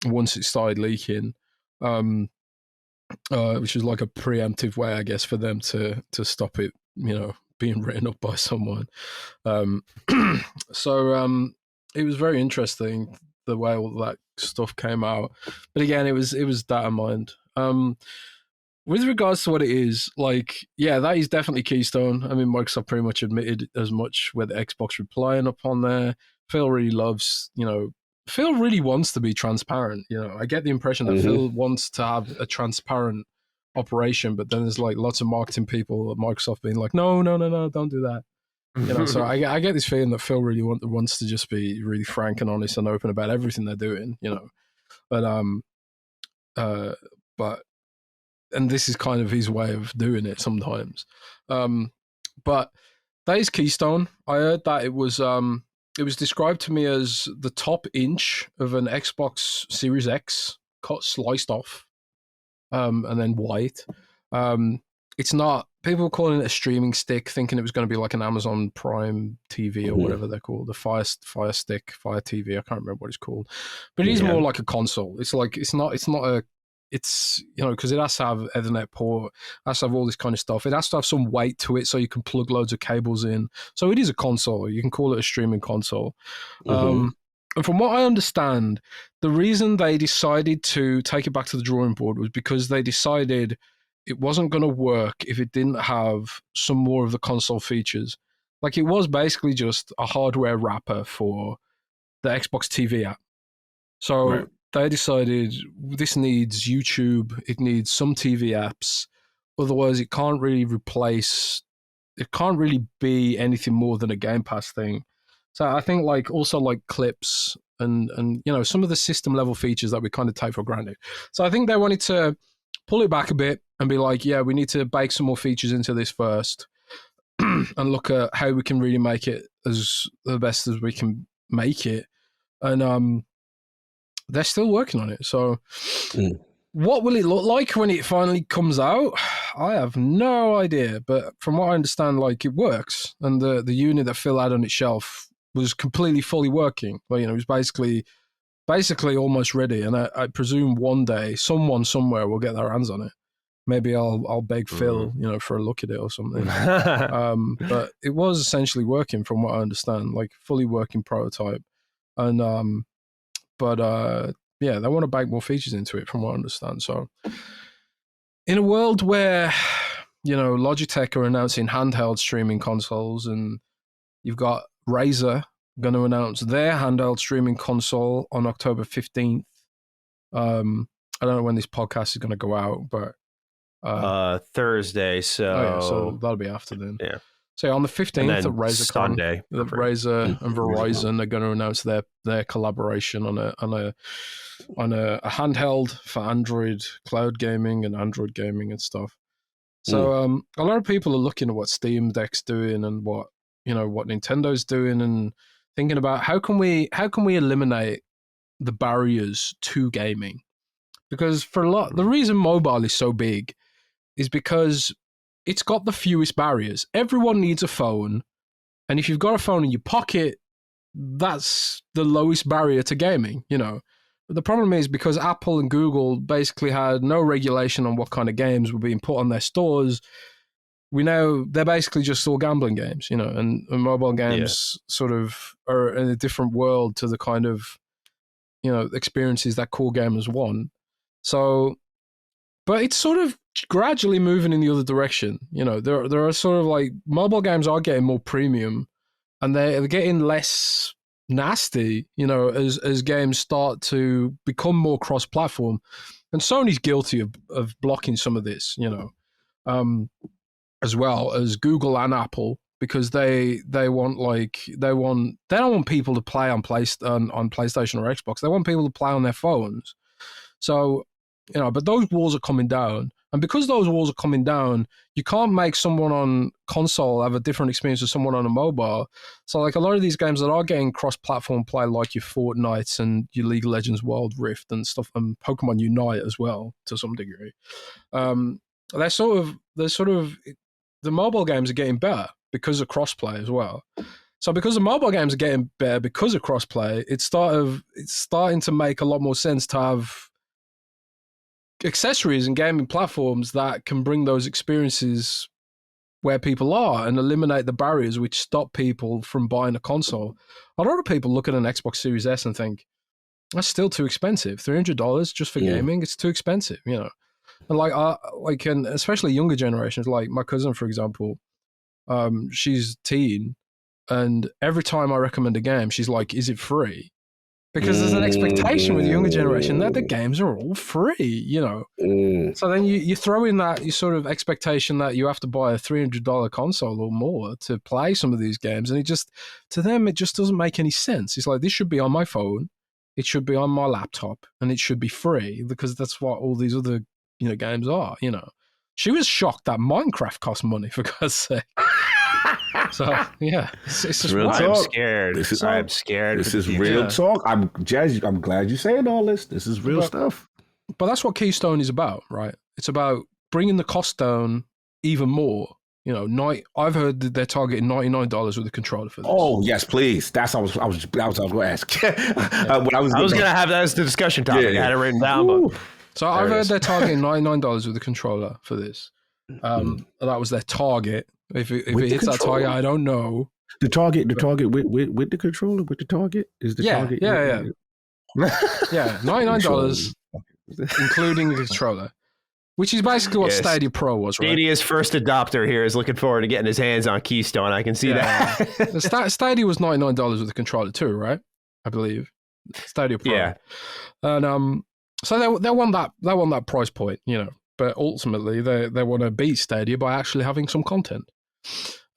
once it started leaking, which is like a preemptive way, I guess, for them to stop it, being written up by someone. So it was very interesting the way all that stuff came out. But again, it was data mined. With regards to what it is, that is definitely Keystone. I mean, Microsoft pretty much admitted as much with Xbox replying upon there. Phil really loves, Phil really wants to be transparent. I get the impression that Phil wants to have a transparent operation, but then there's lots of marketing people at Microsoft being like, no, don't do that. So I get this feeling that Phil really wants to just be really frank and honest and open about everything they're doing, but and this is kind of his way of doing it sometimes. But that is Keystone. I heard that it was described to me as the top inch of an Xbox Series X cut sliced off, and then white. It's not. People were calling it a streaming stick, thinking it was going to be like an Amazon Prime TV or whatever they're called, the Fire Stick, Fire TV. I can't remember what it's called, but it is more like a console. It's because it has to have Ethernet port, has to have all this kind of stuff. It has to have some weight to it so you can plug loads of cables in. So it is a console. You can call it a streaming console. And from what I understand, the reason they decided to take it back to the drawing board was because they decided it wasn't going to work if it didn't have some more of the console features. It was basically just a hardware wrapper for the Xbox TV app. So they decided this needs YouTube, it needs some TV apps. Otherwise, it can't really be anything more than a Game Pass thing. So I think also clips and some of the system level features that we kind of take for granted. So I think they wanted to pull it back a bit and be like, yeah, we need to bake some more features into this first and look at how we can really make it as the best as we can make it. And they're still working on it. So what will it look like when it finally comes out? I have no idea. But from what I understand, it works. And the unit that Phil had on its shelf was completely fully working. It was basically almost ready. And I presume one day someone somewhere will get their hands on it. Maybe I'll beg Phil, for a look at it or something. But it was essentially working from what I understand, fully working prototype. And they want to bake more features into it from what I understand. So in a world where, Logitech are announcing handheld streaming consoles, and you've got Razer going to announce their handheld streaming console on October 15th. I don't know when this podcast is going to go out, but Thursday. So that'll be after then. Yeah. So on the 15th at RazerCon, Sunday, Razer and Verizon are going to announce their collaboration on a handheld for Android cloud gaming and Android gaming and stuff. So a lot of people are looking at what Steam Deck's doing and what Nintendo's doing and thinking about how can we eliminate the barriers to gaming, because the reason mobile is so big is because it's got the fewest barriers. Everyone needs a phone, and if you've got a phone in your pocket, that's the lowest barrier to gaming, But the problem is because Apple and Google basically had no regulation on what kind of games were being put on their stores, we know they're basically just all gambling games, and mobile games sort of are in a different world to the kind of, experiences that core gamers want. So, but it's sort of gradually moving in the other direction. There are sort of mobile games are getting more premium, and they're getting less nasty, as games start to become more cross-platform. And Sony's guilty of blocking some of this, as well as Google and Apple. because they don't want people to play on PlayStation or Xbox. They want people to play on their phones. So, but those walls are coming down. And because those walls are coming down, you can't make someone on console have a different experience with someone on a mobile. So like a lot of these games that are getting cross-platform play, like your Fortnites and your League of Legends Wild Rift and stuff, and Pokemon Unite as well, to some degree, they're sort of the mobile games are getting better because of crossplay as well. So because the mobile games are getting better because of crossplay, it's starting to make a lot more sense to have accessories and gaming platforms that can bring those experiences where people are and eliminate the barriers which stop people from buying a console. A lot of people look at an Xbox Series S and think, that's still too expensive. $300 just for gaming, it's too expensive, And and especially younger generations, like my cousin, for example, she's teen, and every time I recommend a game, she's like, is it free? Because there's an expectation with the younger generation that the games are all free, So then you throw in that sort of expectation that you have to buy a $300 console or more to play some of these games. And to them, it just doesn't make any sense. It's like, this should be on my phone. It should be on my laptop, and it should be free, because that's what all these other, games are, She was shocked that Minecraft cost money, for God's sake. So yeah, it's just real talk. I'm scared. I'm scared. This is real talk. Jez, I'm glad you're saying all this. This is real stuff. But that's what Keystone is about, right? It's about bringing the cost down even more. I've heard that they're targeting $99 with a controller for this. Oh yes, please. That's what I was going to ask. I was going to have that as the discussion topic. I had it written down. But so I've heard they're targeting $99 with a controller for this. That was their target. If it hits that target, I don't know. The target with the controller, with the target is the target. Yeah. Yeah, $99, including the controller, which is basically what Stadia Pro was, right? Stadia's first adopter here is looking forward to getting his hands on Keystone. I can see that. Stadia was $99 with the controller too, right? I believe Stadia Pro. Yeah, and so they want that price point, But ultimately, they want to beat Stadia by actually having some content,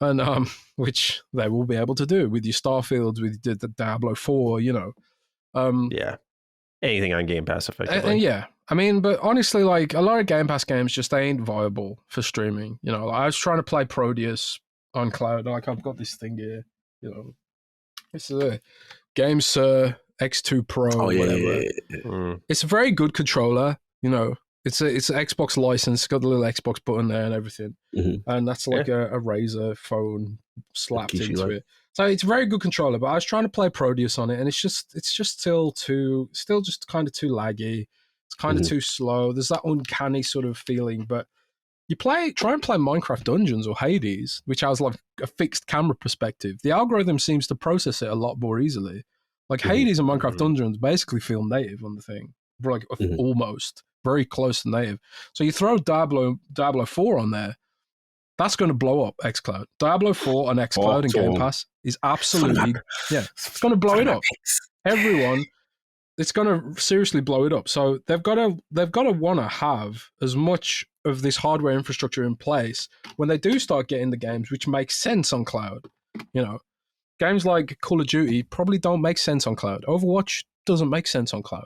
and which they will be able to do with your Starfields, with the Diablo 4, yeah, anything on Game Pass, effectively. But honestly, like a lot of Game Pass games just ain't viable for streaming. I was trying to play Proteus on cloud. Like I've got this thing here, it's a GameSir X2 Pro. Oh yeah, whatever. It's a very good controller. It's an Xbox license. It's got the little Xbox button there and everything, and that's like a Razer phone slapped into it. So it's a very good controller. But I was trying to play Proteus on it, and it's just still just kind of too laggy. It's kind of too slow. There's that uncanny sort of feeling. But you try and play Minecraft Dungeons or Hades, which has like a fixed camera perspective. The algorithm seems to process it a lot more easily. Like Hades and Minecraft Dungeons basically feel native on the thing, like almost very close to native. So you throw Diablo 4 on there, that's going to blow up XCloud. Diablo 4 on XCloud and Game Pass is absolutely it's going to blow it up. Everyone, it's going to seriously blow it up. So they've got to want to have as much of this hardware infrastructure in place when they do start getting the games which make sense on cloud. Games like Call of Duty probably don't make sense on cloud. Overwatch doesn't make sense on cloud.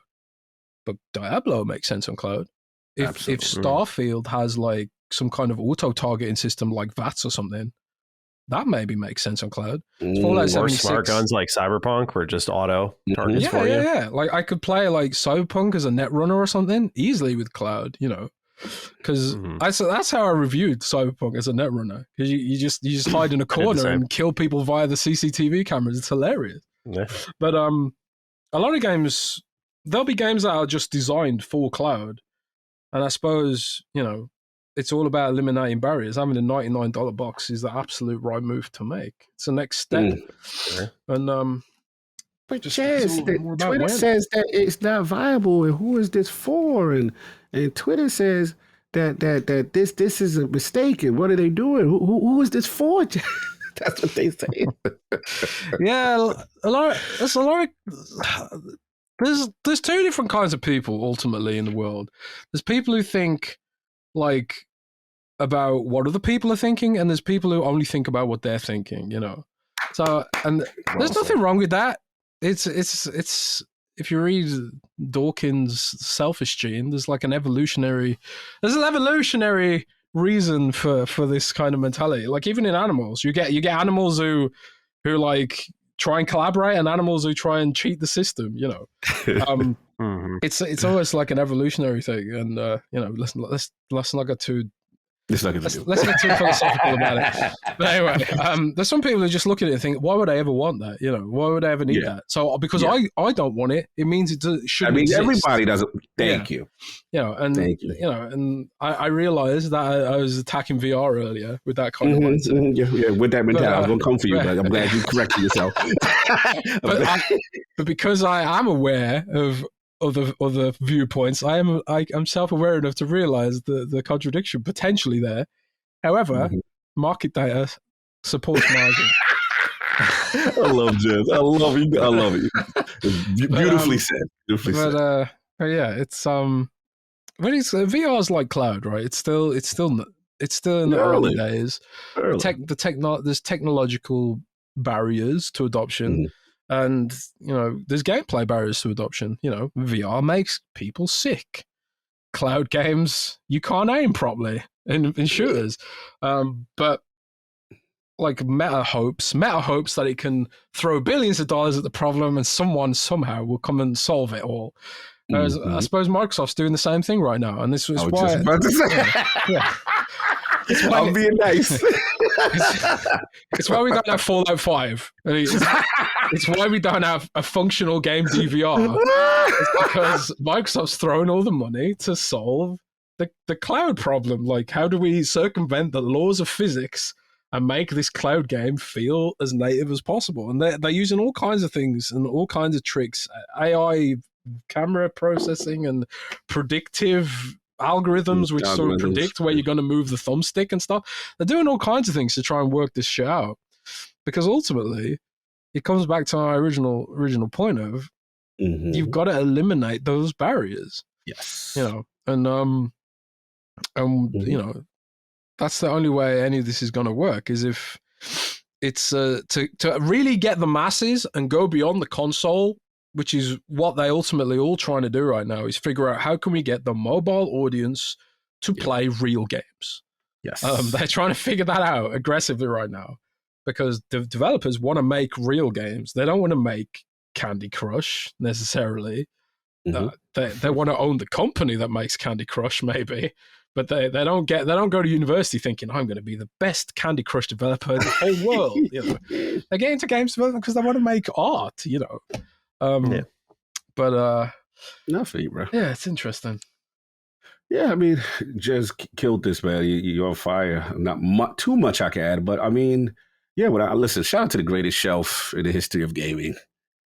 But Diablo makes sense on cloud. If Starfield has like some kind of auto-targeting system like VATS or something, that maybe makes sense on cloud. Or smart guns like Cyberpunk where just auto targets for you. Yeah. Like I could play like Cyberpunk as a netrunner or something easily with cloud, because that's how I reviewed Cyberpunk as a netrunner. Because you just hide in a corner and kill people via the CCTV cameras. It's hilarious. Yeah. But a lot of games, there'll be games that are just designed for cloud, and I suppose it's all about eliminating barriers. Having a $99 box is the absolute right move to make. It's the next step. And but Jez, Twitter says that it's not viable, and who is this for? And Twitter says that this is a mistake, and what are they doing? Who is this for? That's what they say. There's two different kinds of people ultimately in the world. There's people who think like about what other people are thinking, and there's people who only think about what they're thinking, you know. So, and there's nothing wrong with that. It's if you read Dawkins' Selfish Gene, there's an evolutionary reason for this kind of mentality. Like even in animals, you get animals who like try and collaborate, and animals who try and cheat the system, you know. It's always like an evolutionary thing, and you know, let's not get too let's not get too philosophical about it. But anyway, there's some people who just look at it and think, why would I ever want that? You know, why would I ever need that? So because I don't want it, it means it shouldn't exist. Everybody doesn't. Thank you. You know, and you know, and I realized that I was attacking VR earlier with that kind of mindset. Yeah, with that mentality, I was going to come for you, but I'm glad you corrected yourself. but because I am aware of other viewpoints, I'm self-aware enough to realize the contradiction potentially there. However, market data supports margin. I love Jez. I love you. It's beautifully said. But yeah, it's but it's VR's like cloud, right? It's still in the early days. There's technological barriers to adoption. And, you know, there's gameplay barriers to adoption. You know, VR makes people sick. Cloud games, you can't aim properly in shooters. But, like, Meta hopes that it can throw billions of dollars at the problem and someone somehow will come and solve it all. Whereas I suppose Microsoft's doing the same thing right now. And this is why... just about to say. I'm being nice. It's why we don't have Fallout 5. I mean, it's why we don't have a functional game DVR. It's because Microsoft's throwing all the money to solve the cloud problem. Like, how do we circumvent the laws of physics and make this cloud game feel as native as possible? And they're using all kinds of things and all kinds of tricks. AI, camera processing, and predictive algorithms which sort of predict where you're going to move the thumbstick and stuff. They're doing all kinds of things to try and work this shit out, because ultimately it comes back to our original point of you've got to eliminate those barriers. Yes. You know, and you know, that's the only way any of this is going to work, is if it's to really get the masses and go beyond the console, which is what they ultimately all trying to do right now, is figure out how can we get the mobile audience to play real games. Yes. They're trying to figure that out aggressively right now, because the developers want to make real games. They don't want to make Candy Crush necessarily. They want to own the company that makes Candy Crush, maybe, but they don't go to university thinking, I'm going to be the best Candy Crush developer in the whole world. You know, they get into games development because they want to make art. You know. But not for you, bro. Yeah, it's interesting. Yeah, I mean, Jez killed this, man. You're on fire. Not too much I can add, but I mean, yeah. Listen, shout out to the greatest shelf in the history of gaming.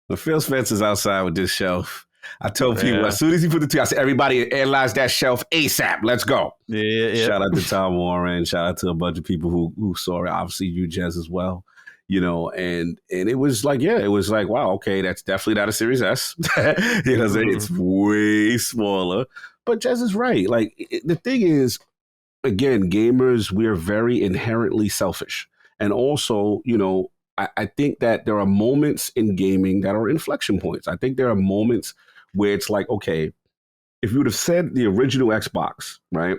When Phil Spencer's outside with this shelf, I told people as soon as he put the two, I said, everybody analyze that shelf ASAP. Let's go. Yeah. Shout out to Tom Warren. Shout out to a bunch of people who saw it. Obviously, you, Jez, as well. You know, and it was like, wow, okay, that's definitely not a Series S. You know, it's way smaller. But Jez is right. Like, the thing is, again, gamers, we are very inherently selfish. And also, you know, I think that there are moments in gaming that are inflection points. I think there are moments where it's like, okay, if you would have said the original Xbox, right?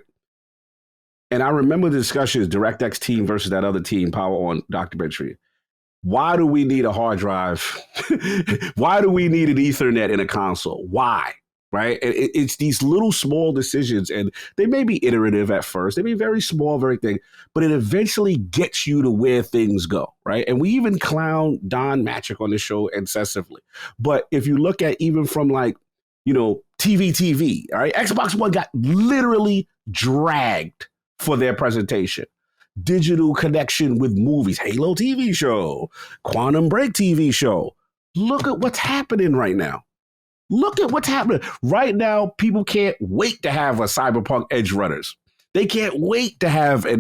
And I remember the discussions, DirectX team versus that other team, Power On documentary. Why do we need a hard drive? Why do we need an Ethernet in a console? Why? Right? And it's these little small decisions, and they may be iterative at first. They may be very small, very thing, but it eventually gets you to where things go, right? And we even clown Don Matrick on the show excessively. But if you look at even from like, you know, TV, all right, Xbox One got literally dragged for their presentation. Digital connection with movies, Halo TV show, Quantum Break TV show. Look at what's happening right now. Look at what's happening. Right now, people can't wait to have a Cyberpunk Edge Runners. They can't wait to have a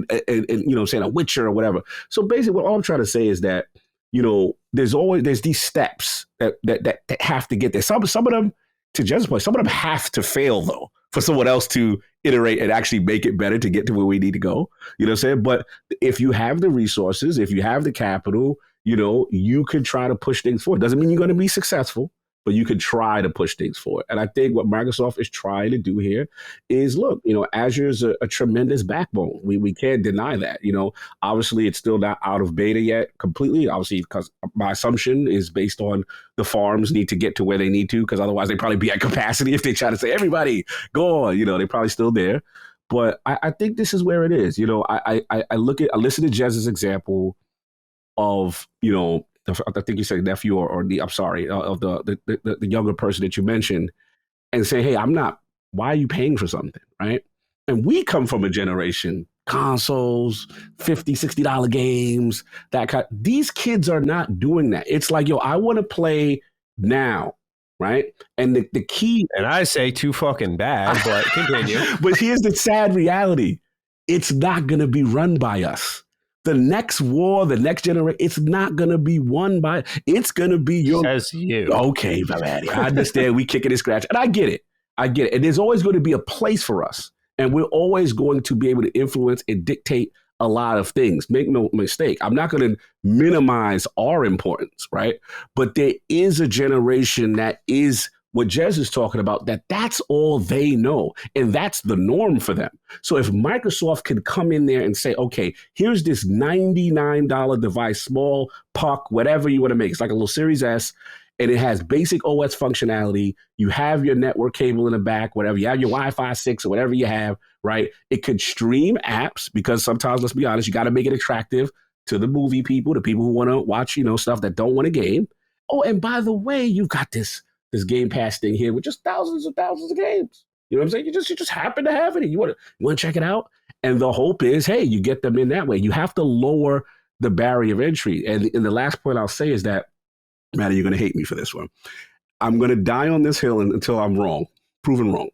Witcher or whatever. So basically, what I'm trying to say is that, you know, there's these steps that have to get there. Some of them, to Jez's point, some of them have to fail, though, for someone else to iterate and actually make it better to get to where we need to go. You know what I'm saying? But if you have the resources, if you have the capital, you could try to push things forward. Doesn't mean you're going to be successful, but you could try to push things forward. And I think what Microsoft is trying to do here is, look, Azure is a tremendous backbone. We can't deny that. Obviously it's still not out of beta yet completely, obviously, because my assumption is based on the farms need to get to where they need to, because otherwise they'd probably be at capacity if they try to say, everybody, go on. They're probably still there. But I think this is where it is. I listen to Jez's example of, I think you said nephew of the younger person that you mentioned, and say, hey, why are you paying for something, right? And we come from a generation, consoles, $50, $60 games, these kids are not doing that. It's like, I want to play now, right? And the key... And I say too fucking bad, but continue. But here's the sad reality. It's not going to be run by us. The next war, the next generation, it's not going to be won by, it's going to be your... Says you. Okay, Daddy, I understand we kicking and scratch. And I get it. And there's always going to be a place for us. And we're always going to be able to influence and dictate a lot of things. Make no mistake. I'm not going to minimize our importance, right? But there is a generation that is what Jez is talking about, that's all they know. And that's the norm for them. So if Microsoft can come in there and say, okay, here's this $99 device, small puck, whatever you want to make. It's like a little Series S, and it has basic OS functionality. You have your network cable in the back, whatever. You have your Wi-Fi 6 or whatever you have, right? It could stream apps, because sometimes, let's be honest, you got to make it attractive to the movie people, the people who want to watch, stuff that don't want a game. Oh, and by the way, you've got this Game Pass thing here with just thousands and thousands of games. You know what I'm saying? You just happen to have it. You want to check it out? And the hope is, hey, you get them in that way. You have to lower the barrier of entry. And the last point I'll say is that, Maddie, you're going to hate me for this one. I'm going to die on this hill until I'm wrong, proven wrong.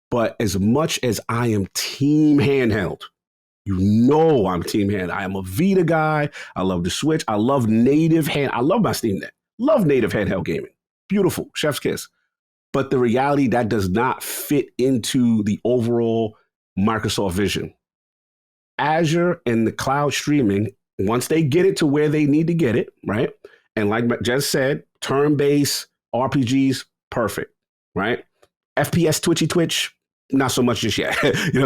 But as much as I am team handheld, I'm team handheld. I am a Vita guy. I love the Switch. I love I love my Steam Deck. Love native handheld gaming. Beautiful, chef's kiss. But the reality, that does not fit into the overall Microsoft vision. Azure and the cloud streaming, once they get it to where they need to get it, right? And like Jez said, turn-based RPGs, perfect, right? FPS Twitch, not so much just yet.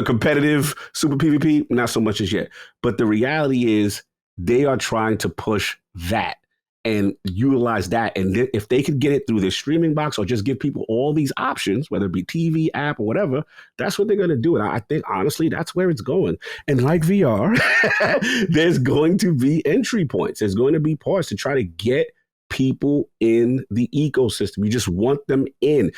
Competitive super PvP, not so much as yet. But the reality is they are trying to push that and utilize that. And if they could get it through their streaming box or just give people all these options, whether it be TV, app, or whatever, that's what they're going to do. And I think, honestly, that's where it's going. And like VR, there's going to be entry points. There's going to be parts to try to get people in the ecosystem. You just want them in,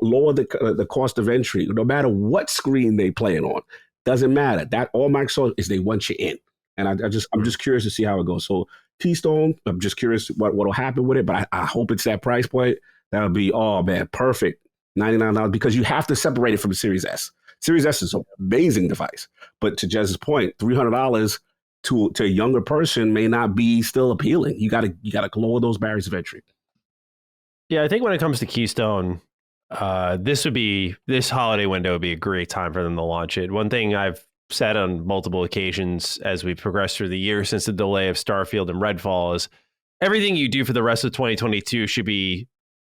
lower the cost of entry, no matter what screen they playing on. Doesn't matter. That all Microsoft is, they want you in. And I'm just curious to see how it goes. So Keystone, I'm just curious what'll happen with it, but I hope it's that price point. That'll be, oh man, perfect. $99, because you have to separate it from the Series S. Series S is an amazing device, but to Jez's point, $300 to a younger person may not be still appealing. You gotta lower those barriers of entry. Yeah, I think when it comes to Keystone, this holiday window would be a great time for them to launch it. One thing I've said on multiple occasions as we progress through the year since the delay of Starfield and Redfall is everything you do for the rest of 2022 should be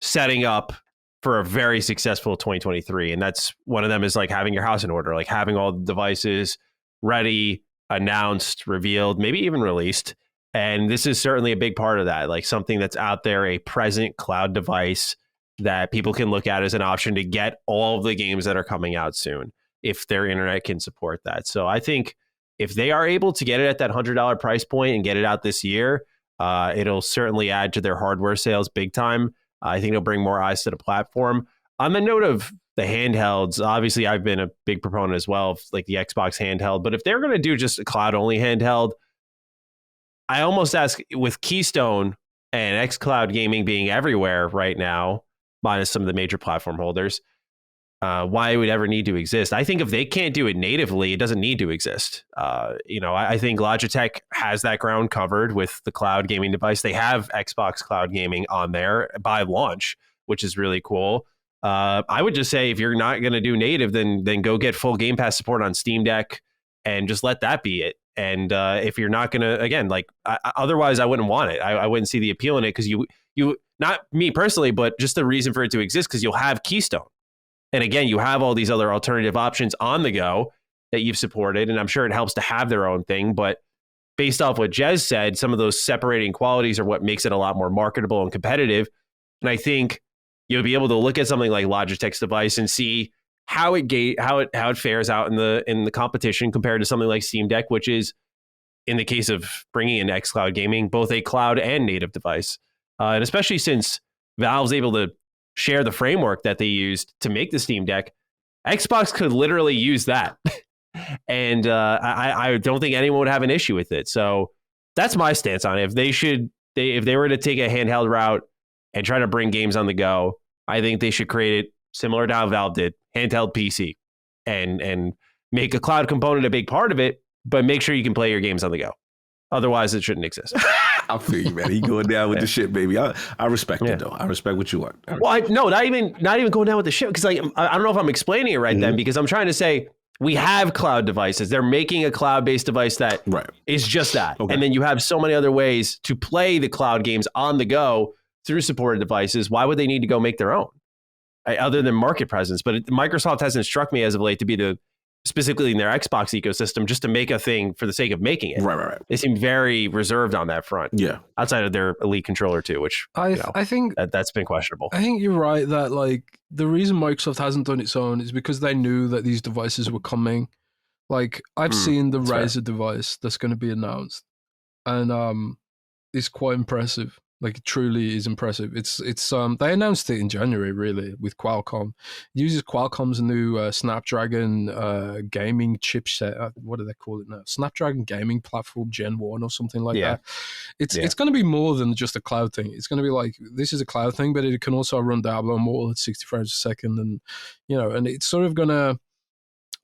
setting up for a very successful 2023. And that's one of them is like having your house in order, like having all the devices ready, announced, revealed, maybe even released. And this is certainly a big part of that, like something that's out there, a present cloud device that people can look at as an option to get all of the games that are coming out soon, if their internet can support that. So I think if they are able to get it at that $100 price point and get it out this year, it'll certainly add to their hardware sales big time. I think it'll bring more eyes to the platform. On the note of the handhelds, obviously I've been a big proponent as well of like the Xbox handheld, but if they're going to do just a cloud-only handheld, I almost ask, with Keystone and XCloud Gaming being everywhere right now, minus some of the major platform holders, why it would ever need to exist. I think if they can't do it natively, it doesn't need to exist. I think Logitech has that ground covered with the cloud gaming device. They have Xbox Cloud Gaming on there by launch, which is really cool. I would just say if you're not going to do native, then go get full Game Pass support on Steam Deck and just let that be it. And if you're not going to, again, like otherwise I wouldn't want it. I wouldn't see the appeal in it because you not me personally, but just the reason for it to exist because you'll have Keystone. And again, you have all these other alternative options on the go that you've supported. And I'm sure it helps to have their own thing. But based off what Jez said, some of those separating qualities are what makes it a lot more marketable and competitive. And I think you'll be able to look at something like Logitech's device and see how it fares out in the competition compared to something like Steam Deck, which is, in the case of bringing in XCloud Gaming, both a cloud and native device. And especially since Valve's able to share the framework that they used to make the Steam Deck, Xbox could literally use that. And I don't think anyone would have an issue with it. So that's my stance on it. If they were to take a handheld route and try to bring games on the go, I think they should create it similar to how Valve did, handheld PC, and make a cloud component a big part of it, but make sure you can play your games on the go. Otherwise, it shouldn't exist. I feel you, man. He going down with the shit, baby. I respect it, though. I respect what you want. Not even going down with the shit, because like I don't know if I'm explaining it right then, because I'm trying to say we have cloud devices. They're making a cloud-based device that is just that. Okay. And then you have so many other ways to play the cloud games on the go through supported devices. Why would they need to go make their own? Other than market presence. But Microsoft hasn't struck me as of late to be specifically in their Xbox ecosystem, just to make a thing for the sake of making it. Right. They seem very reserved on that front. Yeah. Outside of their Elite controller too, which I think that's been questionable. I think you're right that like the reason Microsoft hasn't done its own is because they knew that these devices were coming. Like I've seen the Razer device that's going to be announced, and it's quite impressive. Like it truly is impressive. It's they announced it in January really with Qualcomm. It uses Qualcomm's new Snapdragon gaming chipset. What do they call it now? Snapdragon gaming platform Gen 1 or something like that. It's going to be more than just a cloud thing. It's going to be like, this is a cloud thing, but it can also run Diablo more at 60 frames a second, and and it's sort of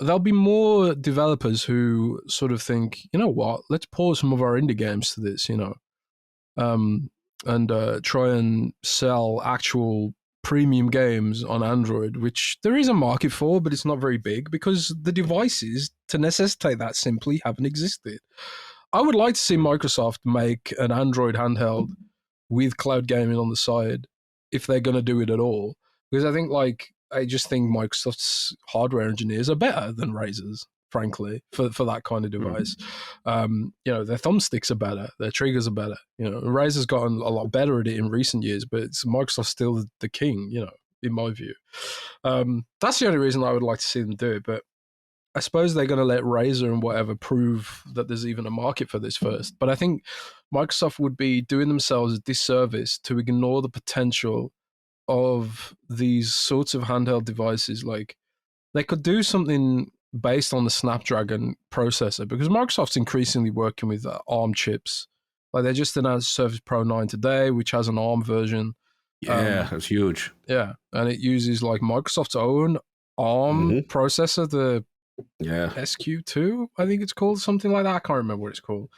there'll be more developers who sort of think, you know what, let's port some of our indie games to this, and try and sell actual premium games on Android, which there is a market for, but it's not very big because the devices to necessitate that simply haven't existed. I would like to see Microsoft make an Android handheld with cloud gaming on the side if they're going to do it at all, because I just think Microsoft's hardware engineers are better than Razer's, frankly, for that kind of device. Their thumbsticks are better, their triggers are better. Razer's gotten a lot better at it in recent years, but Microsoft's still the king, in my view. That's the only reason I would like to see them do it, but I suppose they're going to let Razer and whatever prove that there's even a market for this first. But I think Microsoft would be doing themselves a disservice to ignore the potential of these sorts of handheld devices. Like, they could do something based on the Snapdragon processor, because Microsoft's increasingly working with ARM chips. Like, they just announced Surface Pro 9 today, which has an ARM version. Yeah, that's huge. Yeah, and it uses like Microsoft's own ARM processor, the SQ2, I think it's called, something like that. I can't remember what it's called.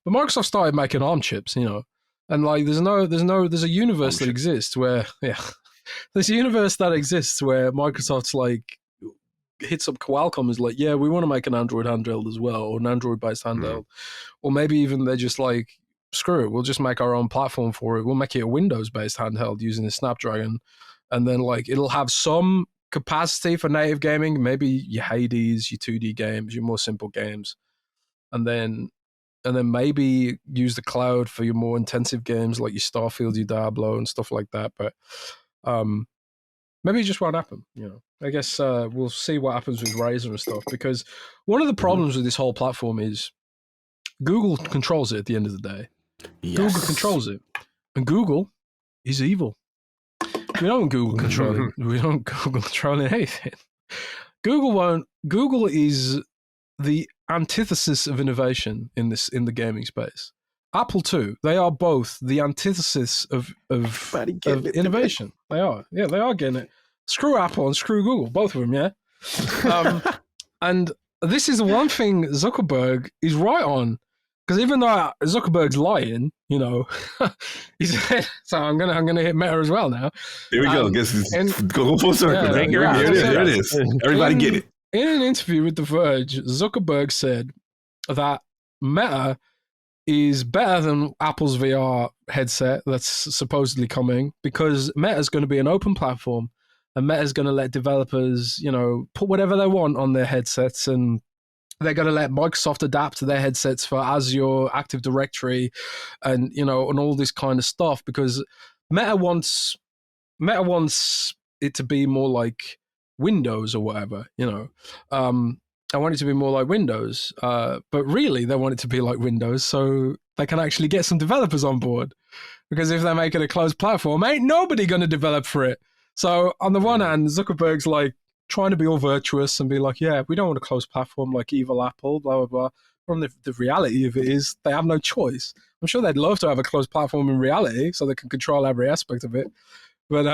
But Microsoft started making ARM chips, and like there's a universe that exists where there's a universe that exists where Microsoft's like hits up Qualcomm is like, yeah, we want to make an Android handheld as well, or an Android-based handheld. Or maybe even they're just like, screw it, we'll just make our own platform for it. We'll make it a Windows-based handheld using the Snapdragon, and then like it'll have some capacity for native gaming, maybe your Hades, your 2D games, your more simple games, and then maybe use the cloud for your more intensive games like your Starfield, your Diablo, and stuff like that. But maybe it just won't happen, I guess we'll see what happens with Razer and stuff, because one of the problems with this whole platform is Google controls it at the end of the day. Yes. Google controls it. And Google is evil. We don't Google controlling. We don't Google controlling anything. Google is the antithesis of innovation in the gaming space. Apple too. They are both the antithesis of innovation. They are. Yeah, they are getting it. Screw Apple and screw Google, both of them, yeah? And this is the one thing Zuckerberg is right on. because even though Zuckerberg's lying, you know, he said, so I'm gonna hit Meta as well now. Here we go. Guess it's go full circle. Yeah, Here it is. Everybody get it. In an interview with The Verge, Zuckerberg said that Meta is better than Apple's VR headset that's supposedly coming, because Meta is going to be an open platform, and Meta is going to let developers, you know, put whatever they want on their headsets, and they're going to let Microsoft adapt their headsets for Azure, Active Directory, and, you know, and all this kind of stuff, because Meta wants it to be more like Windows or whatever, you know. I want it to be more like Windows, but really they want it to be like Windows so they can actually get some developers on board. Because if they make it a closed platform, ain't nobody going to develop for it. So on the one hand, Zuckerberg's like trying to be all virtuous and be like, yeah, we don't want a closed platform like evil Apple, blah, blah, blah. From the reality of it is they have no choice. I'm sure they'd love to have a closed platform in reality so they can control every aspect of it. But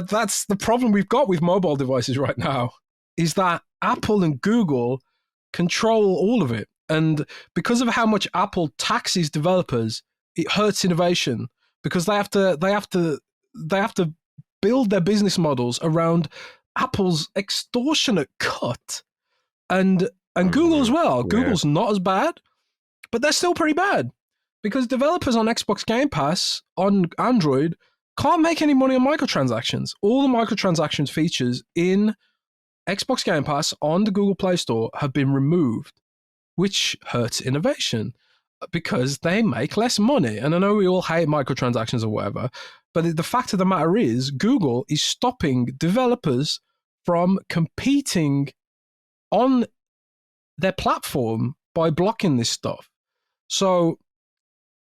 that's the problem we've got with mobile devices right now, is that Apple and Google control all of it. And because of how much Apple taxes developers, it hurts innovation, because they have to build their business models around Apple's extortionate cut. And Google as well. Yeah. Google's not as bad, but they're still pretty bad, because developers on Xbox Game Pass on Android can't make any money on microtransactions. All the microtransactions features in Xbox Game Pass on the Google Play Store have been removed, which hurts innovation because they make less money. And I know we all hate microtransactions or whatever, but the fact of the matter is Google is stopping developers from competing on their platform by blocking this stuff. So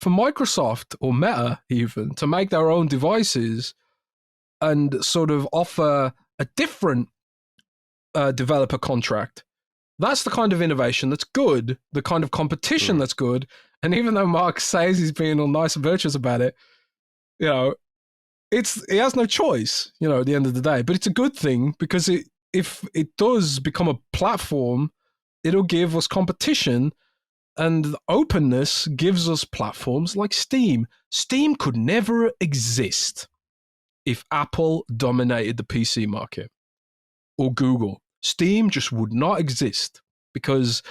for Microsoft or Meta even to make their own devices and sort of offer a different developer contract, that's the kind of innovation that's good, the kind of competition that's good. And even though Mark says he's being all nice and virtuous about it, you know, he has no choice, you know, at the end of the day. But it's a good thing, because if it does become a platform, it'll give us competition, and openness gives us platforms like Steam. Steam could never exist if Apple dominated the PC market or Google. Steam just would not exist, because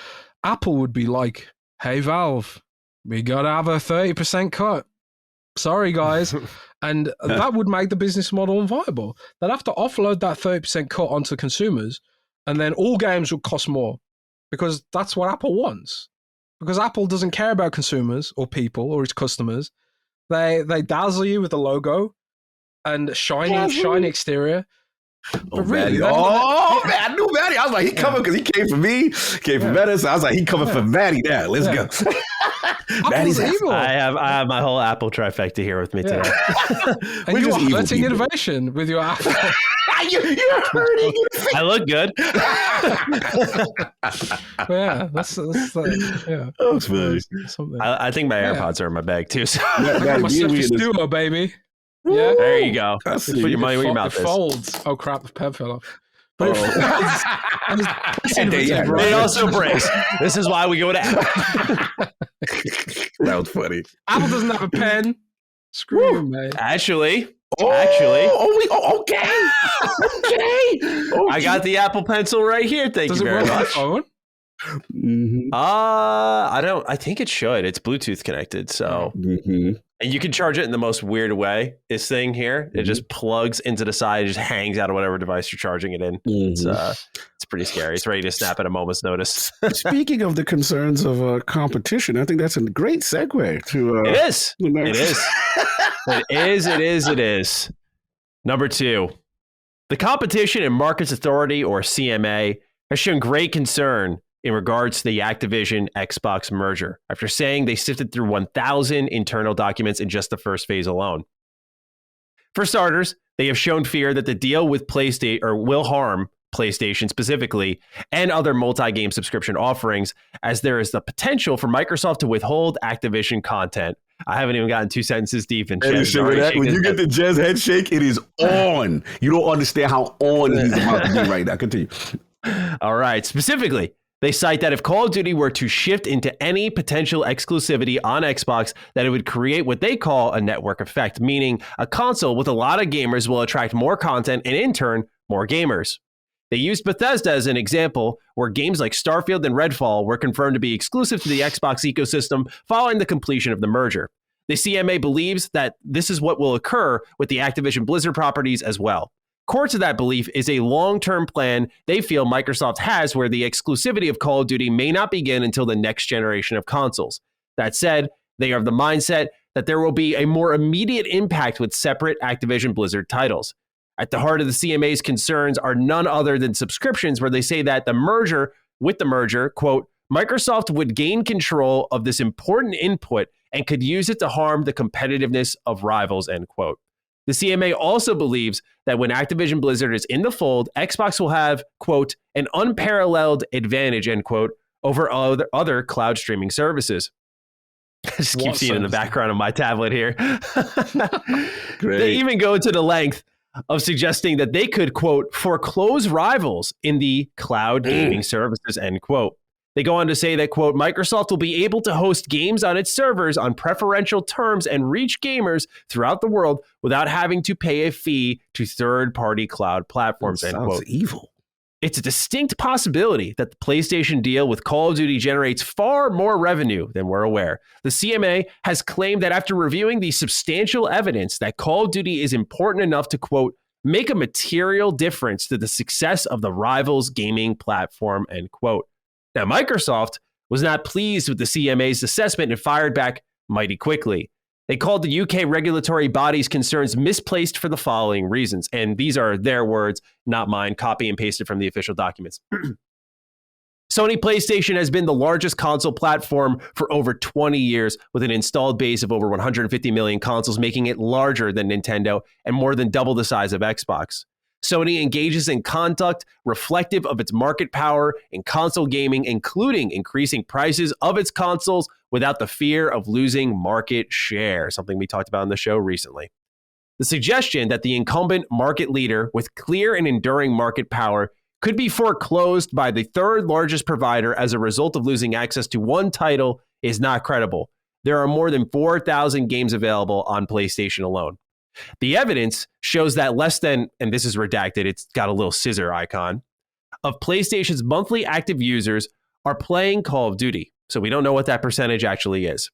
Apple would be like, hey, Valve, we got to have a 30% cut. Sorry, guys. And that would make the business model unviable. They'd have to offload that 30% cut onto consumers, and then all games would cost more, because that's what Apple wants. Because Apple doesn't care about consumers or people or its customers. They dazzle you with a logo and shiny exterior. But really, man, I knew Maddie. I was like, he coming because he came for me, came for Meta. So I was like, he coming for Maddie now. Let's go. Maddie's evil. I have my whole Apple trifecta here with me today. And you are hurting innovation with your Apple. You're hurting it. I look good. Yeah, that's yeah. That's funny. I think my AirPods are in my bag too. So. My Surface Duo, baby. Yeah, there you go. Put your money where your mouth is. Folds. Oh crap! The pen fell off. But it also breaks. This is why we go to Apple. That was funny. Apple doesn't have a pen. Screw you, man. Actually. Okay. I got the Apple Pencil right here. Thank you very much. Phone? Mm-hmm. I think it should. It's Bluetooth connected, so and you can charge it in the most weird way. This thing here, it just plugs into the side, it just hangs out of whatever device you're charging it in. It's pretty scary. It's ready to snap at a moment's notice. Speaking of the concerns of competition, I think that's a great segue to. It is. It is. Number 2, the Competition and Markets Authority, or CMA, has shown great concern in regards to the Activision Xbox merger, after saying they sifted through 1,000 internal documents in just the first phase alone. For starters, they have shown fear that the deal with PlayStation will harm PlayStation specifically and other multi-game subscription offerings, as there is the potential for Microsoft to withhold Activision content. I haven't even gotten 2 sentences deep, and when you get the Jez head shake, it is on. You don't understand how on he's about to be right now. Continue. All right. Specifically, They cite that if Call of Duty were to shift into any potential exclusivity on Xbox, that it would create what they call a network effect, meaning a console with a lot of gamers will attract more content and in turn, more gamers. They used Bethesda as an example, where games like Starfield and Redfall were confirmed to be exclusive to the Xbox ecosystem following the completion of the merger. The CMA believes that this is what will occur with the Activision Blizzard properties as well. Core to that belief is a long-term plan they feel Microsoft has where the exclusivity of Call of Duty may not begin until the next generation of consoles. That said, they are of the mindset that there will be a more immediate impact with separate Activision Blizzard titles. At the heart of the CMA's concerns are none other than subscriptions, where they say that with the merger, quote, Microsoft would gain control of this important input and could use it to harm the competitiveness of rivals, end quote. The CMA also believes that when Activision Blizzard is in the fold, Xbox will have, quote, an unparalleled advantage, end quote, over other cloud streaming services. I just keep seeing it in the background of my tablet here. They even go to the length of suggesting that they could, quote, foreclose rivals in the cloud gaming services, end quote. They go on to say that, quote, Microsoft will be able to host games on its servers on preferential terms and reach gamers throughout the world without having to pay a fee to third-party cloud platforms, end quote. Sounds evil. It's a distinct possibility that the PlayStation deal with Call of Duty generates far more revenue than we're aware. The CMA has claimed that after reviewing the substantial evidence that Call of Duty is important enough to, quote, make a material difference to the success of the rival's gaming platform, end quote. Now, Microsoft was not pleased with the CMA's assessment and fired back mighty quickly. They called the UK regulatory body's concerns misplaced for the following reasons. And these are their words, not mine, copy and pasted from the official documents. Sony PlayStation has been the largest console platform for over 20 years, with an installed base of over 150 million consoles, making it larger than Nintendo and more than double the size of Xbox. Sony engages in conduct reflective of its market power in console gaming, including increasing prices of its consoles without the fear of losing market share, something we talked about on the show recently. The suggestion that the incumbent market leader with clear and enduring market power could be foreclosed by the third largest provider as a result of losing access to one title is not credible. There are more than 4,000 games available on PlayStation alone. The evidence shows that less than, and this is redacted, it's got a little scissor icon, of PlayStation's monthly active users are playing Call of Duty. So we don't know what that percentage actually is.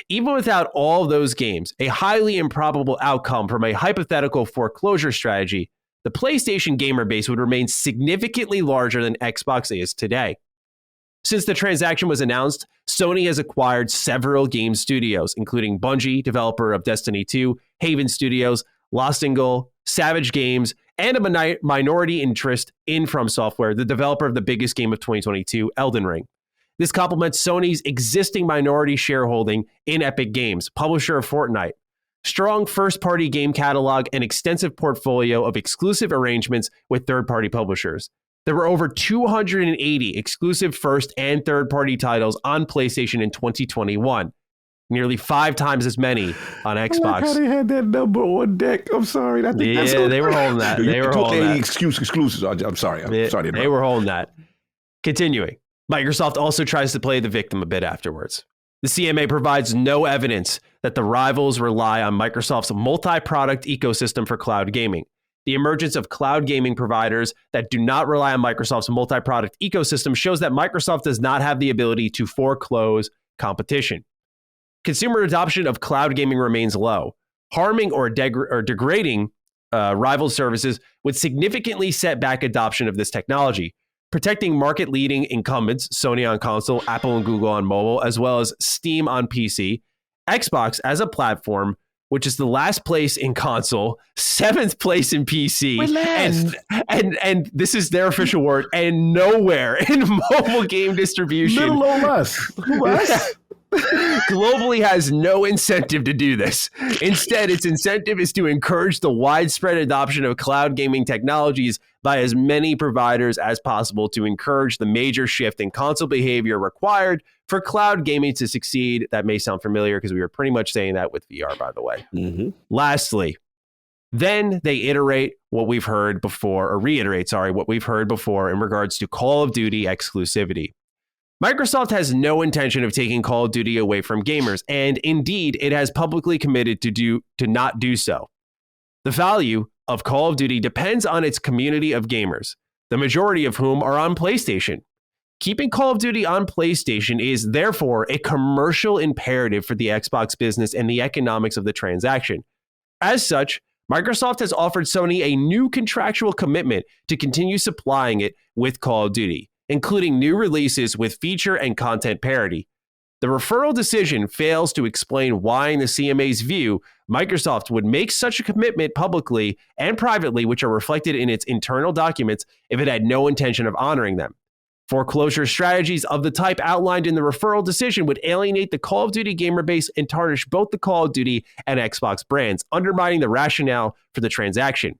Even without all of those games, a highly improbable outcome from a hypothetical foreclosure strategy, the PlayStation gamer base would remain significantly larger than Xbox is today. Since the transaction was announced, Sony has acquired several game studios, including Bungie, developer of Destiny 2, Haven Studios, Lost and Goal, Savage Games, and a minority interest in From Software, the developer of the biggest game of 2022, Elden Ring. This complements Sony's existing minority shareholding in Epic Games, publisher of Fortnite. Strong first-party game catalog and extensive portfolio of exclusive arrangements with third-party publishers. There were over 280 exclusive first and third-party titles on PlayStation in 2021, nearly 5 times as many on Xbox. I like how they had that number on deck. I'm sorry. I think yeah, they were holding that. They were holding that. Exclusives. I'm sorry. I'm sorry. They were holding that. Continuing, Microsoft also tries to play the victim a bit afterwards. The CMA provides no evidence that the rivals rely on Microsoft's multi-product ecosystem for cloud gaming. The emergence of cloud gaming providers that do not rely on Microsoft's multi-product ecosystem shows that Microsoft does not have the ability to foreclose competition. Consumer adoption of cloud gaming remains low. Harming or degrading rival services would significantly set back adoption of this technology. Protecting market-leading incumbents, Sony on console, Apple and Google on mobile, as well as Steam on PC, Xbox as a platform, which is the last place in console, 7th place in PC, and this is their official word, and nowhere in mobile game distribution. Little old us. Who us? Globally has no incentive to do this. Instead, its incentive is to encourage the widespread adoption of cloud gaming technologies by as many providers as possible to encourage the major shift in console behavior required for cloud gaming to succeed. That may sound familiar because we were pretty much saying that with VR, by the way. Mm-hmm. Lastly, then they reiterate what we've heard before in regards to Call of Duty exclusivity. Microsoft has no intention of taking Call of Duty away from gamers, and indeed, it has publicly committed to not do so. The value of Call of Duty depends on its community of gamers, the majority of whom are on PlayStation. Keeping Call of Duty on PlayStation is therefore a commercial imperative for the Xbox business and the economics of the transaction. As such, Microsoft has offered Sony a new contractual commitment to continue supplying it with Call of Duty, including new releases with feature and content parity. The referral decision fails to explain why, in the CMA's view, Microsoft would make such a commitment publicly and privately, which are reflected in its internal documents, if it had no intention of honoring them. Foreclosure strategies of the type outlined in the referral decision would alienate the Call of Duty gamer base and tarnish both the Call of Duty and Xbox brands, undermining the rationale for the transaction.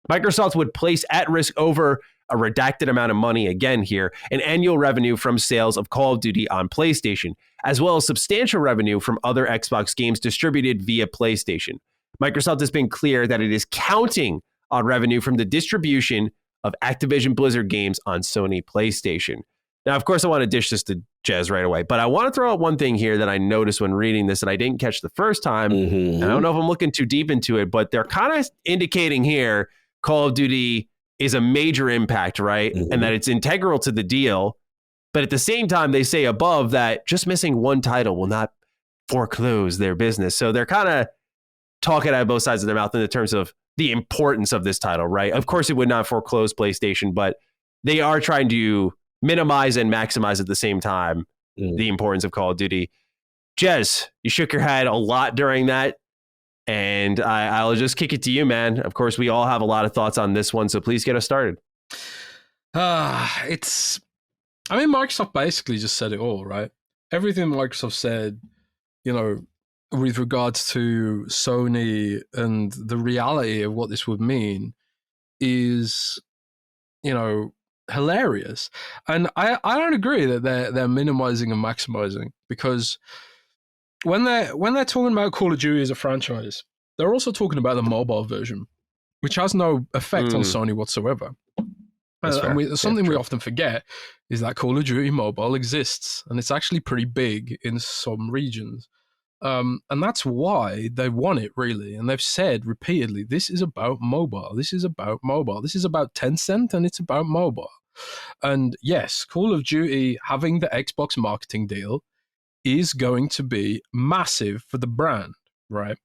Microsoft would place at risk over a redacted amount of money, again here, an annual revenue from sales of Call of Duty on PlayStation, as well as substantial revenue from other Xbox games distributed via PlayStation. Microsoft has been clear that it is counting on revenue from the distribution of Activision Blizzard games on Sony PlayStation. Now, of course, I want to dish this to Jez right away, but I want to throw out one thing here that I noticed when reading this that I didn't catch the first time. And I don't know if I'm looking too deep into it, but they're kind of indicating here Call of Duty is a major impact, right? And that it's integral to the deal. But at the same time, they say above that just missing one title will not foreclose their business. So they're kind of talking out of both sides of their mouth in the terms of the importance of this title, right? Of course, it would not foreclose PlayStation, but they are trying to minimize and maximize at the same time the importance of Call of Duty. Jez, you shook your head a lot during that. And I'll just kick it to you, man. Of course, we all have a lot of thoughts on this one, so please get us started. Microsoft basically just said it all, right? Everything Microsoft said, with regards to Sony and the reality of what this would mean is, hilarious. And I don't agree that they're minimizing and maximizing, because when they're talking about Call of Duty as a franchise, they're also talking about the mobile version, which has no effect on Sony whatsoever. Something we often forget is that Call of Duty Mobile exists, and it's actually pretty big in some regions. And that's why they want it, really. And they've said repeatedly, this is about mobile. This is about mobile. This is about Tencent, and it's about mobile. And yes, Call of Duty having the Xbox marketing deal is going to be massive for the brand, right?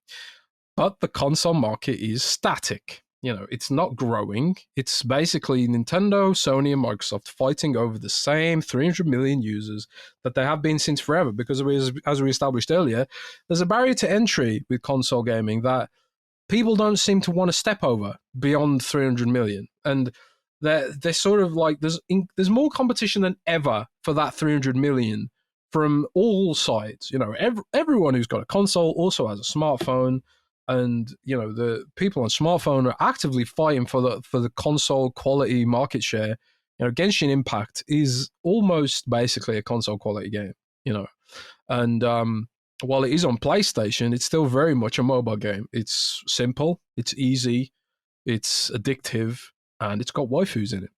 But the console market is static. It's not growing. It's basically Nintendo, Sony, and Microsoft fighting over the same 300 million users that they have been since forever. Because as we established earlier, there's a barrier to entry with console gaming that people don't seem to want to step over beyond 300 million. And they're sort of like, there's more competition than ever for that 300 million from all sides. Everyone who's got a console also has a smartphone. And the people on smartphone are actively fighting for the console quality market share. Genshin Impact is almost basically a console quality game. And while it is on PlayStation, it's still very much a mobile game. It's simple, it's easy, it's addictive, and it's got waifus in it,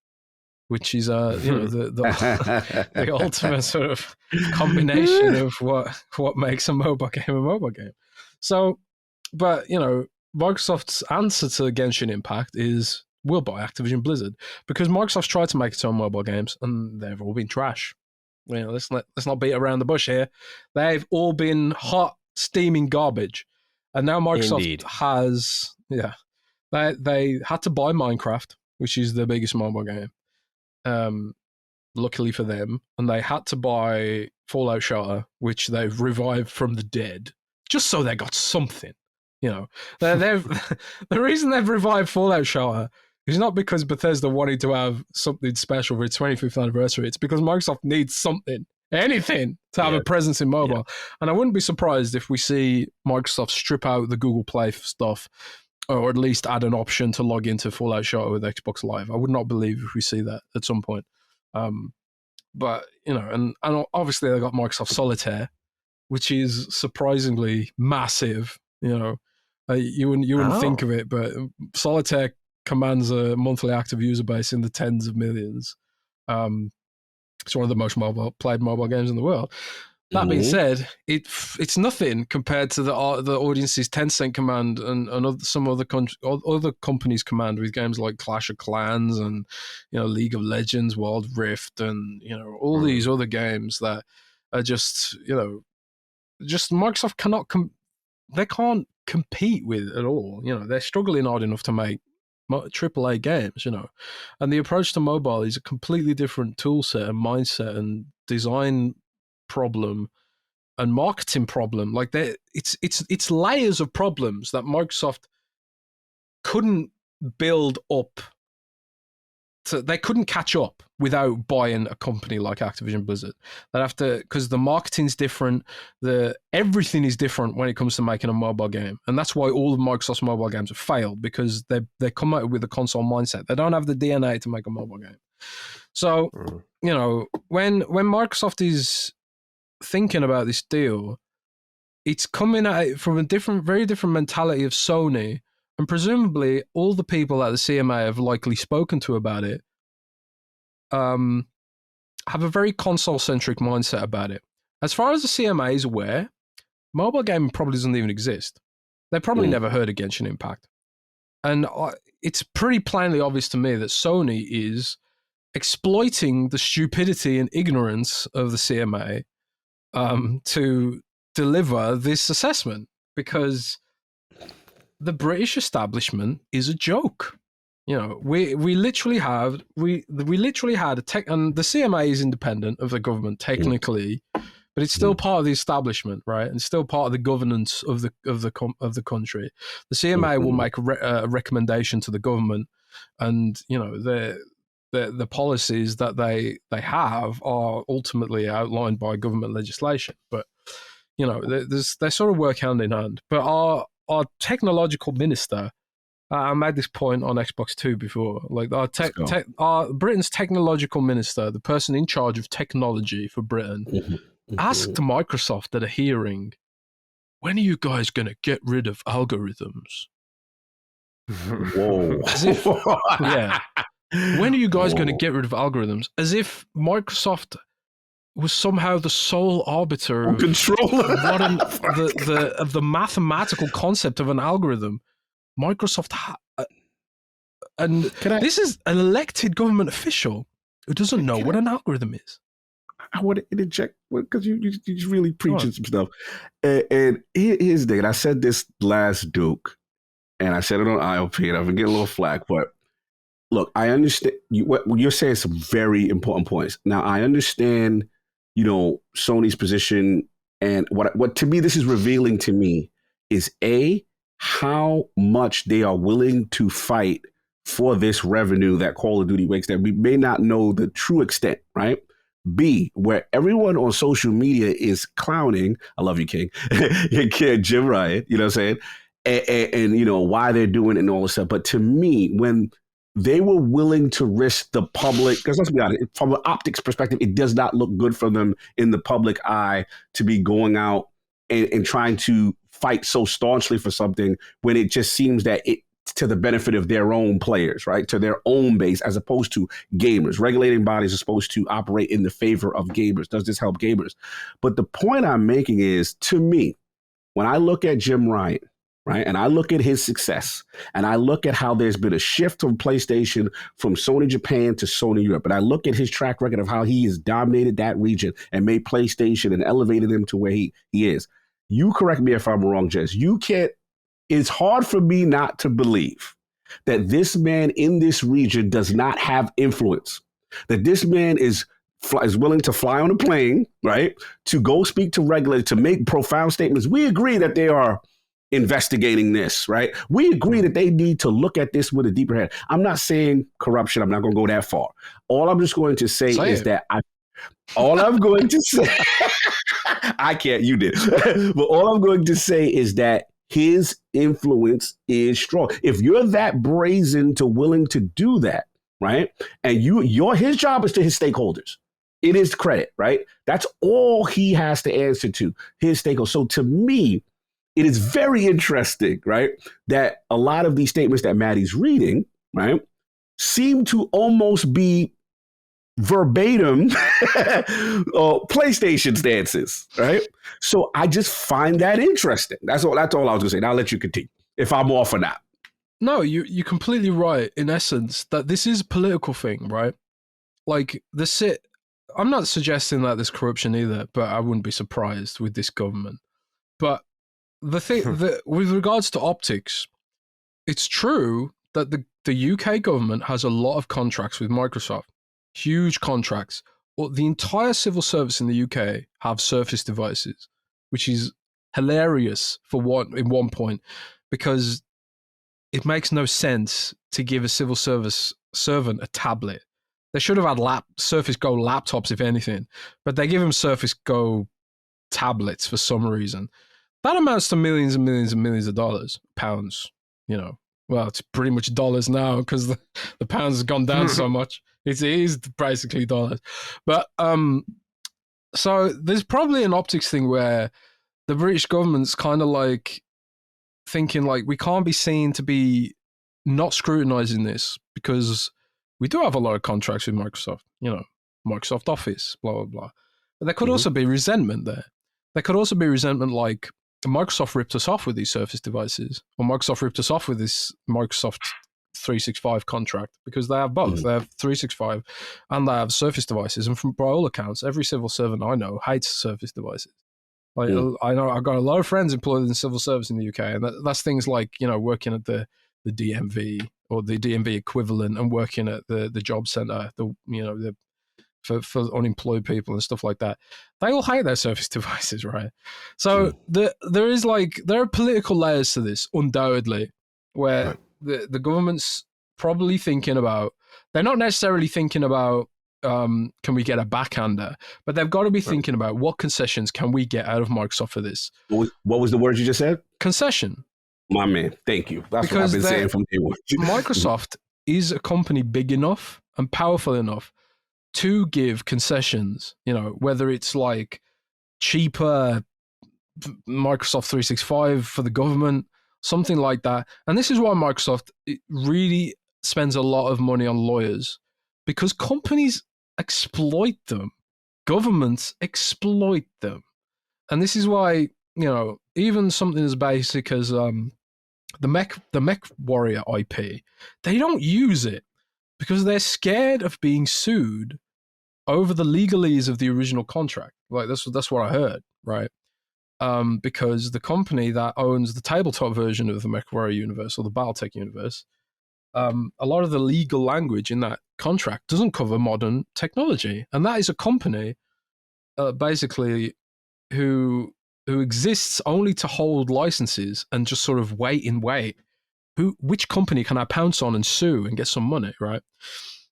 which is the ultimate sort of combination of what makes a mobile game a mobile game. So. But, Microsoft's answer to Genshin Impact is we'll buy Activision Blizzard, because Microsoft's tried to make its own mobile games and they've all been trash. Let's not beat around the bush here. They've all been hot, steaming garbage. And now Microsoft has, they had to buy Minecraft, which is the biggest mobile game, luckily for them. And they had to buy Fallout Shelter, which they've revived from the dead, just so they got something. The reason they've revived Fallout Shelter is not because Bethesda wanted to have something special for its 25th anniversary. It's because Microsoft needs something, anything, to have a presence in mobile. Yeah. And I wouldn't be surprised if we see Microsoft strip out the Google Play stuff, or at least add an option to log into Fallout Shelter with Xbox Live. I would not believe if we see that at some point. But, and obviously they got Microsoft Solitaire, which is surprisingly massive. You wouldn't think of it, but Solitaire commands a monthly active user base in the tens of millions. It's one of the most played mobile games in the world. That being said, it's nothing compared to the audience's Tencent command and some other companies' command with games like Clash of Clans and League of Legends, Wild Rift, and all these other games that are just just Microsoft they can't compete with at all. They're struggling hard enough to make AAA games, and the approach to mobile is a completely different tool set and mindset and design problem and marketing problem. Like it's layers of problems that Microsoft couldn't build up. They couldn't catch up without buying a company like Activision Blizzard. They have to, because the marketing's different, everything is different when it comes to making a mobile game, and that's why all of Microsoft's mobile games have failed, because they come out with a console mindset. They don't have the DNA to make a mobile game. So when Microsoft is thinking about this deal, it's coming at it from a very different mentality of Sony. And presumably, all the people at the CMA have likely spoken to about it have a very console-centric mindset about it. As far as the CMA is aware, mobile gaming probably doesn't even exist. They probably never heard of Genshin Impact. And it's pretty plainly obvious to me that Sony is exploiting the stupidity and ignorance of the CMA to deliver this assessment, because the British establishment is a joke. We literally had a tech, and the CMA is independent of the government technically, but it's still part of the establishment, right? And still part of the governance of the country. The CMA will make a recommendation to the government, and the policies that they have are ultimately outlined by government legislation. But they sort of work hand in hand. But our technological minister, I made this point on Xbox 2 before, like our Britain's technological minister, the person in charge of technology for Britain, asked Microsoft at a hearing, when are you guys going to get rid of algorithms? Whoa. As if, yeah. When are you guys going to get rid of algorithms? As if Microsoft was somehow the sole arbiter of the mathematical concept of an algorithm. Microsoft this is an elected government official who doesn't know what an algorithm is. I want to interject because you're really preaching some stuff. And here's the thing. And I said this last Duke, and I said it on IOP, and I've been getting a little flack, but look, I understand what you're saying. Some very important points. Now, I understand, Sony's position, and what to me this is revealing to me is how much they are willing to fight for this revenue that Call of Duty makes, that we may not know the true extent, right? B, where everyone on social media is clowning. I love you, King. Your kid, Jim Ryan. You know what I'm saying? And why they're doing it and all this stuff. But to me, when they were willing to risk the public, because let's be honest, from an optics perspective, it does not look good for them in the public eye to be going out and trying to fight so staunchly for something when it just seems that it's to the benefit of their own players, right? To their own base, as opposed to gamers. Regulating bodies are supposed to operate in the favor of gamers. Does this help gamers? But the point I'm making is, to me, when I look at Jim Ryan, right, and I look at his success, and I look at how there's been a shift from PlayStation from Sony Japan to Sony Europe, and I look at his track record of how he has dominated that region and made PlayStation and elevated him to where he is. You correct me if I'm wrong, Jez. It's hard for me not to believe that this man in this region does not have influence, that this man is willing to fly on a plane, right, to go speak to regulators, to make profound statements. We agree that they are investigating this, right? We agree that they need to look at this with a deeper head. I'm not saying corruption. I'm not going to go that far. All I'm just going to say is that all I'm going to say, I can't, you did. But all I'm going to say is that his influence is strong. If you're that brazen to willing to do that, right? And his job is to his stakeholders. It is credit, right? That's all he has to answer to, his stakeholders. So to me, it is very interesting, right, that a lot of these statements that Maddie's reading, right, seem to almost be verbatim PlayStation stances, right? So I just find that interesting. That's all I was going to say. Now I'll let you continue if I'm off or not. No, you're completely right. In essence, that this is a political thing, right? Like I'm not suggesting that there's corruption either, but I wouldn't be surprised with this government. But the thing that, with regards to optics, it's true that the UK government has a lot of contracts with Microsoft, huge contracts. Well, the entire civil service in the UK have Surface devices, which is hilarious in one point, because it makes no sense to give a civil service servant a tablet. They should have had Surface Go laptops, if anything, but they give them Surface Go tablets for some reason. That amounts to millions and millions and millions of dollars, pounds, Well, it's pretty much dollars now because the pounds has gone down so much. It is basically dollars. But so there's probably an optics thing where the British government's kind of like thinking like we can't be seen to be not scrutinizing this because we do have a lot of contracts with Microsoft, Microsoft Office, blah, blah, blah. But there could also be resentment there. There could also be resentment like Microsoft ripped us off with these Surface devices, or Microsoft ripped us off with this Microsoft 365 contract, because they have both. They have 365 and they have Surface devices. And by all accounts, every civil servant I know hates Surface devices. Like I know I've got a lot of friends employed in civil service in the UK, and that's things like working at the DMV or the DMV equivalent, and working at the job centre, for unemployed people and stuff like that. They all hate their Surface devices, right? So there are political layers to this, undoubtedly, where the government's probably thinking about. They're not necessarily thinking about can we get a backhander, but they've got to be thinking about what concessions can we get out of Microsoft for this. What was the word you just said? Concession. My man, thank you. That's because what I've been saying from day one. Microsoft is a company big enough and powerful enough to give concessions, whether it's like cheaper Microsoft 365 for the government, something like that. And this is why Microsoft really spends a lot of money on lawyers, because companies exploit them. Governments exploit them. And this is why, even something as basic as the Mech Warrior IP, they don't use it because they're scared of being sued over the legalese of the original contract. Like that's what I heard, right? Because the company that owns the tabletop version of the MechWarrior universe, or the Battletech universe, a lot of the legal language in that contract doesn't cover modern technology, and that is a company basically who exists only to hold licenses and just sort of wait. Which company can I pounce on and sue and get some money, right?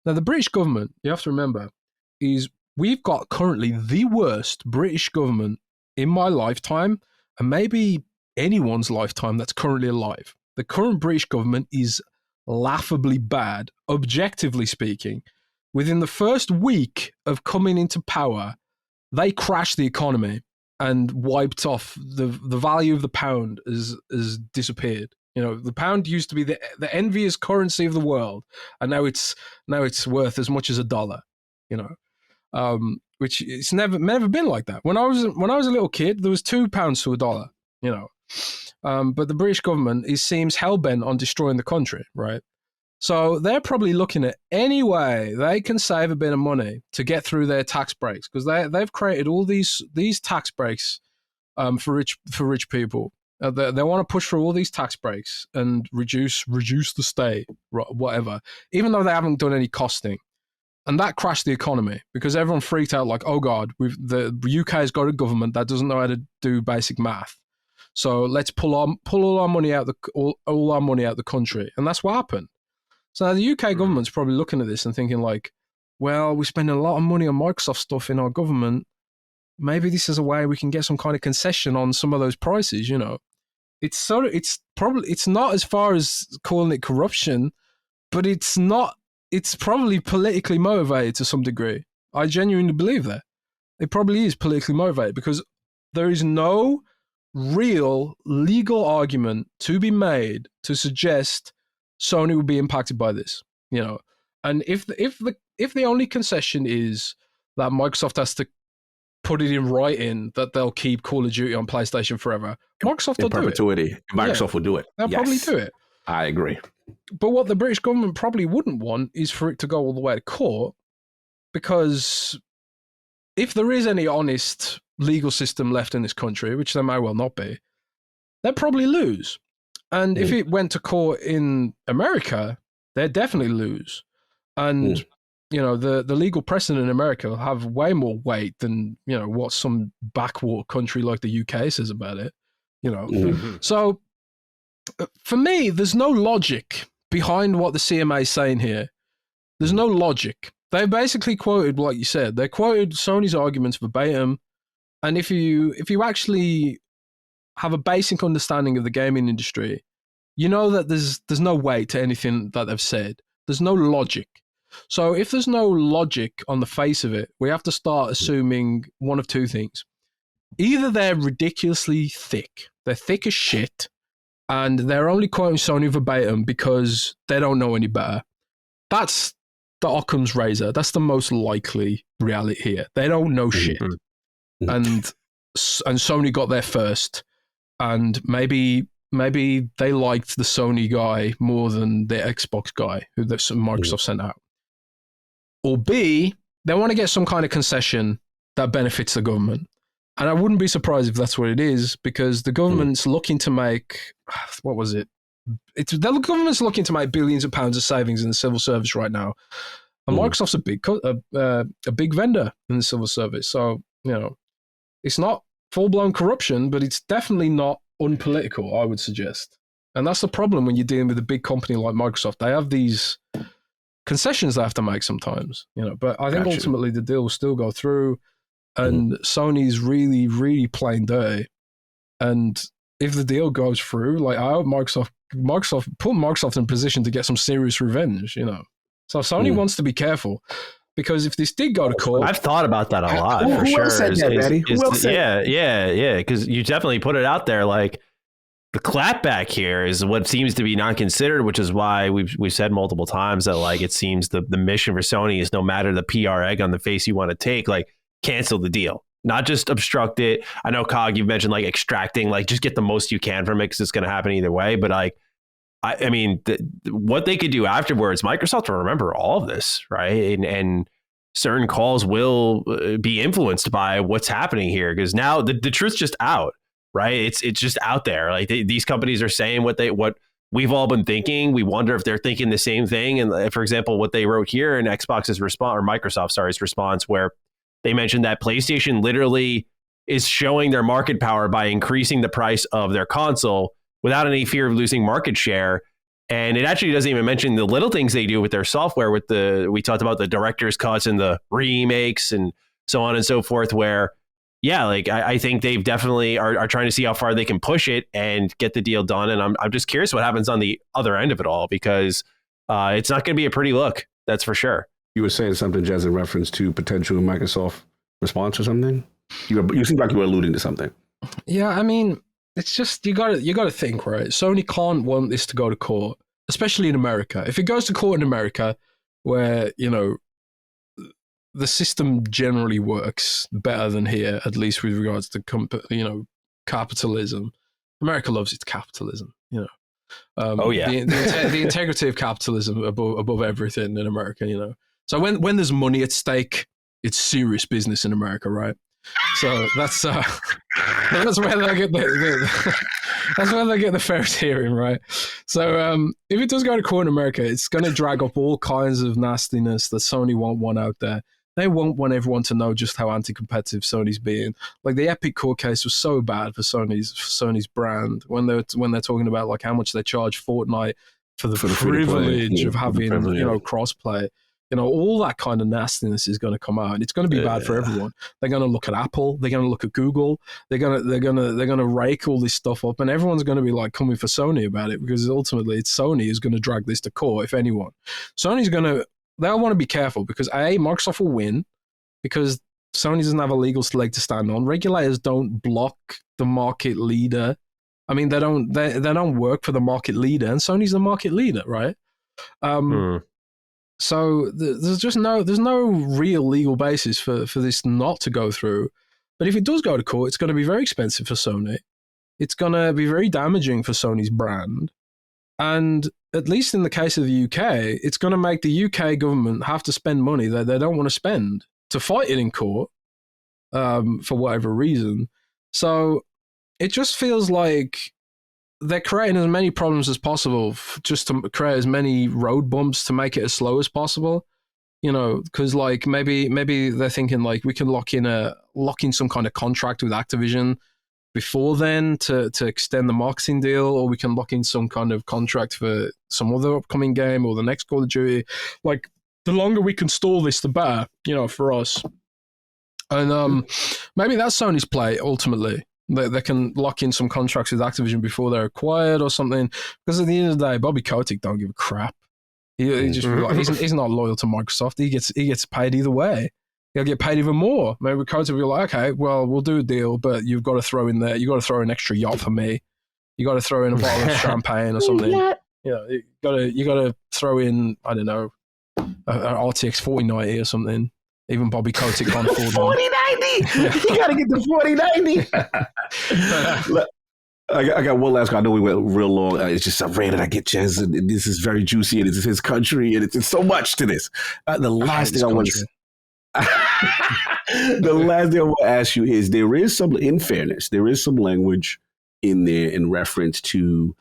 Now, the British government, you have to remember, we've got currently the worst British government in my lifetime, and maybe anyone's lifetime that's currently alive. The current British government is laughably bad, objectively speaking. Within the first week of coming into power, they crashed the economy and wiped off the value of the pound has disappeared. The pound used to be the envious currency of the world, and now it's worth as much as $1. Which it's never been like that. When I was a little kid, there was £2 to $1. But the British government seems hell-bent on destroying the country, right? So they're probably looking at any way they can save a bit of money to get through their tax breaks, because they've created all these tax breaks for rich people. They want to push through all these tax breaks and reduce the state, whatever, even though they haven't done any costing. And that crashed the economy because everyone freaked out like, oh God, the UK has got a government that doesn't know how to do basic math. So let's pull all our money out all our money out the country. And that's what happened. So now the UK government's probably looking at this and thinking like, well, we're spending a lot of money on Microsoft stuff in our government. Maybe this is a way we can get some kind of concession on some of those prices, It's not as far as calling it corruption, but it's probably politically motivated to some degree. I genuinely believe that. It probably is politically motivated because there is no real legal argument to be made to suggest Sony would be impacted by this, And if the only concession is that Microsoft has to put it in writing that they'll keep Call of Duty on PlayStation forever, Microsoft will do it. Microsoft will do it. They'll probably do it. I agree. But what the British government probably wouldn't want is for it to go all the way to court, because if there is any honest legal system left in this country, which there may well not be, they'd probably lose. And if it went to court in America, they'd definitely lose. And the legal precedent in America will have way more weight than what some backwater country like the UK says about it. So for me, there's no logic behind what the CMA is saying here. There's no logic. They basically quoted, like you said, they quoted Sony's arguments verbatim. And if you actually have a basic understanding of the gaming industry, you know that there's no weight to anything that they've said. There's no logic. So if there's no logic on the face of it, we have to start assuming one of two things. Either they're ridiculously thick. They're thick as shit, and they're only quoting Sony verbatim because they don't know any better. That's the Occam's razor. That's the most likely reality here. They don't know shit. And Sony got there first, and maybe they liked the Sony guy more than the Xbox guy who Microsoft sent out. Or B, they want to get some kind of concession that benefits the government. And I wouldn't be surprised if that's what it is, because the government's looking to make, what was it? The government's looking to make billions of pounds of savings in the civil service right now. And Microsoft's a big vendor in the civil service. So, it's not full-blown corruption, but it's definitely not unpolitical, I would suggest. And that's the problem when you're dealing with a big company like Microsoft. They have these concessions they have to make sometimes, but I think ultimately the deal will still go through, and Sony's really, really playing dirty. And if the deal goes through, like, I hope Microsoft put Microsoft in a position to get some serious revenge, So Sony wants to be careful, because if this did go to court, I've thought about that a lot for sure. Yeah, because you definitely put it out there. Like, the clapback here is what seems to be not considered, which is why we've said multiple times that, like, it seems the mission for Sony is, no matter the PR egg on the face you want to take, like, cancel the deal, not just obstruct it. I know, Cog, you've mentioned, like, extracting, like, just get the most you can from it because it's going to happen either way. But, like, I mean, what they could do afterwards, Microsoft will remember all of this, right? And certain calls will be influenced by what's happening here, because now the truth's just out. Right, it's just out there. Like, these companies are saying what we've all been thinking. We wonder if they're thinking the same thing. And for example, what they wrote here in Xbox's response, or Microsoft's response, where they mentioned that PlayStation literally is showing their market power by increasing the price of their console without any fear of losing market share. And it actually doesn't even mention the little things they do with their software. We talked about the director's cuts and the remakes and so on and so forth, where, yeah, like, I think they've definitely are trying to see how far they can push it and get the deal done. And I'm just curious what happens on the other end of it all, because it's not going to be a pretty look. That's for sure. You were saying something, Jez, in reference to potential Microsoft response or something? You seem like you were alluding to something. Yeah, I mean, it's just, you got to think, right? Sony can't want this to go to court, especially in America. If it goes to court in America, where, the system generally works better than here, at least with regards to capitalism. America loves its capitalism. The integrity of capitalism above everything in America. So when there's money at stake, it's serious business in America, right? So that's where they get that's where they get the fairest hearing, right? So if it does go to court in America, it's going to drag up all kinds of nastiness that Sony won't want out there. They won't want everyone to know just how anti-competitive Sony's being. Like, the Epic court case was so bad for Sony's brand when they're talking about, like, how much they charge Fortnite for the privilege of having crossplay. All that kind of nastiness is going to come out, and it's going to be bad for everyone. They're going to look at Apple, they're going to look at Google, they're going to rake all this stuff up, and everyone's going to be, like, coming for Sony about it, because ultimately it's Sony who's going to drag this to court, if anyone. They'll want to be careful, because Microsoft will win, because Sony doesn't have a legal leg to stand on. Regulators don't block the market leader. I mean, they don't work for the market leader, and Sony's the market leader, right? there's no real legal basis for this not to go through. But if it does go to court, it's going to be very expensive for Sony. It's going to be very damaging for Sony's brand. And at least in the case of the UK, it's going to make the UK government have to spend money that they don't want to spend to fight it in court for whatever reason. So it just feels like they're creating as many problems as possible just to create as many road bumps to make it as slow as possible. You know, because like maybe they're thinking like we can lock in some kind of contract with Activision before then to extend the marketing deal, or we can lock in some kind of contract for some other upcoming game or the next Call of Duty. Like, the longer we can stall this, the better, you know, for us. And maybe that's Sony's play, ultimately. They can lock in some contracts with Activision before they're acquired or something. Because at the end of the day, Bobby Kotick don't give a crap. He just he's not loyal to Microsoft. He gets paid either way. He'll get paid even more. Maybe Kotick will be like, okay, well, we'll do a deal, but you've got to throw in there. You got to throw an extra yacht for me. You got to throw in a bottle of champagne or something. Yeah, you got to throw in, I don't know, an RTX 4090 or something. Even Bobby Kotick can't afford 4090. You got to get the 4090. I got one last one. I know we went real long. It's just I'm ready to get Jez, and this is very juicy, and it's his country, and it's so much to this. The last thing I want to ask you is there is some, in fairness, there is some language in there in reference to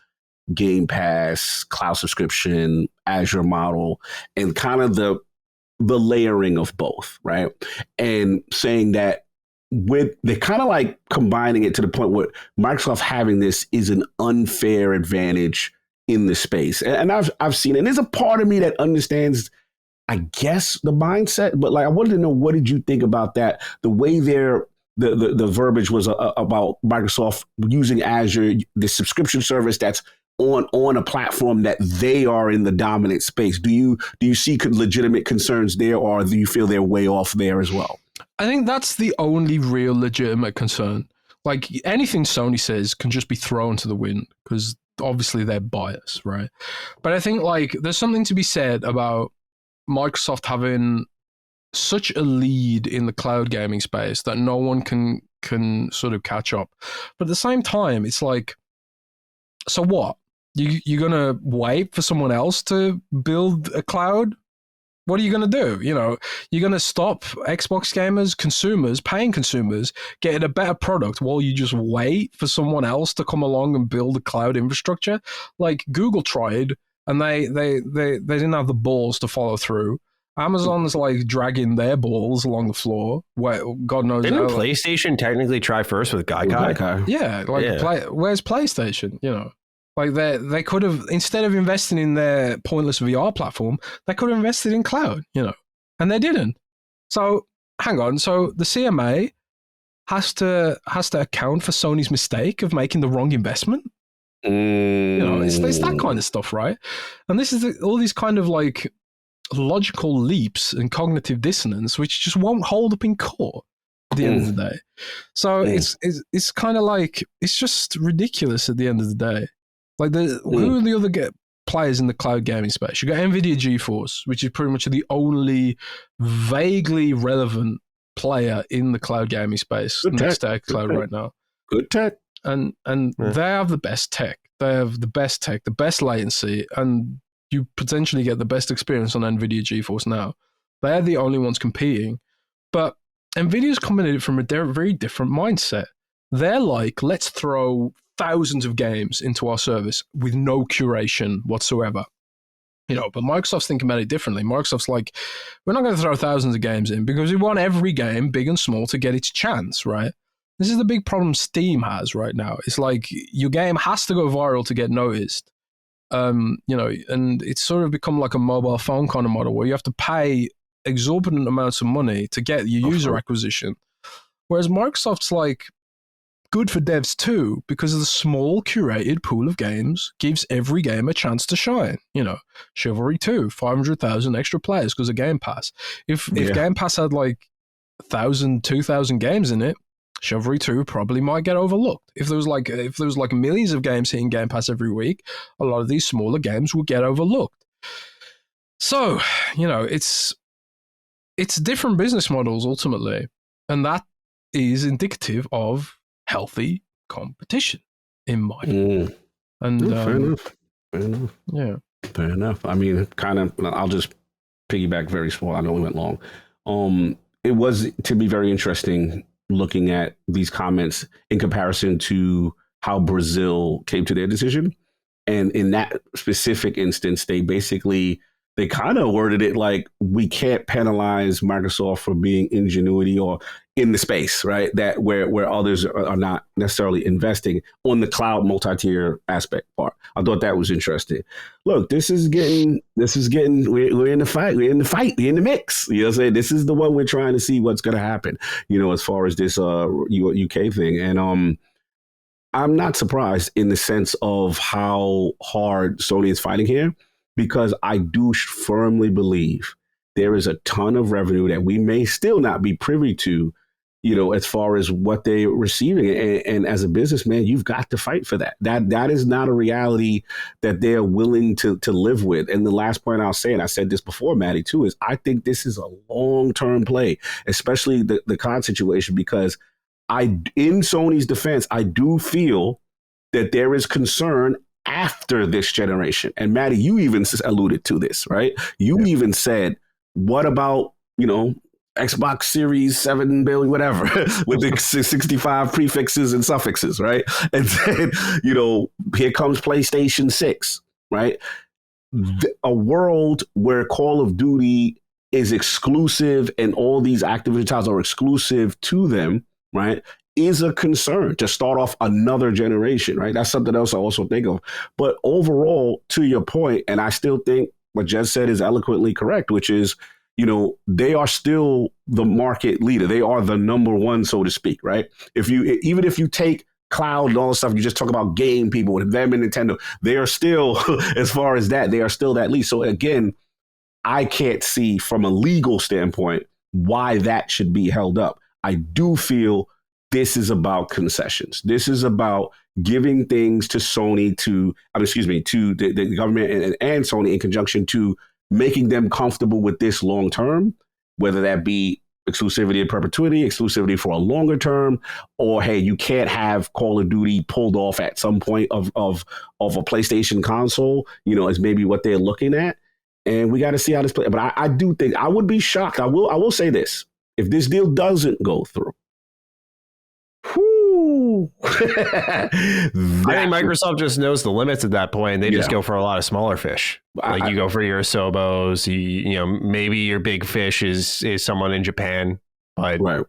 Game Pass, cloud subscription, Azure model, and kind of the layering of both, right? And saying that they're kind of like combining it to the point where Microsoft having this is an unfair advantage in the space. And I've seen it. And there's a part of me that understands, I guess, the mindset, but like I wanted to know, what did you think about that? The way the verbiage was about Microsoft using Azure, the subscription service that's on a platform that they are in the dominant space. Do you see legitimate concerns there, or do you feel they're way off there as well? I think that's the only real legitimate concern. Like, anything Sony says can just be thrown to the wind because obviously they're biased, right? But I think like there's something to be said about Microsoft having such a lead in the cloud gaming space that no one can sort of catch up. But at the same time, it's like, so what? You're going to wait for someone else to build a cloud? What are you going to do? You know, you're going to stop Xbox gamers, consumers, paying consumers, getting a better product while you just wait for someone else to come along and build a cloud infrastructure? Like, Google tried, and they didn't have the balls to follow through. Amazon's like dragging their balls along the floor. Where God knows. Didn't PlayStation technically try first with Gaikai? Yeah, like where's PlayStation? You know, like they could have, instead of investing in their pointless VR platform, they could have invested in cloud. You know, and they didn't. So hang on. So the CMA has to account for Sony's mistake of making the wrong investment. You know, it's that kind of stuff, right? And this is all these kind of like logical leaps and cognitive dissonance which just won't hold up in court at the end of the day. So it's kind of like, it's just ridiculous at the end of the day. Like, who are the other players in the cloud gaming space? You got NVIDIA GeForce, which is pretty much the only vaguely relevant player in the cloud gaming space next to XCloud right now. Good tech. And they have the best tech. They have the best tech, the best latency, and you potentially get the best experience on NVIDIA GeForce now. They're the only ones competing. But NVIDIA's coming at it from a very different mindset. They're like, let's throw thousands of games into our service with no curation whatsoever. You know, but Microsoft's thinking about it differently. Microsoft's like, we're not going to throw thousands of games in because we want every game, big and small, to get its chance, right? This is the big problem Steam has right now. It's like, your game has to go viral to get noticed. You know, and it's sort of become like a mobile phone kind of model where you have to pay exorbitant amounts of money to get your user acquisition. Whereas Microsoft's like, good for devs too, because of the small curated pool of games gives every game a chance to shine. You know, Chivalry 2, 500,000 extra players because of Game Pass. If Game Pass had like 1,000, 2,000 games in it, Chivalry 2 probably might get overlooked. If there was like millions of games hitting Game Pass every week, a lot of these smaller games would get overlooked. So, it's different business models ultimately, and that is indicative of healthy competition, in my view. And fair enough. Fair enough. Yeah. Fair enough. I mean, kind of. I'll just piggyback very small. I know we went long. It was to be very interesting looking at these comments in comparison to how Brazil came to their decision. And in that specific instance, they kind of worded it like, we can't penalize Microsoft for being ingenuity or in the space, right? That where others are not necessarily investing on the cloud multi-tier aspect part. I thought that was interesting. Look, we're in the fight. We're in the mix. You know what I'm saying? This is the one we're trying to see what's going to happen, as far as this UK thing. And I'm not surprised in the sense of how hard Sony is fighting here, because I do firmly believe there is a ton of revenue that we may still not be privy to, as far as what they're receiving. And as a businessman, you've got to fight for that. That is not a reality that they're willing to live with. And the last point I'll say, and I said this before, Maddie, too, is I think this is a long-term play, especially the COD situation, because in Sony's defense, I do feel that there is concern after this generation. And Maddie, you even alluded to this, right? You even said, what about, Xbox Series 7 billion, whatever, with the 65 prefixes and suffixes, right? And then, here comes PlayStation 6, right? A world where Call of Duty is exclusive and all these Activision titles are exclusive to them, right, is a concern to start off another generation, right? That's something else I also think of. But overall, to your point, and I still think what Jez said is eloquently correct, which is, they are still the market leader. They are the number one, so to speak, right? Even if you take cloud and all the stuff, you just talk about game people with them and Nintendo, they are still, as far as that, they are still that lead. So again, I can't see from a legal standpoint why that should be held up. I do feel this is about concessions. This is about giving things to Sony, to the government and Sony in conjunction to making them comfortable with this long term, whether that be exclusivity in perpetuity, exclusivity for a longer term, or hey, you can't have Call of Duty pulled off at some point of a PlayStation console, is maybe what they're looking at. And we got to see how this plays. But I do think I would be shocked. I will say this: if this deal doesn't go through, I think Microsoft just knows the limits at that point. They just go for a lot of smaller fish. Like you go for your Asobos, maybe your big fish is someone in Japan, but right.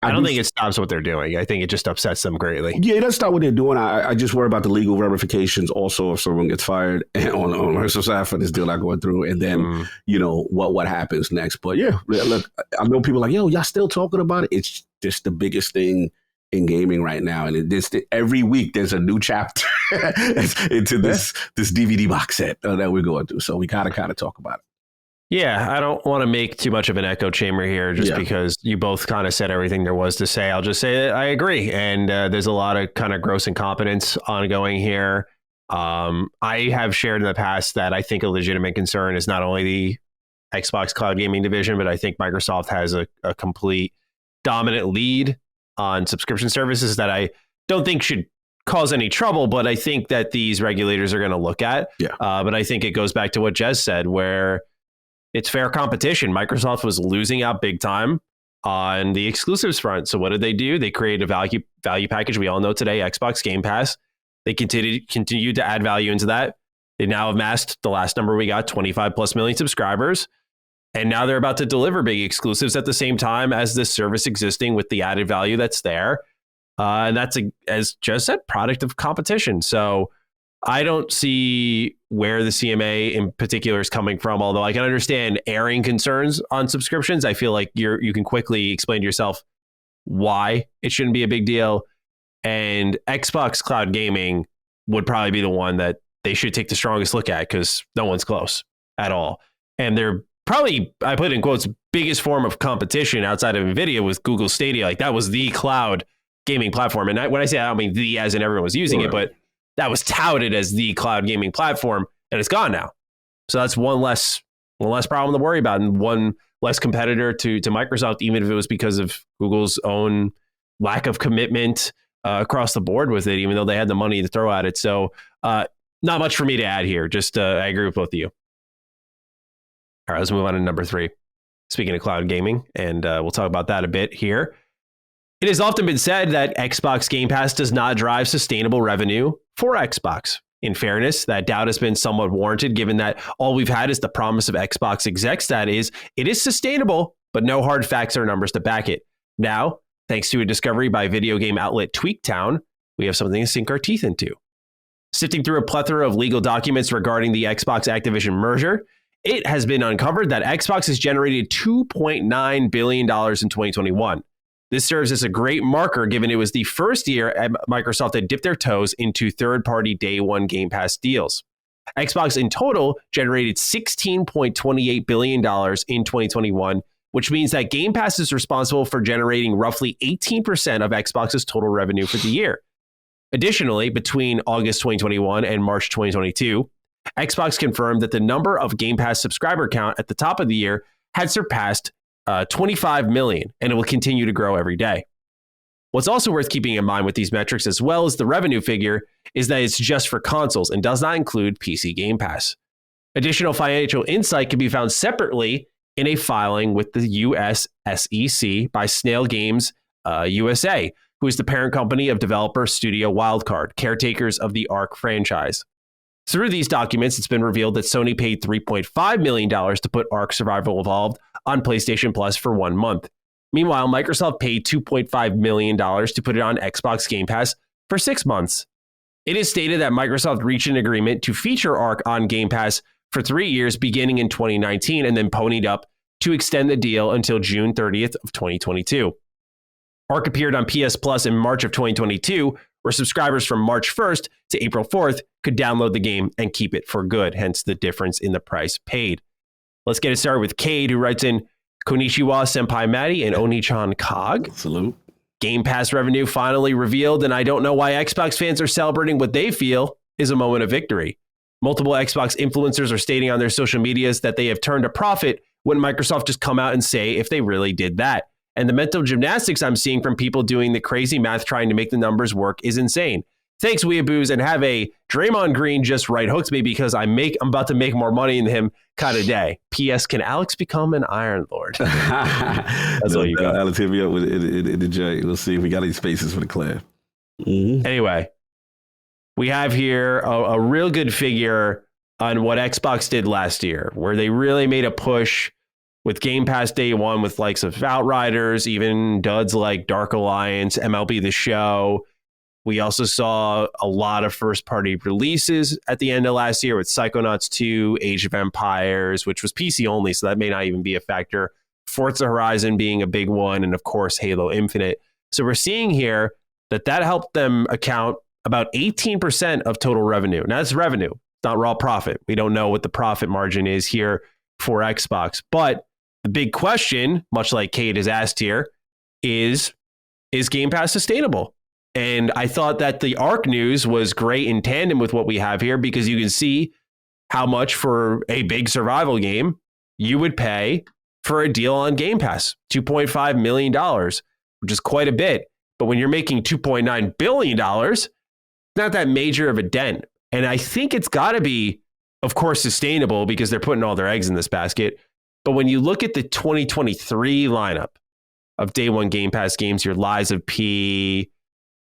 I don't think it stops what they're doing. I think it just upsets them greatly. Yeah, it doesn't stop what they're doing. I just worry about the legal ramifications also if someone gets fired on Microsoft's side for this deal not going through, and then, what happens next. But yeah, look, I know people are like, y'all still talking about it? It's just the biggest thing in gaming right now, and every week there's a new chapter into this DVD box set that we're going through. So we gotta kind of talk about it. Yeah, I don't want to make too much of an echo chamber here, just because you both kind of said everything there was to say. I'll just say that I agree, and there's a lot of kind of gross incompetence ongoing here. I have shared in the past that I think a legitimate concern is not only the Xbox Cloud Gaming division, but I think Microsoft has a complete dominant lead on subscription services that I don't think should cause any trouble, but I think that these regulators are going to look at. Yeah. But I think it goes back to what Jez said, where it's fair competition. Microsoft was losing out big time on the exclusives front. So what did they do? They created a value package. We all know today, Xbox Game Pass. They continued to add value into that. They now have amassed, the last number we got, 25 plus million subscribers. And now they're about to deliver big exclusives at the same time as this service existing with the added value that's there. And that's, as Jez said, product of competition. So I don't see where the CMA in particular is coming from, although I can understand airing concerns on subscriptions. I feel like you can quickly explain to yourself why it shouldn't be a big deal. And Xbox Cloud Gaming would probably be the one that they should take the strongest look at, because no one's close at all. And they're probably, I put in quotes, biggest form of competition outside of NVIDIA with Google Stadia. Like, that was the cloud gaming platform. And when I say that, I don't mean the as in everyone was using it, but that was touted as the cloud gaming platform, and it's gone now. So that's one less one less problem to worry about and one less competitor to Microsoft, even if it was because of Google's own lack of commitment across the board with it, even though they had the money to throw at it. So not much for me to add here. Just I agree with both of you. All right, let's move on to number 3. Speaking of cloud gaming, and we'll talk about that a bit here. It has often been said that Xbox Game Pass does not drive sustainable revenue for Xbox. In fairness, that doubt has been somewhat warranted, given that all we've had is the promise of Xbox execs that is, it is sustainable, but no hard facts or numbers to back it. Now, thanks to a discovery by video game outlet Tweaktown, we have something to sink our teeth into. Sifting through a plethora of legal documents regarding the Xbox-Activision merger, it has been uncovered that Xbox has generated $2.9 billion in 2021. This serves as a great marker, given it was the first year Microsoft had dipped their toes into third-party day one Game Pass deals. Xbox in total generated $16.28 billion in 2021, which means that Game Pass is responsible for generating roughly 18% of Xbox's total revenue for the year. Additionally, between August 2021 and March 2022, Xbox confirmed that the number of Game Pass subscriber count at the top of the year had surpassed 25 million, and it will continue to grow every day. What's also worth keeping in mind with these metrics, as well as the revenue figure, is that it's just for consoles and does not include PC Game Pass. Additional financial insight can be found separately in a filing with the US SEC by Snail Games USA, who is the parent company of developer Studio Wildcard, caretakers of the Ark franchise. Through these documents, it's been revealed that Sony paid $3.5 million to put Ark Survival Evolved on PlayStation Plus for 1 month. Meanwhile, Microsoft paid $2.5 million to put it on Xbox Game Pass for 6 months. It is stated that Microsoft reached an agreement to feature Ark on Game Pass for 3 years beginning in 2019 and then ponied up to extend the deal until June 30th of 2022. Ark appeared on PS Plus in March of 2022, where subscribers from March 1st to April 4th could download the game and keep it for good, hence the difference in the price paid. Let's get it started with Cade, who writes in, Konnichiwa Senpai Maddie and Oni-chan Kog. Salute. Game Pass revenue finally revealed, and I don't know why Xbox fans are celebrating what they feel is a moment of victory. Multiple Xbox influencers are stating on their social medias that they have turned a profit when Microsoft just come out and say if they really did that. And the mental gymnastics I'm seeing from people doing the crazy math trying to make the numbers work is insane. Thanks, weeaboos, and have a Draymond Green just right hooks me because I'm about to make more money than him kind of day. P.S. Can Alex become an Iron Lord? That's all you got. Alex, hit me up in the J. We'll see if we got any spaces for the clan. Mm-hmm. Anyway, we have here a real good figure on what Xbox did last year, where they really made a push with Game Pass day one with likes of Outriders, even duds like Dark Alliance, MLB The Show. We also saw a lot of first-party releases at the end of last year with Psychonauts 2, Age of Empires, which was PC only, so that may not even be a factor. Forza Horizon being a big one, and of course, Halo Infinite. So we're seeing here that helped them account about 18% of total revenue. Now, that's revenue, not raw profit. We don't know what the profit margin is here for Xbox. But the big question, much like Kate has asked here, is Game Pass sustainable? And I thought that the Ark news was great in tandem with what we have here, because you can see how much for a big survival game you would pay for a deal on Game Pass, $2.5 million, which is quite a bit. But when you're making $2.9 billion, it's not that major of a dent. And I think it's got to be, of course, sustainable because they're putting all their eggs in this basket. But when you look at the 2023 lineup of day one Game Pass games, your Lies of P,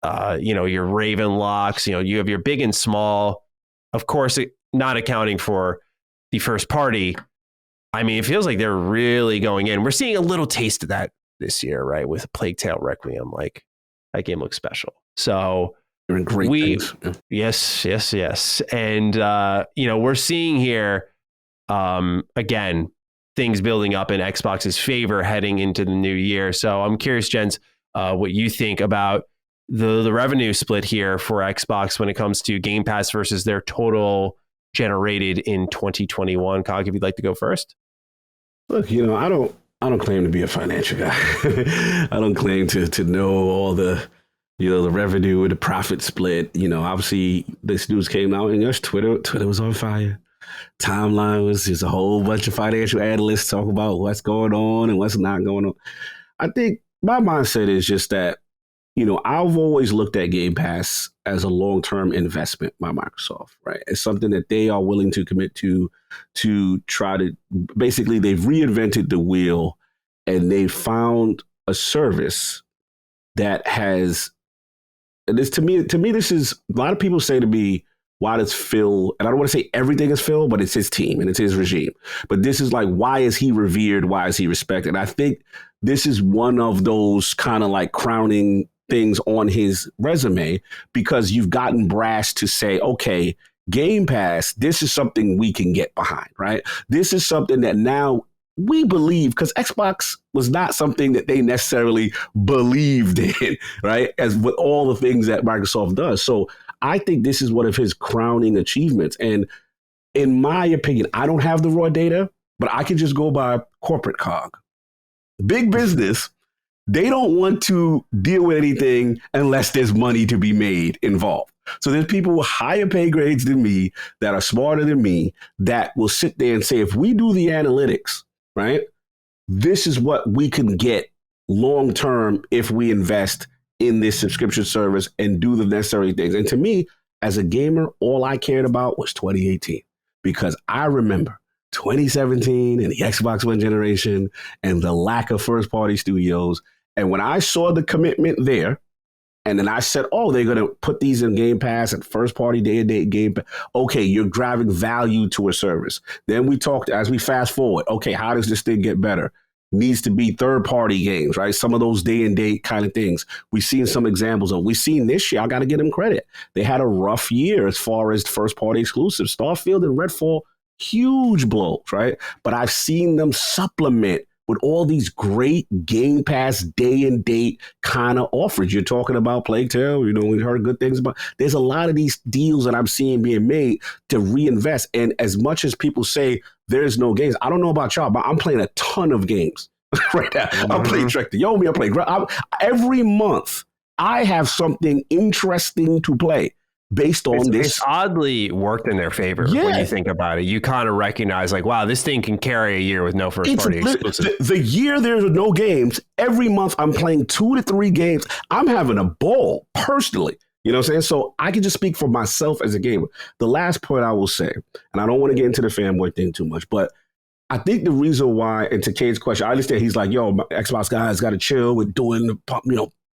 your Ravenlocks, you have your big and small, of course, not accounting for the first party. I mean, it feels like they're really going in. We're seeing a little taste of that this year, right? With Plague Tale Requiem, like that game looks special. So they're in great things. Yes. And, we're seeing here, again, things building up in Xbox's favor heading into the new year. So I'm curious, Jens, what you think about the revenue split here for Xbox when it comes to Game Pass versus their total generated in 2021. Cog, if you'd like to go first. Look, I don't claim to be a financial guy. I don't claim to know all the revenue or the profit split. Obviously this news came out and yes, Twitter was on fire. Timeline was just a whole bunch of financial analysts talking about what's going on and what's not going on. I think my mindset is just that, I've always looked at Game Pass as a long-term investment by Microsoft, right? It's something that they are willing to commit to try to, basically, they've reinvented the wheel and they found a service that has, and this to me, this is, a lot of people say to me, why does Phil, and I don't want to say everything is Phil, but it's his team and it's his regime. But this is like, why is he revered? Why is he respected? And I think this is one of those kind of like crowning things on his resume, because you've gotten brass to say, okay, Game Pass, this is something we can get behind, right? This is something that now we believe, because Xbox was not something that they necessarily believed in, right? As with all the things that Microsoft does. So I think this is one of his crowning achievements. And in my opinion, I don't have the raw data, but I can just go by corporate cog. Big business, they don't want to deal with anything unless there's money to be made involved. So there's people with higher pay grades than me that are smarter than me that will sit there and say, if we do the analytics, right, this is what we can get long term if we invest in this subscription service and do the necessary things. And to me, as a gamer, all I cared about was 2018, because I remember 2017 and the Xbox One generation and the lack of first party studios. And when I saw the commitment there, and then I said, oh, they're going to put these in Game Pass and first party day and date Game Pass. Okay, you're driving value to a service. Then we talked, as we fast forward, okay, how does this thing get better? Needs to be third party games, right? Some of those day and date kind of things. We've seen some examples of. We've seen this year, I got to give them credit. They had a rough year as far as first party exclusives. Starfield and Redfall, huge blows, right? But I've seen them supplement with all these great Game Pass day and date kind of offers. You're talking about Plague Tale, we heard good things about. There's a lot of these deals that I'm seeing being made to reinvest. And as much as people say there's no games, I don't know about y'all, but I'm playing a ton of games right now. Mm-hmm. I'm playing Trek to Yomi, I'm playing. Every month, I have something interesting to play. Based on this, it's oddly worked in their favor when you think about it. You kind of recognize, like, wow, this thing can carry a year with no first party exclusive. The year there's no games, every month I'm playing 2 to 3 games. I'm having a ball personally. You know what I'm saying? So I can just speak for myself as a gamer. The last point I will say, and I don't want to get into the fanboy thing too much, but I think the reason why, and to Kate's question, I understand he's like, yo, my Xbox guys got to chill with doing the pump,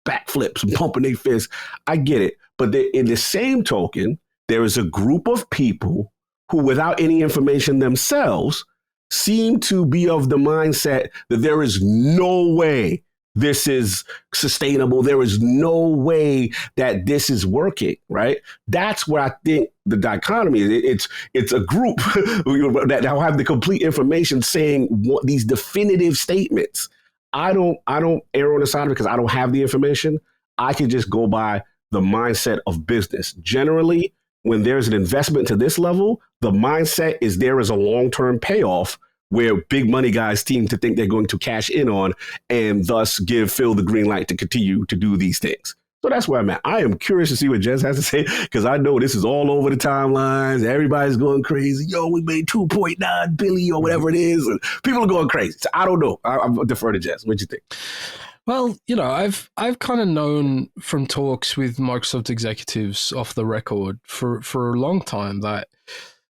backflips and pumping their fists. I get it. But in the same token, there is a group of people who, without any information themselves, seem to be of the mindset that there is no way this is sustainable. There is no way that this is working, right? That's where I think the dichotomy is. It's a group that will have the complete information saying these definitive statements. I don't err on the side of it because I don't have the information. I can just go by the mindset of business. Generally, when there's an investment to this level, the mindset is there is a long-term payoff where big money guys seem to think they're going to cash in on and thus give Phil the green light to continue to do these things. So that's where I'm at. I am curious to see what Jez has to say, because I know this is all over the timelines. Everybody's going crazy. Yo, we made 2.9 billion or whatever it is. And people are going crazy. So I don't know. I'll defer to Jez. What do you think? Well, I've kind of known from talks with Microsoft executives off the record for a long time that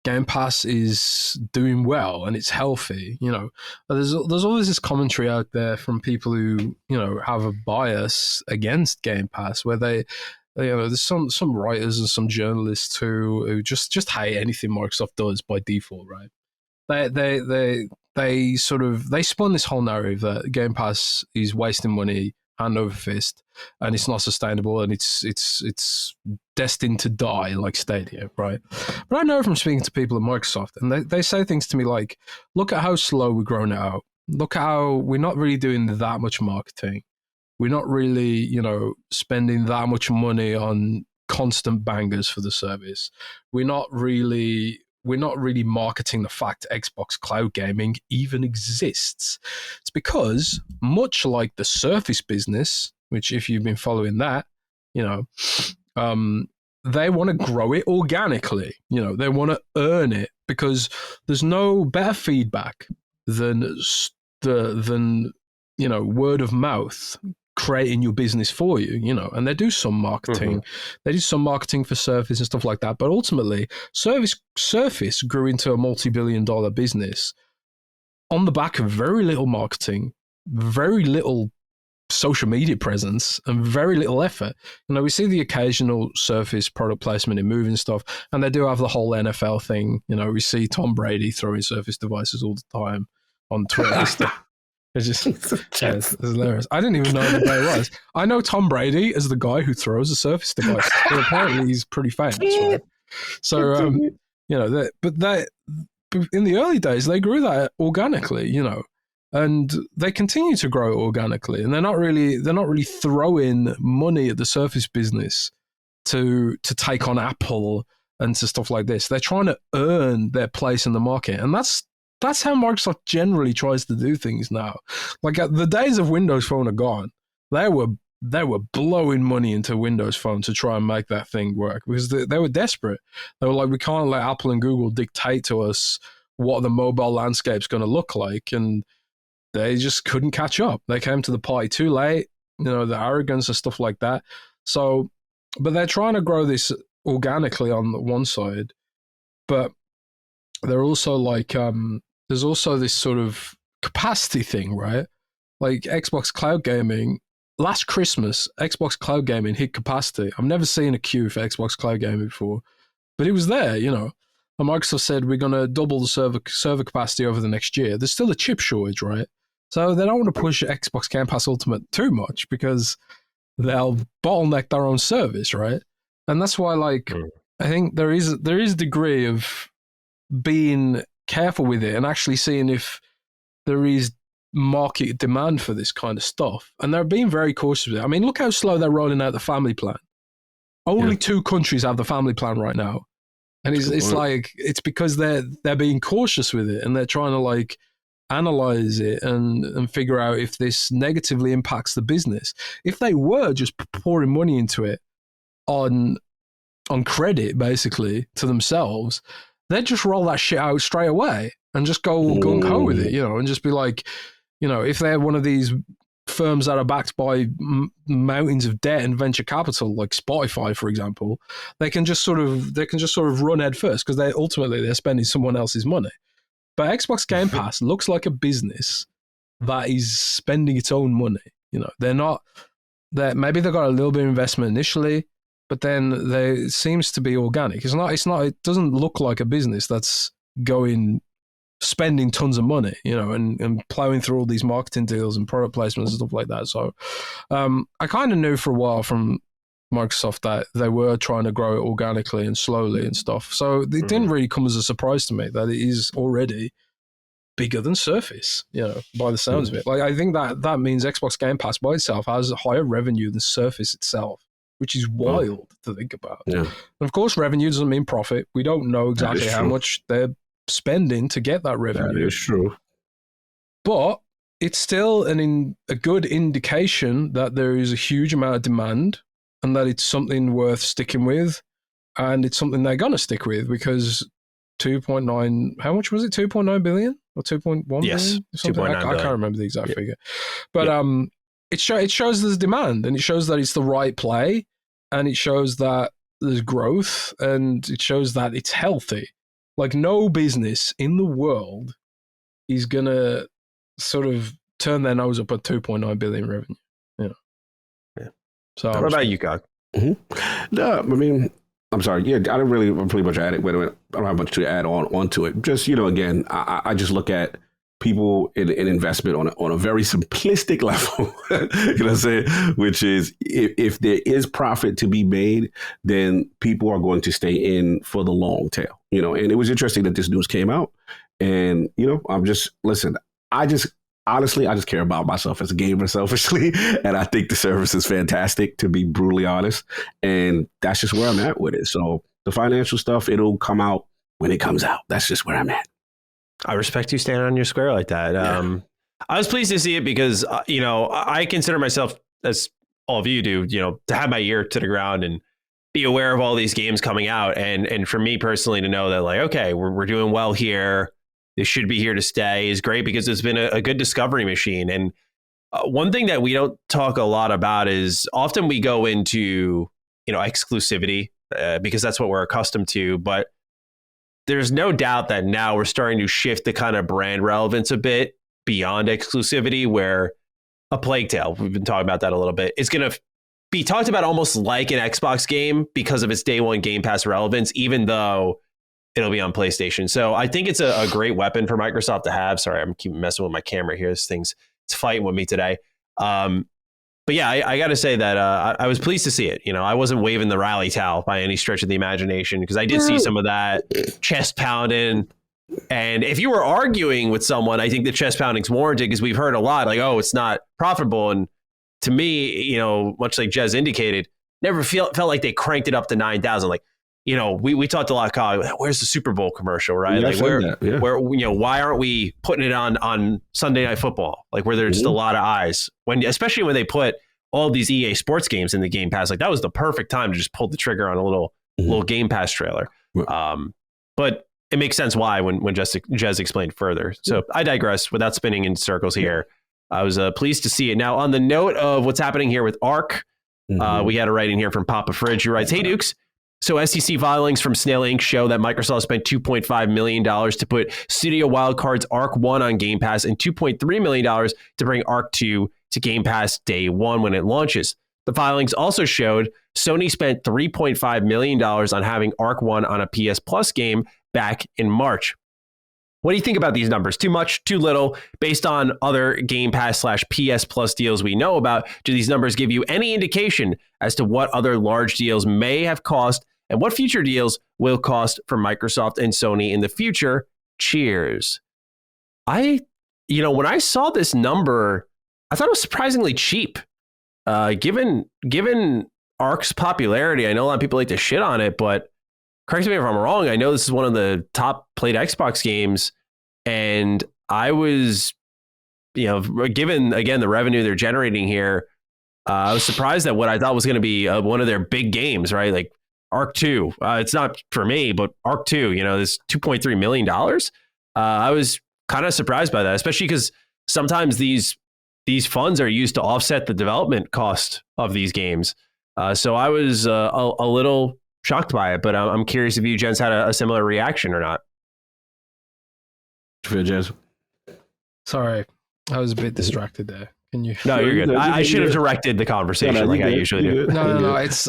Game Pass is doing well and it's healthy. There's always this commentary out there from people who have a bias against Game Pass, where there's some writers and some journalists who just hate anything Microsoft does by default, right? They spun this whole narrative that Game Pass is wasting money hand over fist and it's not sustainable and it's destined to die like Stadia, right? But I know from speaking to people at Microsoft, and they say things to me like, look at how slow we're growing it out. Look at how we're not really doing that much marketing. We're not really, spending that much money on constant bangers for the service. We're not really marketing the fact Xbox Cloud Gaming even exists. It's because, much like the Surface business, which if you've been following that, they want to grow it organically. They want to earn it because there's no better feedback than word of mouth creating your business for you, and they do some marketing. They do some marketing for Surface and stuff like that. But ultimately, Surface grew into a multi-billion-dollar business on the back of very little marketing, very little social media presence, and very little effort. We see the occasional Surface product placement in moving stuff, and they do have the whole NFL thing. We see Tom Brady throwing Surface devices all the time on Twitter and stuff. It's just it's hilarious. I didn't even know who the guy was. I know Tom Brady as the guy who throws a Surface device, but apparently he's pretty famous, right? So, but in the early days, they grew that organically, and they continue to grow organically. And they're not really throwing money at the Surface business to take on Apple and to stuff like this. They're trying to earn their place in the market, and that's how Microsoft generally tries to do things now. Like the days of Windows Phone are gone. They were blowing money into Windows Phone to try and make that thing work because they were desperate. They were like, we can't let Apple and Google dictate to us what the mobile landscape's going to look like, and they just couldn't catch up. They came to the party too late. The arrogance and stuff like that. So, but they're trying to grow this organically on the one side, but they're also like there's also this sort of capacity thing, right? Like Xbox Cloud Gaming, last Christmas, Xbox Cloud Gaming hit capacity. I've never seen a queue for Xbox Cloud Gaming before, but it was there, And Microsoft said, we're going to double the server capacity over the next year. There's still a chip shortage, right? So they don't want to push Xbox Game Pass Ultimate too much because they'll bottleneck their own service, right? And that's why, I think there is a degree of being careful with it and actually seeing if there is market demand for this kind of stuff. And they're being very cautious with it. I mean, look how slow they're rolling out the family plan. Only 2 countries have the family plan right now. And it's like, it's because they're being cautious with it and they're trying to analyze it and figure out if this negatively impacts the business. If they were just pouring money into it on credit, basically, to themselves, they'd just roll that shit out straight away and just go gung-ho with it, and just be like, if they're one of these firms that are backed by mountains of debt and venture capital, like Spotify, for example, they can just sort of run head first because they're spending someone else's money. But Xbox Game Pass looks like a business that is spending its own money. Maybe they got a little bit of investment initially, but then it seems to be organic. It doesn't look like a business that's spending tons of money, and plowing through all these marketing deals and product placements and stuff like that. So I kind of knew for a while from Microsoft that they were trying to grow it organically and slowly and stuff. So it didn't really come as a surprise to me that it is already bigger than Surface, by the sounds of it. Like, I think that means Xbox Game Pass by itself has a higher revenue than Surface itself, which is wild to think about. Yeah. And of course, revenue doesn't mean profit. We don't know exactly how much they're spending to get that revenue. That is true. But it's still a good indication that there is a huge amount of demand and that it's something worth sticking with. And it's something they're going to stick with because 2.9, how much was it? 2.9 billion or 2.1 billion? Yes, 2.9 billion. I can't remember the exact figure. But it shows there's demand, and it shows that it's the right play, and it shows that there's growth, and it shows that it's healthy. Like, no business in the world is going to sort of turn their nose up at 2.9 billion revenue. Yeah. So what about you, Gog? No, I mean, I'm sorry. Yeah, I didn't really pretty much add it. Wait a minute. I don't have much to add onto it. Just, again, I just look at people in investment on a very simplistic level, which is if there is profit to be made, then people are going to stay in for the long tail, and it was interesting that this news came out, and, honestly, I just care about myself as a gamer selfishly, and I think the service is fantastic, to be brutally honest, and that's just where I'm at with it. So the financial stuff, it'll come out when it comes out. That's just where I'm at. I respect you standing on your square like that. Yeah. I was pleased to see it because, I consider myself, as all of you do, to have my ear to the ground and be aware of all these games coming out, and for me personally to know that like, okay, we're doing well here. This should be here to stay is great because it's been a good discovery machine. And one thing that we don't talk a lot about is often we go into, exclusivity because that's what we're accustomed to. But there's no doubt that now we're starting to shift the kind of brand relevance a bit beyond exclusivity, where a Plague Tale, we've been talking about that a little bit, it's going to be talked about almost like an Xbox game because of its day one Game Pass relevance, even though it'll be on PlayStation. So I think it's a great weapon for Microsoft to have. Sorry, I'm keep messing with my camera here. It's fighting with me today. But yeah, I got to say that I was pleased to see it. I wasn't waving the rally towel by any stretch of the imagination because I did see some of that chest pounding. And if you were arguing with someone, I think the chest pounding's warranted because we've heard a lot like, oh, it's not profitable. And to me, much like Jez indicated, never felt like they cranked it up to 9,000. Like, we talked a lot, Kyle, where's the Super Bowl commercial, right? Yeah, like where, why aren't we putting it on Sunday Night Football? Like where there's just a lot of eyes especially when they put all these EA sports games in the Game Pass, like that was the perfect time to just pull the trigger on a little Game Pass trailer. But it makes sense why when Jez explained further. So I digress without spinning in circles here. I was pleased to see it. Now on the note of what's happening here with Ark, we had a writing here from Papa Fridge who writes, "Hey Dukes, so SEC filings from Snail Inc. show that Microsoft spent $2.5 million to put Studio Wildcard's Ark 1 on Game Pass and $2.3 million to bring Ark 2 to Game Pass day one when it launches. The filings also showed Sony spent $3.5 million on having Ark 1 on a PS Plus game back in March. What do you think about these numbers? Too much, too little? Based on other Game Pass / PS Plus deals we know about, do these numbers give you any indication as to what other large deals may have cost and what future deals will cost for Microsoft and Sony in the future? Cheers." When I saw this number, I thought it was surprisingly cheap. Given Ark's popularity, I know a lot of people like to shit on it, but correct me if I'm wrong, I know this is one of the top played Xbox games, and I was, given, again, the revenue they're generating here, I was surprised at what I thought was going to be one of their big games, right? Like Ark 2. It's not for me, but Ark 2, this $2.3 million. I was kind of surprised by that, especially because sometimes these funds are used to offset the development cost of these games. So I was a little shocked by it, but I'm curious if you gents had a similar reaction or not. For Jez. Sorry, I was a bit distracted there. Can you? No, you're good. I should have directed the conversation like I usually do. No. It's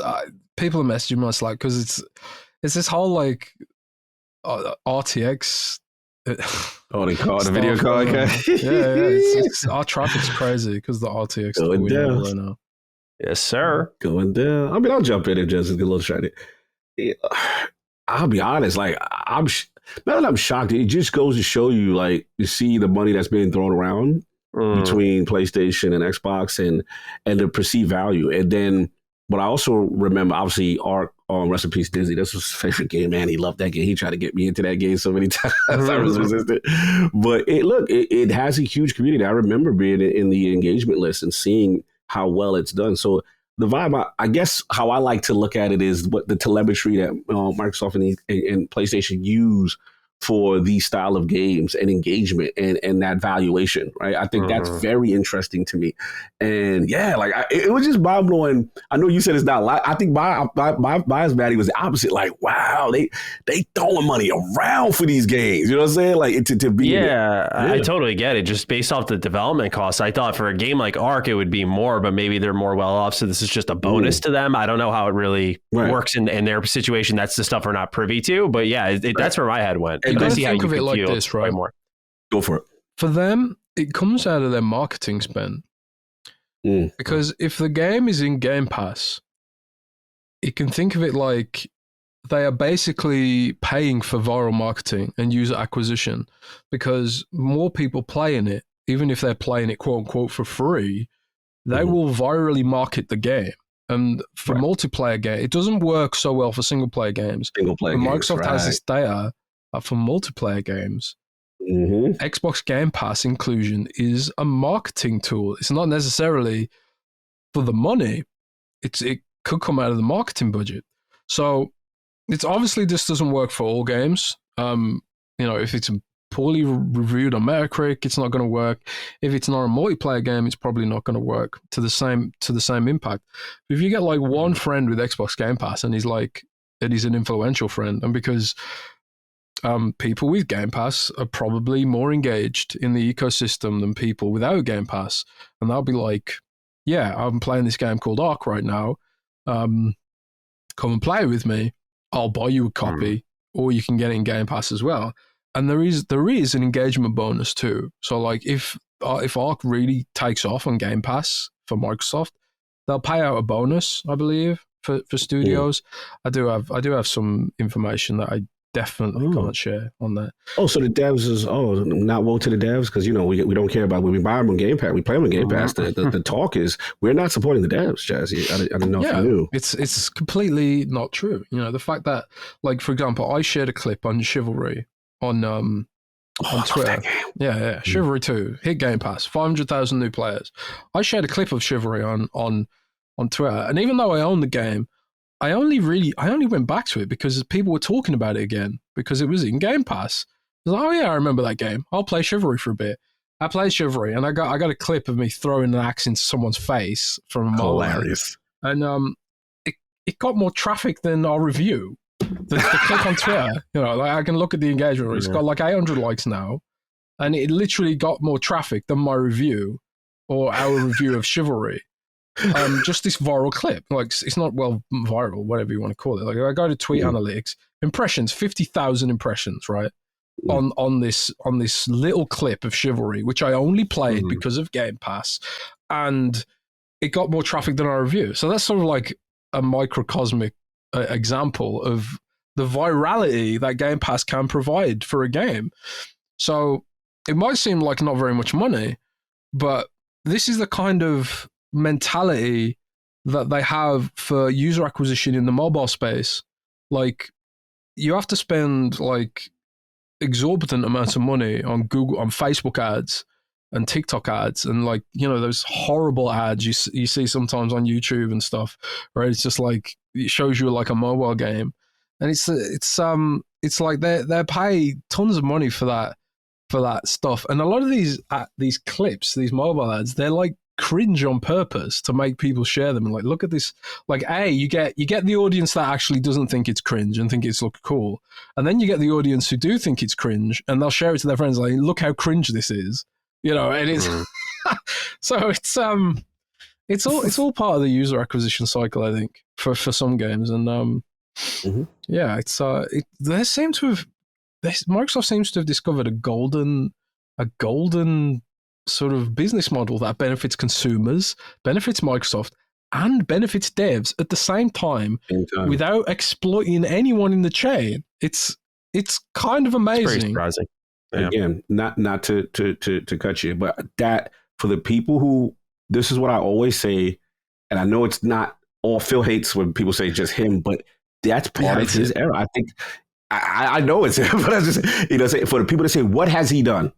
people are messaging me like because it's this whole like RTX. Oh, they call it a video call. Okay. It's our traffic's crazy because the RTX going down right now. Yes, sir. Going down. I mean, I'll jump in and just get a little shiny. I'll be honest. Like not that I'm shocked. It just goes to show you, like, you see the money that's being thrown around between PlayStation and Xbox and the perceived value. And then, but I also remember, obviously, Ark, rest in peace, Disney. This was his favorite game, man. He loved that game. He tried to get me into that game so many times. I was resistant. But it has a huge community. I remember being in the engagement list and seeing how well it's done. So the vibe, I guess how I like to look at it is what the telemetry that Microsoft and PlayStation use for these style of games and engagement and that valuation, right? I think that's very interesting to me. And yeah, like it was just mind blowing. I know you said it's not a lot. I think my bias Maddie was the opposite. Like, wow, they throwing money around for these games. You know what I'm saying? Like to be. Yeah, I totally get it. Just based off the development costs, I thought for a game like Ark, it would be more, but maybe they're more well off. So this is just a bonus to them. I don't know how it really works in their situation. That's the stuff we're not privy to. But yeah, that's where my head went. You got to think of it like this, right? More. Go for it. For them, it comes out of their marketing spend. Because if the game is in Game Pass, you can think of it like they are basically paying for viral marketing and user acquisition because more people playing it, even if they're playing it quote unquote for free, they will virally market the game. And for multiplayer game, it doesn't work so well for single player games. Microsoft has this data for multiplayer games. Xbox Game Pass inclusion is a marketing tool. It's not necessarily for the money. It could come out of the marketing budget. So it's obviously this doesn't work for all games. If it's poorly reviewed on Metacritic, it's not going to work. If it's not a multiplayer game, it's probably not going to work to the same impact. If you get like one friend with Xbox Game Pass and he's an influential friend, and because people with Game Pass are probably more engaged in the ecosystem than people without Game Pass, and they'll be like, yeah, I'm playing this game called Ark right now. Come and play with me. I'll buy you a copy, or you can get it in Game Pass as well. And there is an engagement bonus too. So like if Ark really takes off on Game Pass for Microsoft, they'll pay out a bonus, I believe, for studios. I do have some information that I definitely can't share on that. Oh, so the devs is not woe to the devs, because we don't care about when we buy them on Game Pass, we play them on Game Pass. The talk is we're not supporting the devs, Jazzy. I don't know if you knew. It's completely not true. The fact that, like, for example, I shared a clip on Chivalry on Twitter. Yeah, Chivalry 2 hit Game Pass, 500,000 new players. I shared a clip of Chivalry on Twitter, and even though I own the game, I only went back to it because people were talking about it again because it was in Game Pass. I was like, oh yeah, I remember that game. I'll play Chivalry for a bit. I played Chivalry, and I got a clip of me throwing an axe into someone's face from a mile away. Hilarious. And it got more traffic than our review. The clip on Twitter, I can look at the engagement. It's got like 800 likes now, and it literally got more traffic than my review or our review of Chivalry. Just this viral clip, like it's not viral, whatever you want to call it. Like I go to tweet analytics, impressions, 50,000 impressions, right? On this little clip of Chivalry, which I only played because of Game Pass, and it got more traffic than our review. So that's sort of like a microcosmic example of the virality that Game Pass can provide for a game. So it might seem like not very much money, but this is the kind of mentality that they have for user acquisition in the mobile space. Like, you have to spend like exorbitant amounts of money on Google, on Facebook ads and TikTok ads, and like, those horrible ads you see sometimes on YouTube and stuff, right? It's just like, it shows you like a mobile game, and it's like they pay tons of money for that stuff. And a lot of these clips, these mobile ads, they're like cringe on purpose to make people share them and like, look at this. Like, you get the audience that actually doesn't think it's cringe and think it's look cool, and then you get the audience who do think it's cringe, and they'll share it to their friends like, look how cringe this is, and it's so it's all part of the user acquisition cycle, I think, for some games. And Microsoft seems to have discovered a golden sort of business model that benefits consumers, benefits Microsoft, and benefits devs at the same time without exploiting anyone in the chain. It's kind of amazing. It's very surprising. Yeah. Again, not to cut you, but that for the people who, this is what I always say, and I know it's not all Phil hates when people say just him, but that's part of his era. I think I know it's him, but I just for the people to say, what has he done?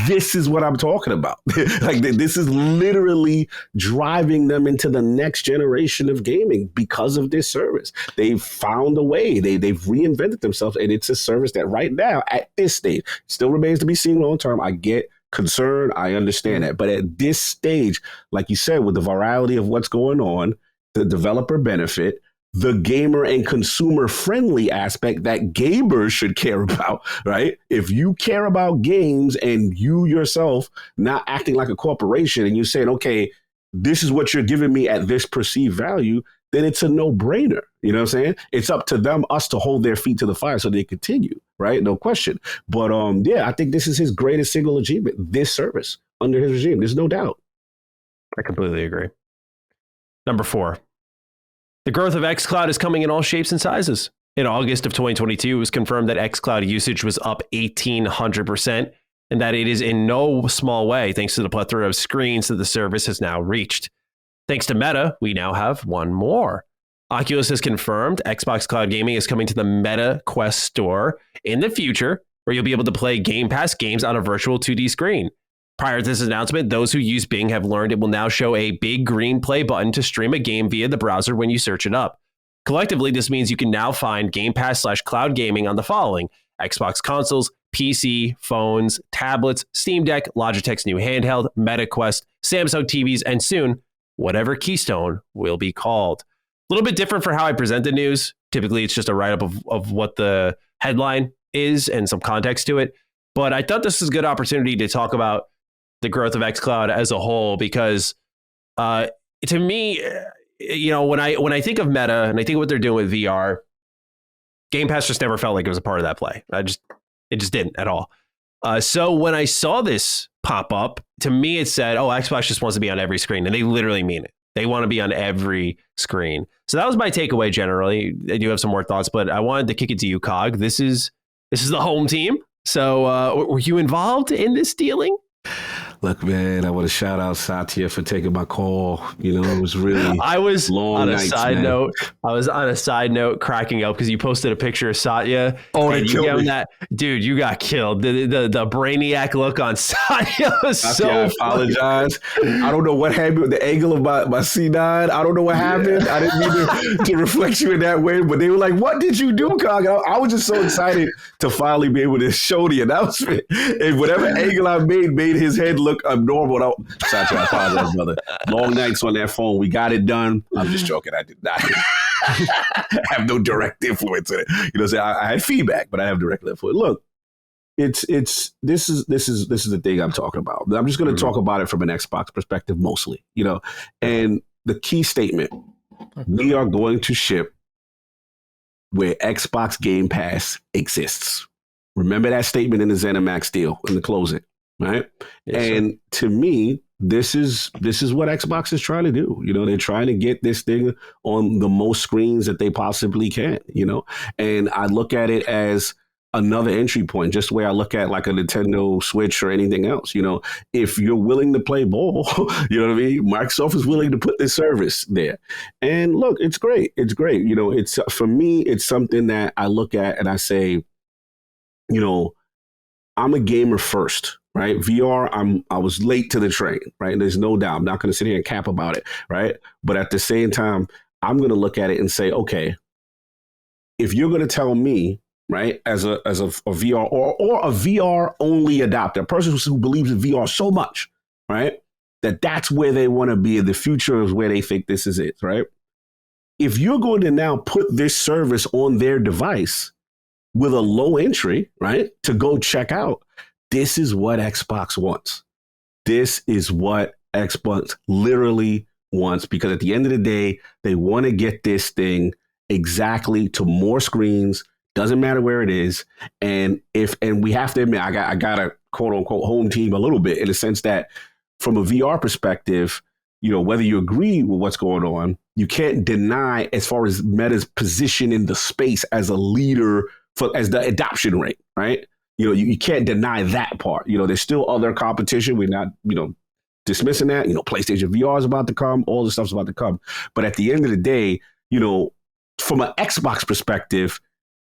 This is what I'm talking about. Like, this is literally driving them into the next generation of gaming because of this service. They've found a way. They've reinvented themselves, and it's a service that right now, at this stage, still remains to be seen long term. I get concerned. I understand that. But at this stage, like you said, with the virality of what's going on, the developer benefit, the gamer and consumer friendly aspect that gamers should care about, right? If you care about games and you yourself not acting like a corporation and you're saying, okay, this is what you're giving me at this perceived value, then it's a no-brainer. You know what I'm saying? It's up to us to hold their feet to the fire so they continue, right? No question. But I think this is his greatest single achievement, this service under his regime. There's no doubt. I completely agree. Number 4. The growth of xCloud is coming in all shapes and sizes. In August of 2022, it was confirmed that xCloud usage was up 1,800%, and that it is in no small way thanks to the plethora of screens that the service has now reached. Thanks to Meta, we now have one more. Oculus has confirmed Xbox-Cloud Gaming is coming to the Meta Quest store in the future, where you'll be able to play Game Pass games on a virtual 2D screen. Prior to this announcement, those who use Bing have learned it will now show a big green play button to stream a game via the browser when you search it up. Collectively, this means you can now find Game Pass/cloud gaming on the following: Xbox consoles, PC, phones, tablets, Steam Deck, Logitech's new handheld, MetaQuest, Samsung TVs, and soon, whatever Keystone will be called. A little bit different for how I present the news. Typically, it's just a write-up of what the headline is and some context to it. But I thought this was a good opportunity to talk about the growth of xCloud as a whole, because to me, when I think of Meta and I think of what they're doing with VR, Game Pass just never felt like it was a part of that play. It just didn't at all. So when I saw this pop up, to me it said, oh, Xbox just wants to be on every screen, and they literally mean it. They want to be on every screen. So that was my takeaway generally. I do have some more thoughts, but I wanted to kick it to you, Cog. This is the home team. So were you involved in this dealing? Look, man, I want to shout out Satya for taking my call. It was really I was long on a nights, side man. note. I was on a side note cracking up because you posted a picture of Satya. Oh, and it you killed gave him me. that, dude, you got killed. The brainiac look on Satya was so I apologize. I don't know what happened with the angle of my C9. I don't know what happened. I didn't mean to reflect you in that way, but they were like, what did you do, Cog? I was just so excited to finally be able to show the announcement. And whatever angle I made his head look abnormal. Satya, I apologize, brother. Long nights on that phone. We got it done. I'm just joking. I did not have no direct influence in it. I had feedback, but I have direct influence. Look, this is the thing I'm talking about. I'm just going to talk about it from an Xbox perspective mostly, and the key statement: we are going to ship where Xbox Game Pass exists. Remember that statement in the ZeniMax deal in the closing, right? Yes, and sir. to me, this is what Xbox is trying to do. They're trying to get this thing on the most screens that they possibly can, and I look at it as another entry point, just the way I look at like a Nintendo Switch or anything else. If you're willing to play ball, you know what I mean? Microsoft is willing to put this service there. And look, it's great. It's great. It's for me, it's something that I look at and I say, I'm a gamer first, right? VR, I was late to the train, right? There's no doubt. I'm not going to sit here and cap about it, right? But at the same time, I'm going to look at it and say, okay, if you're going to tell me, right, as a VR or a VR only adopter, a person who believes in VR so much, right, that's where they want to be, the future is where they think this is it, right? If you're going to now put this service on their device with a low entry, right, to go check out, this is what Xbox wants. This is what Xbox literally wants, because at the end of the day, they want to get this thing exactly to more screens. Doesn't matter where it is. And we have to admit, I got a quote unquote home team a little bit, in the sense that from a VR perspective, whether you agree with what's going on, you can't deny as far as Meta's position in the space as a leader as the adoption rate, right? You can't deny that part. There's still other competition. We're not, dismissing that. PlayStation VR is about to come. All this stuff's about to come. But at the end of the day, from an Xbox perspective,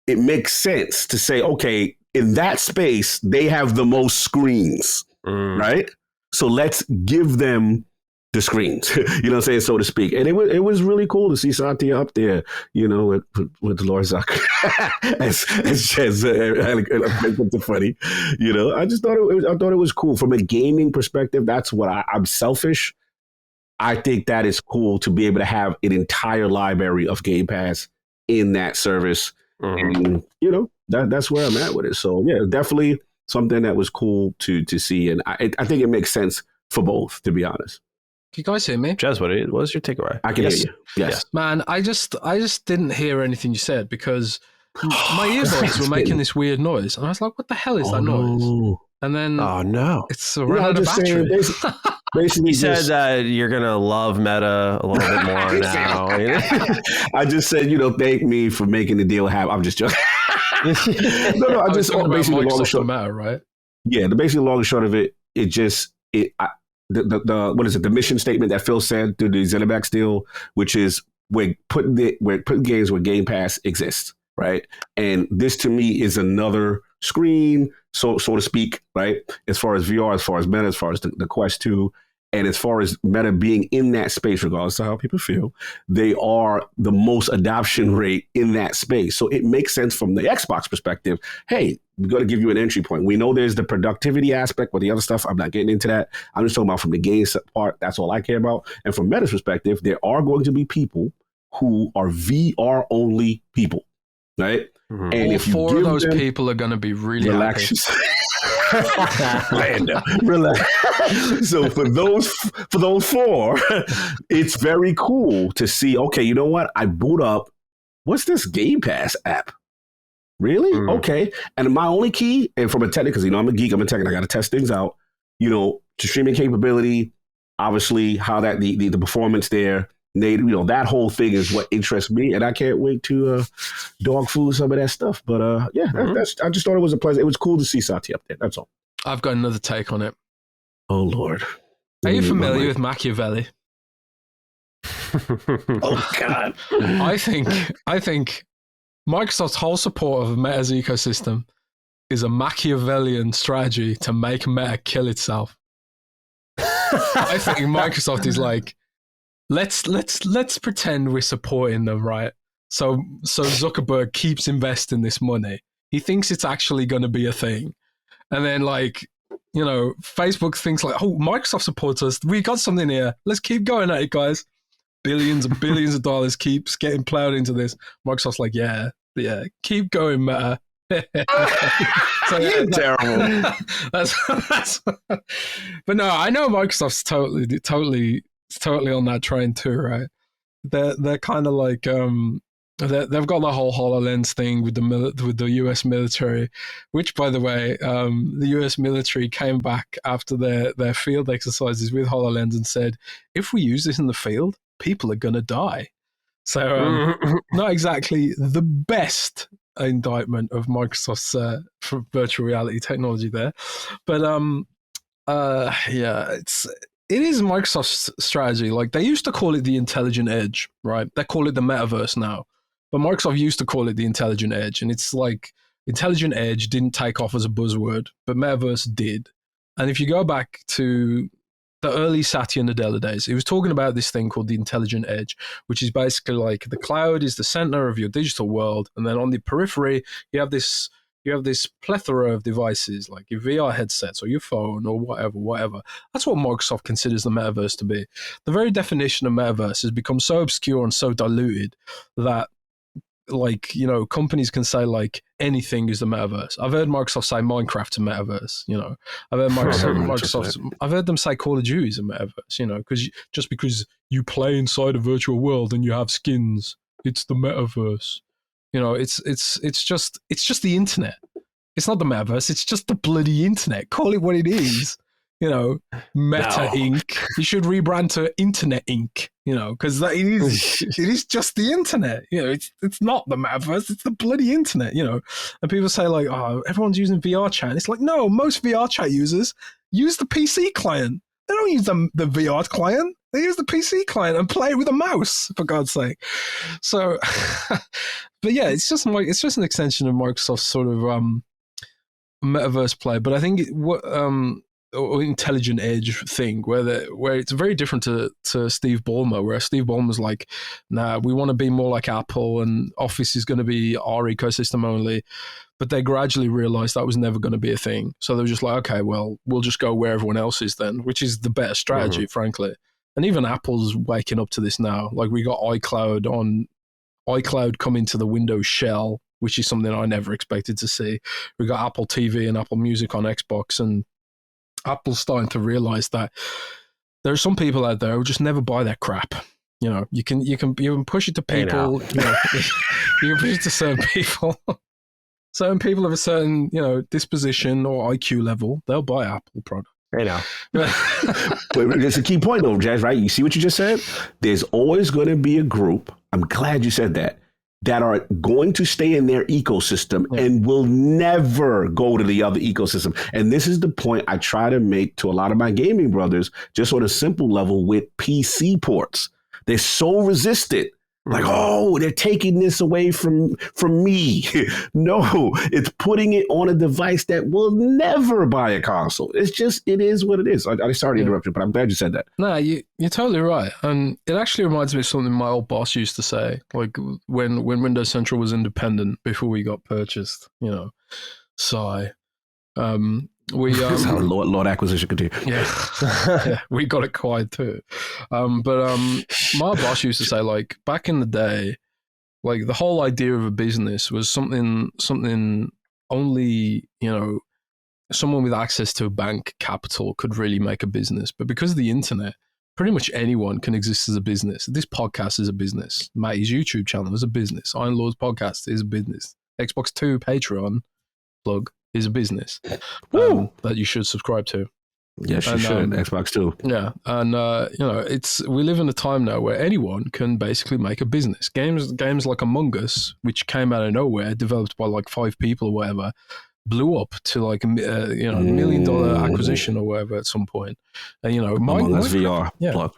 it makes sense to say, okay, in that space, they have the most screens, right? So let's give them the screens, what I'm saying, so to speak. And it was really cool to see Satya up there, with Lord Zuck as Jez, put the funny, I just thought it was cool from a gaming perspective. That's what I'm selfish. I think that is cool to be able to have an entire library of Game Pass in that service. And, that's where I'm at with it. So yeah, definitely something that was cool to see. And I think it makes sense for both, to be honest. Can you guys hear me? Jez, what was your takeaway? I can hear you. Yes. Man, I just didn't hear anything you said, because my earbuds were making this weird noise, and I was like, "What the hell is that noise?" No. And then, it's a Yeah, run out of battery. Basically, he said that you're gonna love Meta a little bit more now. I just said, thank me for making the deal happen. I'm just joking. No, I just basically long and short. Matter, right? Yeah, the basically long and short of it, the mission statement that Phil said through the ZeniMax deal, which is we're putting games where Game Pass exists, right? And this to me is another screen, so to speak, right? As far as VR, as far as Meta, as far as the Quest 2. And as far as Meta being in that space, regardless of how people feel, they are the most adoption rate in that space. So it makes sense from the Xbox perspective. Hey, we're going to give you an entry point. We know there's the productivity aspect, but the other stuff, I'm not getting into that. I'm just talking about from the game part. That's all I care about. And from Meta's perspective, there are going to be people who are VR only people, right? Mm-hmm. And all if you four of those people are going to be really happy. Relax. So for those four, it's very cool to see. Okay, you know what? I boot up. What's this Game Pass app? Really? Okay. And my only key, and from a technical, because I'm a geek, I'm a tech, and I got to test things out. To streaming capability, obviously, how that the performance there. That whole thing is what interests me, and I can't wait to dog food some of that stuff. But I just thought it was a pleasure. It was cool to see Satya up there. That's all. I've got another take on it. Oh Lord, are you familiar with Machiavelli? Oh God, I think Microsoft's whole support of Meta's ecosystem is a Machiavellian strategy to make Meta kill itself. I think Microsoft is like, let's pretend we're supporting them, right? So Zuckerberg keeps investing this money. He thinks it's actually going to be a thing. And then Facebook thinks like, oh, Microsoft supports us. We got something here. Let's keep going at it, guys. Billions and billions of dollars keeps getting plowed into this. Microsoft's like, yeah, keep going, Meta. So, you're terrible. That's but no, I know Microsoft's totally on that train too, right? They're kind of like they've got the whole HoloLens thing with the US military, which, by the way, the US military came back after their field exercises with HoloLens and said, if we use this in the field, people are gonna die. So not exactly the best indictment of Microsoft's virtual reality technology there, but it is Microsoft's strategy. Like, they used to call it the intelligent edge, right? They call it the metaverse now. But Microsoft used to call it the intelligent edge. And it's like, intelligent edge didn't take off as a buzzword, but metaverse did. And if you go back to the early Satya Nadella days, he was talking about this thing called the intelligent edge, which is basically like the cloud is the center of your digital world. And then on the periphery, you have this plethora of devices, like your VR headsets or your phone or whatever. That's what Microsoft considers the metaverse to be. The very definition of metaverse has become so obscure and so diluted that, companies can say like anything is the metaverse. I've heard Microsoft say Minecraft's a metaverse. I've heard I've heard them say Call of Duty is a metaverse. Because you play inside a virtual world and you have skins, it's the metaverse. It's just the internet. It's not the metaverse. It's just the bloody internet. Call it what it is. Meta Inc. You should rebrand to Internet Inc. Because it is just the internet. It's not the metaverse. It's the bloody internet. And people say like, oh, everyone's using VR chat. It's like, no, most VR chat users use the PC client. They don't use the VR client. They use the PC client and play with a mouse, for God's sake. So, but yeah, it's just an extension of Microsoft's sort of metaverse play. But I think or intelligent edge thing, where it's very different to Steve Ballmer, where Steve Ballmer's like, nah, we want to be more like Apple, and Office is going to be our ecosystem only. But they gradually realized that was never going to be a thing. So they were just like, okay, well, we'll just go where everyone else is then, which is the better strategy, frankly. And even Apple's waking up to this now. Like, we got iCloud coming to the Windows shell, which is something I never expected to see. We got Apple TV and Apple Music on Xbox, and Apple's starting to realize that there are some people out there who just never buy that crap. You can push it to people. You can push it to certain people. Certain people of a certain, disposition or IQ level, they'll buy Apple products. I know. But there's a key point though, Jez, right? You see what you just said? There's always going to be a group, I'm glad you said that are going to stay in their ecosystem and will never go to the other ecosystem. And this is the point I try to make to a lot of my gaming brothers, just on a simple level with PC ports. They're so resistant Like, oh, they're taking this away from me. No, it's putting it on a device that will never buy a console. It is what it is. I sorry to interrupt you, but I'm glad you said that. No, you're totally right. And it actually reminds me of something my old boss used to say, like when Windows Central was independent before we got purchased, sigh. Lord acquisition continue. Yeah, we got it quiet too. But my boss used to say, like, back in the day, like the whole idea of a business was something only, someone with access to a bank capital could really make a business. But because of the internet, pretty much anyone can exist as a business. This podcast is a business. Matty's YouTube channel is a business. Iron Lord's podcast is a business. Xbox 2 Patreon plug is a business that you should subscribe to. Yes, you should. Xbox 2. Yeah, and we live in a time now where anyone can basically make a business. Games like Among Us, which came out of nowhere, developed by like 5 people or whatever, blew up to like $1 million acquisition or whatever at some point. And Among Us VR plug.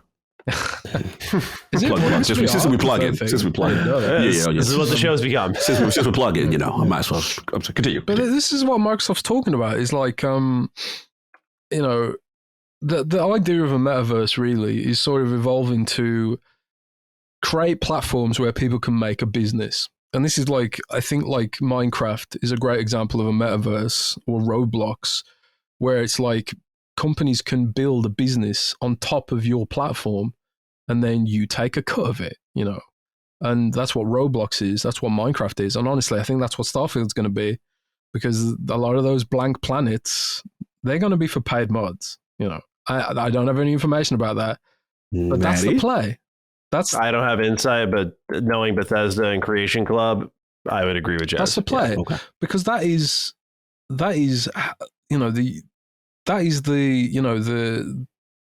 Is it plug, since we plug it. This is what the show's become. Since we plug it, I might as well continue. But this is what Microsoft's talking about. Is like, the idea of a metaverse really is sort of evolving to create platforms where people can make a business. And this is like, I think like Minecraft is a great example of a metaverse, or Roblox, where it's like companies can build a business on top of your platform, and then you take a cut of it, and that's what Roblox is. That's what Minecraft is. And honestly, I think that's what Starfield's going to be, because a lot of those blank planets, they're going to be for paid mods. I don't have any information about that, but that's the play. I don't have insight, but knowing Bethesda and Creation Club, I would agree with Jez. That's the play, because that is the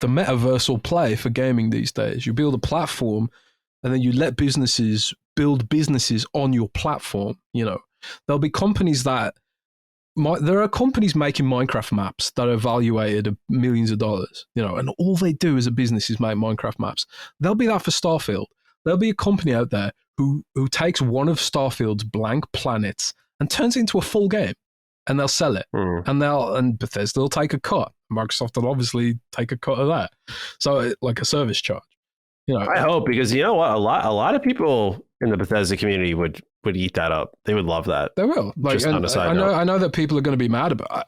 metaversal play for gaming these days. You build a platform, and then you let businesses build businesses on your platform. There'll be companies there are companies making Minecraft maps that are valuated at millions of dollars, and all they do as a business is make Minecraft maps. There'll be that for Starfield. There'll be a company out there who takes one of Starfield's blank planets and turns it into a full game, and they'll sell it. And Bethesda will take a cut. Microsoft will obviously take a cut of that. So like a service charge. I hope, because you know what, a lot of people in the Bethesda community would eat that up. They would love that. They will. Like, I know that people are going to be mad about it.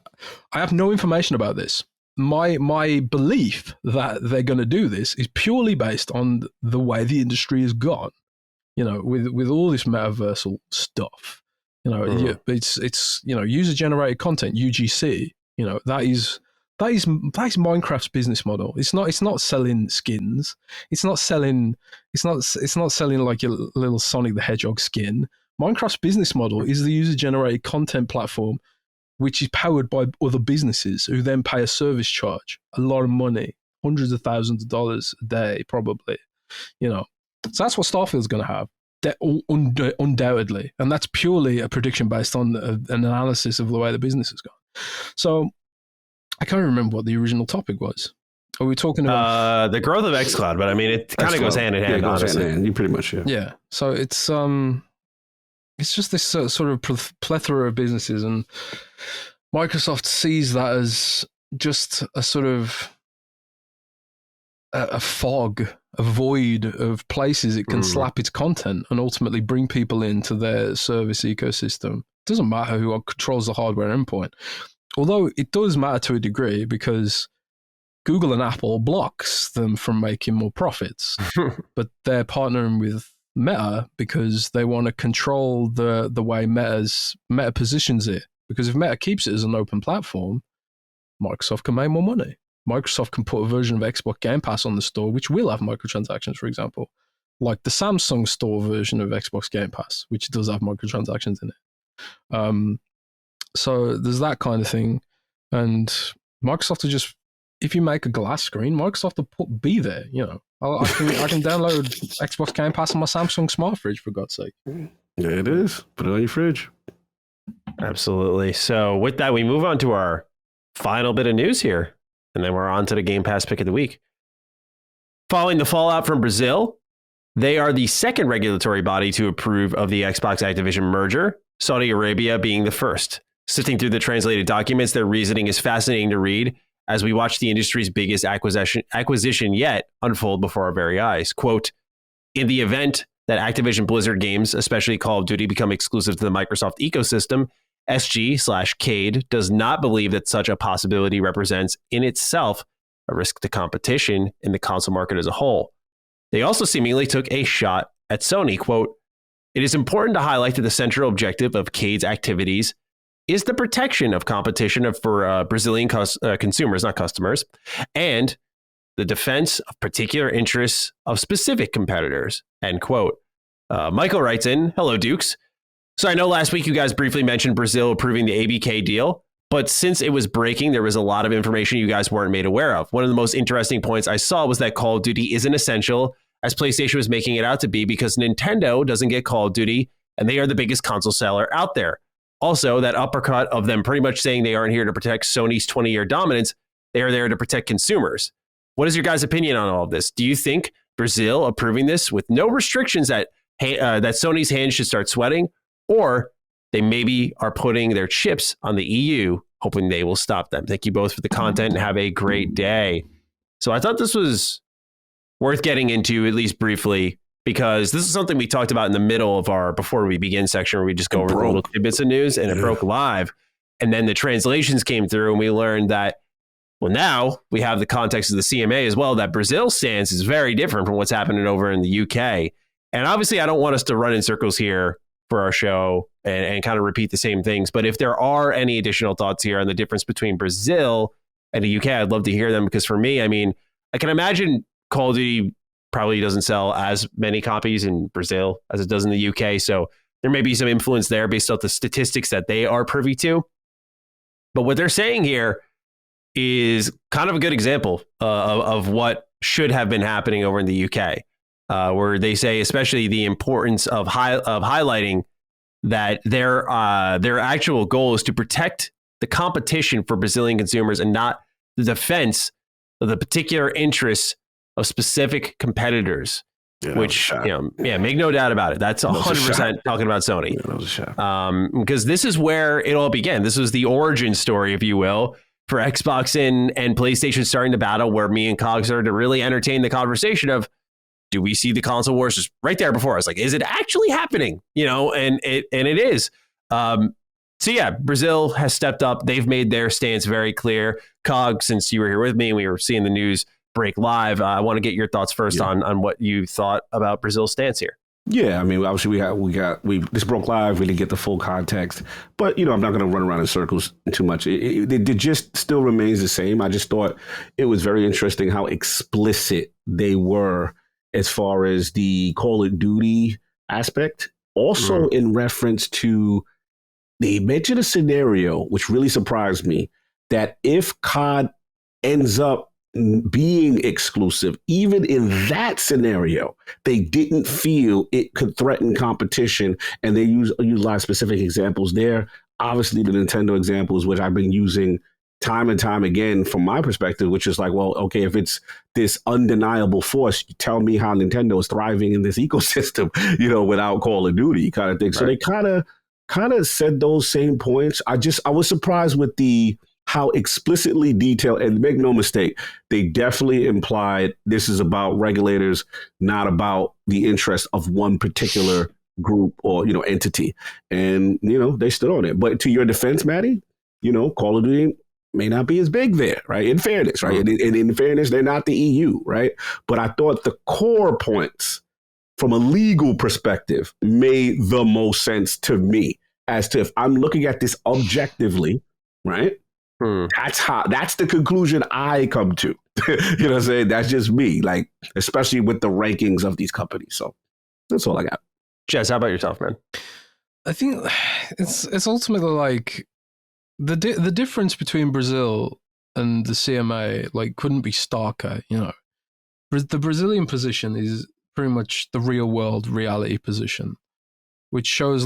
I have no information about this. My belief that they're going to do this is purely based on the way the industry has gone. With all this metaversal stuff. It's user generated content, UGC. That is Minecraft's business model. It's not selling skins. It's not selling like your little Sonic the Hedgehog skin. Minecraft's business model is the user generated content platform, which is powered by other businesses who then pay a service charge, a lot of money, hundreds of thousands of dollars a day, probably. So that's what Starfield's going to have. Undoubtedly, and that's purely a prediction based on an analysis of the way the business has gone. So I can't remember what the original topic was. Are we talking about the growth of XCloud? But I mean, it kind of goes hand in hand. Honestly, you pretty much yeah. So it's just this sort of plethora of businesses, and Microsoft sees that as just a sort of a fog, a void of places it can slap its content and ultimately bring people into their service ecosystem. It doesn't matter who controls the hardware endpoint. Although it does matter to a degree, because Google and Apple blocks them from making more profits, but they're partnering with Meta because they want to control the way Meta positions it. Because if Meta keeps it as an open platform, Microsoft can make more money. Microsoft can put a version of Xbox Game Pass on the store, which will have microtransactions, for example, like the Samsung store version of Xbox Game Pass, which does have microtransactions in it. So there's that kind of thing. And Microsoft will just, if you make a glass screen, Microsoft will be there. I can download Xbox Game Pass on my Samsung smart fridge, for God's sake. Yeah, it is. Put it on your fridge. Absolutely. So with that, we move on to our final bit of news here. And then we're on to the Game Pass pick of the week. Following the fallout from Brazil, They are the second regulatory body to approve of the Xbox-Activision merger, Saudi Arabia being the first. Sifting through the translated documents, their reasoning is fascinating to read as we watch the industry's biggest acquisition yet unfold before our very eyes. Quote, in the event that Activision Blizzard games, especially Call of Duty, become exclusive to the Microsoft ecosystem, SG/CADE does not believe that such a possibility represents in itself a risk to competition in the console market as a whole. They also seemingly took a shot at Sony. Quote, it is important to highlight that the central objective of CADE's activities is the protection of competition for Brazilian consumers, not customers, and the defense of particular interests of specific competitors, end quote. Michael writes in, hello, Dukes. So I know last week you guys briefly mentioned Brazil approving the ABK deal, but since it was breaking, there was a lot of information you guys weren't made aware of. One of the most interesting points I saw was that Call of Duty isn't essential, as PlayStation was making it out to be, because Nintendo doesn't get Call of Duty, and they are the biggest console seller out there. Also, that uppercut of them pretty much saying they aren't here to protect Sony's 20-year dominance, they are there to protect consumers. What is your guys' opinion on all of this? Do you think Brazil approving this with no restrictions that Sony's hands should start sweating, or they maybe are putting their chips on the EU, hoping they will stop them? Thank you both for the content and have a great day. So I thought this was worth getting into, at least briefly, because this is something we talked about in the middle of our Before We Begin section, where we just go over the little tidbits of news, and it broke live. And then the translations came through, and we learned that, well, now we have the context of the CMA as well, that Brazil's stance is very different from what's happening over in the UK. And obviously, I don't want us to run in circles here for our show and kind of repeat the same things. But if there are any additional thoughts here on the difference between Brazil and the UK, I'd love to hear them, because for me, I mean, I can imagine Call of Duty probably doesn't sell as many copies in Brazil as it does in the UK. So there may be some influence there based off the statistics that they are privy to. But what they're saying here is kind of a good example of what should have been happening over in the UK, where they say especially the importance of highlighting that their actual goal is to protect the competition for Brazilian consumers and not the defense of the particular interests of specific competitors, which, make no doubt about it. That's 100% talking about Sony. That was a shot. Because this is where it all began. This was the origin story, if you will, for Xbox and PlayStation starting to battle, where me and Cog started to really entertain the conversation of, do we see the console wars just right there before us? Like, is it actually happening? And it is. So yeah, Brazil has stepped up. They've made their stance very clear. Cog, since you were here with me and we were seeing the news break live, I want to get your thoughts first on what you thought about Brazil's stance here. Yeah, I mean, obviously this broke live. We didn't get the full context, but I'm not going to run around in circles too much. The gist still remains the same. I just thought it was very interesting how explicit they were as far as the Call of Duty aspect. Also, in reference to, they mentioned a scenario which really surprised me, that if COD ends up being exclusive, even in that scenario, they didn't feel it could threaten competition, and they utilize specific examples there. Obviously, the Nintendo examples, which I've been using time and time again from my perspective, which is like, well, okay, if it's this undeniable force, you tell me how Nintendo is thriving in this ecosystem, without Call of Duty kind of thing. Right. So they kind of said those same points. I was surprised with how explicitly detailed, and make no mistake, they definitely implied this is about regulators, not about the interest of one particular group or, entity. And, they stood on it. But to your defense, Maddie, Call of Duty may not be as big there, right? In fairness, right? And in fairness, they're not the EU, right? But I thought the core points from a legal perspective made the most sense to me as to, if I'm looking at this objectively, right? That's the conclusion I come to. You know what I'm saying? That's just me, like, especially with the rankings of these companies. So that's all I got. Jez, how about yourself, man? I think it's ultimately like the difference between Brazil and the CMA couldn't be starker. The Brazilian position is pretty much the real world reality position, which shows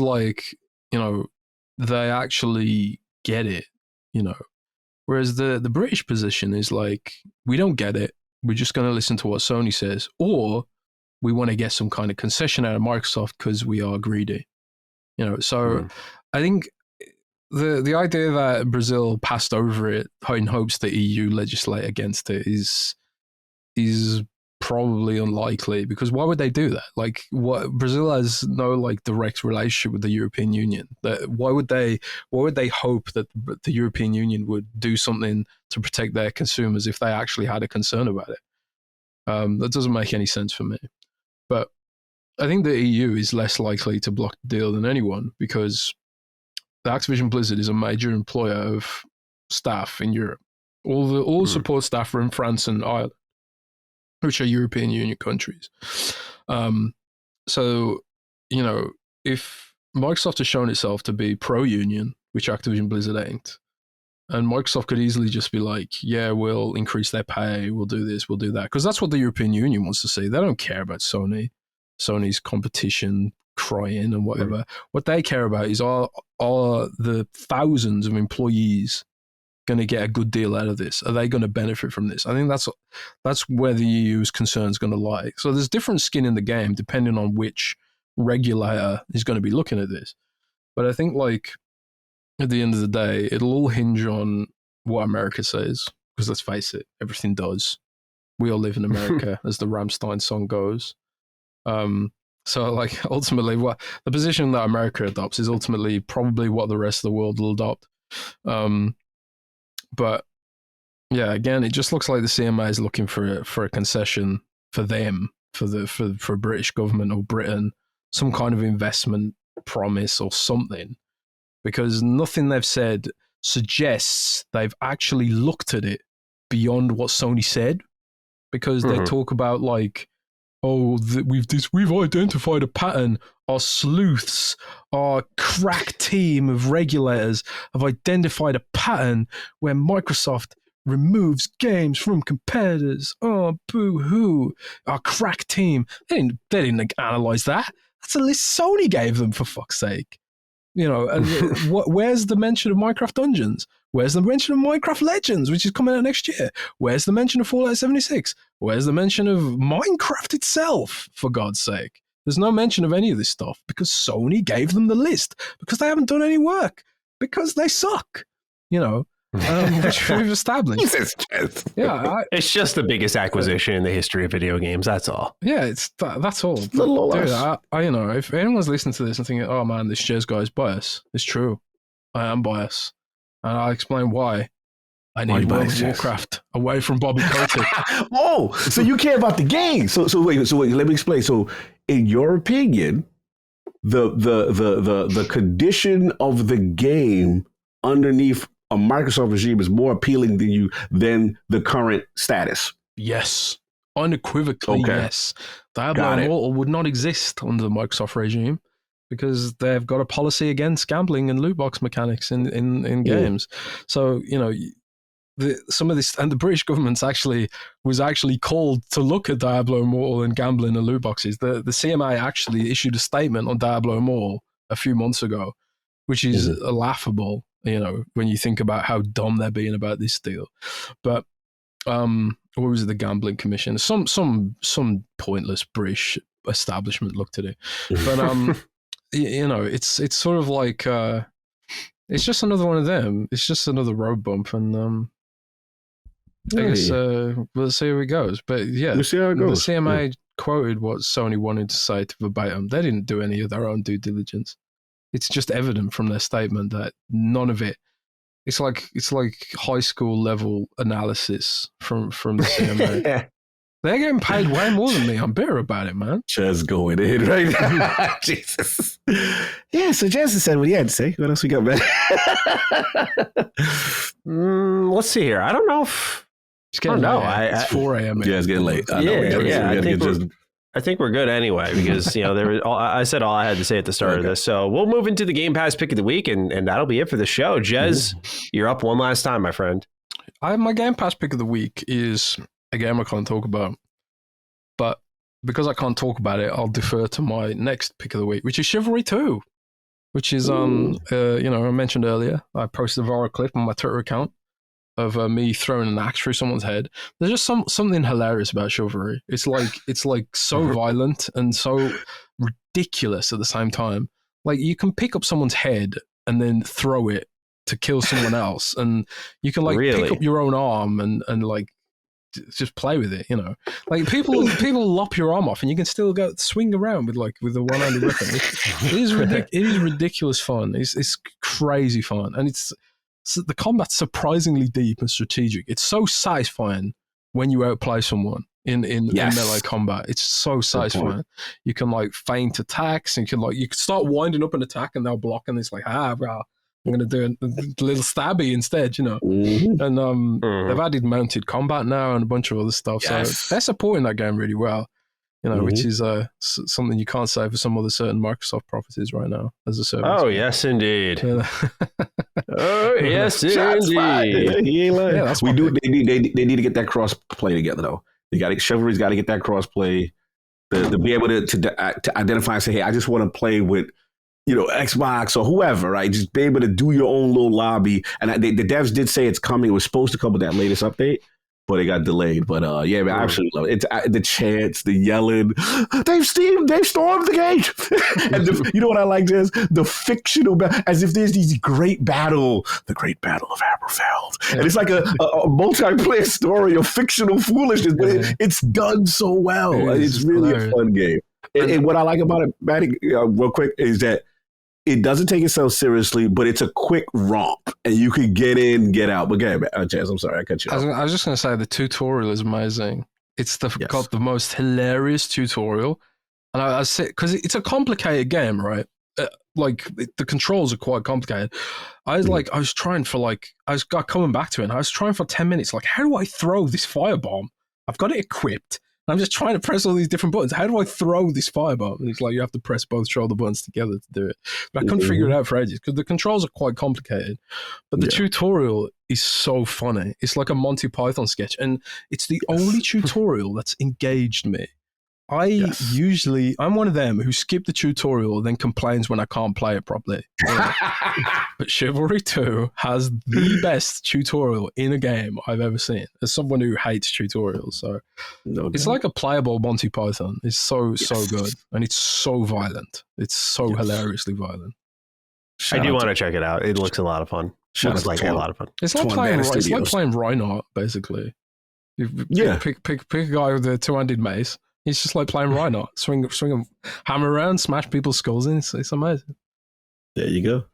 they actually get it. Whereas the British position is like, we don't get it. We're just going to listen to what Sony says. Or we want to get some kind of concession out of Microsoft because we are greedy. So I think the idea that Brazil passed over it in hopes that EU legislate against it is probably unlikely, because why would they do that? Like, what, Brazil has no like direct relationship with the European Union. Why would they hope that the European Union would do something to protect their consumers if they actually had a concern about it? That doesn't make any sense for me. But I think the EU is less likely to block the deal than anyone, because the Activision Blizzard is a major employer of staff in Europe. All the support staff are in France and Ireland, which are European Union countries. So, if Microsoft has shown itself to be pro-union, which Activision Blizzard ain't, and Microsoft could easily just be like, yeah, we'll increase their pay, we'll do this, we'll do that, because that's what the European Union wants to see. They don't care about Sony's competition crying and whatever. What they care about is are the thousands of employees going to get a good deal out of this? Are they going to benefit from this? I think that's where the EU's concern is going to lie. So there's different skin in the game depending on which regulator is going to be looking at this. But I think, like, at the end of the day, it'll all hinge on what America says, because let's face it, everything does. We all live in America, as the Rammstein song goes. So, like, ultimately, what the position that America adopts is ultimately probably what the rest of the world will adopt. But yeah, again, it just looks like the CMA is looking for a concession for them, for British government or Britain, some kind of investment promise or something, because nothing they've said suggests they've actually looked at it beyond what Sony said, because they talk about, like, oh, we've identified a pattern. Our sleuths, our crack team of regulators have identified a pattern where Microsoft removes games from competitors. Oh, boo-hoo. Our crack team. They didn't analyze that. That's a list Sony gave them, for fuck's sake. And where's the mention of Minecraft Dungeons? Where's the mention of Minecraft Legends, which is coming out next year? Where's the mention of Fallout 76? Where's the mention of Minecraft itself, for God's sake? There's no mention of any of this stuff because Sony gave them the list, because they haven't done any work, because they suck, which we've established. Jesus, yeah, it's just the biggest acquisition in the history of video games. That's all. Yeah, that's all. Dude, if anyone's listening to this and thinking, oh man, this Jez guy's biased, it's true. I am biased. And I'll explain why. I need World of Warcraft away from Bobby Kotick. Oh, so you care about the game. So wait, let me explain. So in your opinion, the condition of the game underneath a Microsoft regime is more appealing than the current status? Yes. Unequivocally, yes. Diablo Immortal would not exist under the Microsoft regime, because they've got a policy against gambling and loot box mechanics in games. So, some of this, and the British government was actually called to look at Diablo Immortal and gambling and loot boxes. The CMA actually issued a statement on Diablo Immortal a few months ago, which is laughable, when you think about how dumb they're being about this deal. But what was it, the Gambling Commission? Some pointless British establishment looked at it. But it's sort of like it's just another one of them. It's just another road bump, and I guess we'll see how it goes. But yeah, we'll see how it goes. The CMA quoted what Sony wanted to say to verbatim. They didn't do any of their own due diligence. It's just evident from their statement that none of it. It's like high school level analysis from the CMA. They're getting paid way more than me. I'm bitter about it, man. Just going in right now. Jesus. Yeah, so Jez said what he had to say. What else we got, man? Let's see here. I don't know if... It's getting late. It's 4 a.m. Yeah, it's getting late. I think we're good anyway, because I said all I had to say at the start of this. So we'll move into the Game Pass pick of the week, and that'll be it for the show. Jez, you're up one last time, my friend. My Game Pass pick of the week is a game I can't talk about, but because I can't talk about it, I'll defer to my next pick of the week, which is Chivalry 2, which is I mentioned earlier. I posted a viral clip on my Twitter account of me throwing an axe through someone's head. There's just something hilarious about chivalry. It's like so violent and so ridiculous at the same time. Like, you can pick up someone's head and then throw it to kill someone else, and you can pick up your own arm and like just play with it, you know. Like, people lop your arm off and you can still go swing around with a one-handed weapon. It is ridiculous fun. It's crazy fun, and the combat's surprisingly deep and strategic. It's so satisfying when you outplay someone in melee combat. It's so satisfying. You can feint attacks, and you can start winding up an attack and they'll block, and it's like, well, I'm going to do a little stabby instead, you know. Mm-hmm. And they've added mounted combat now and a bunch of other stuff. Yes. So they're supporting that game really well, you know, which is something you can't say for some other certain Microsoft properties right now as a service. Oh, yes, indeed. Oh, yes, indeed. He ain't lying. Yeah, they need to get that cross play together, though. Chivalry's got to get that cross play to be able to identify and say, hey, I just want to play with, you know, Xbox or whoever, right? Just be able to do your own little lobby. And the devs did say it's coming. It was supposed to come with that latest update, but it got delayed. But yeah, man, I absolutely love it. It's the chants, the yelling. They've stormed the gate. And you know what I like, Jez? The fictional as if there's the great battle of Hammerfell. And it's like a multiplayer story of fictional foolishness, but it's done so well. It's really a fun game. And what I like about it, Matty, real quick, is that it doesn't take itself seriously, but it's a quick romp, and you can get in, get out. But again, Jez, I'm sorry, I cut you off. I was just going to say the tutorial is amazing. It's got the most hilarious tutorial, and I say, because it's a complicated game, right? The controls are quite complicated. I was trying for coming back to it, and I was trying for 10 minutes. Like, how do I throw this firebomb? I've got it equipped. I'm just trying to press all these different buttons. How do I throw this firebomb? And it's like you have to press both shoulder buttons together to do it. But I couldn't figure it out for ages because the controls are quite complicated. But the tutorial is so funny. It's like a Monty Python sketch. And it's the only tutorial that's engaged me. I'm one of them who skip the tutorial and then complains when I can't play it properly. But Chivalry 2 has the best tutorial in a game I've ever seen. As someone who hates tutorials, so it's like a playable Monty Python. It's so good, and it's so violent. It's so hilariously violent. I do want to check it out. It looks a lot of fun. Looks like a lot of fun. It's like playing Reinhardt, basically. Pick a guy with a two-handed mace. It's just like playing Reinhardt. Swing a hammer around, smash people's skulls in. It's amazing. There you go.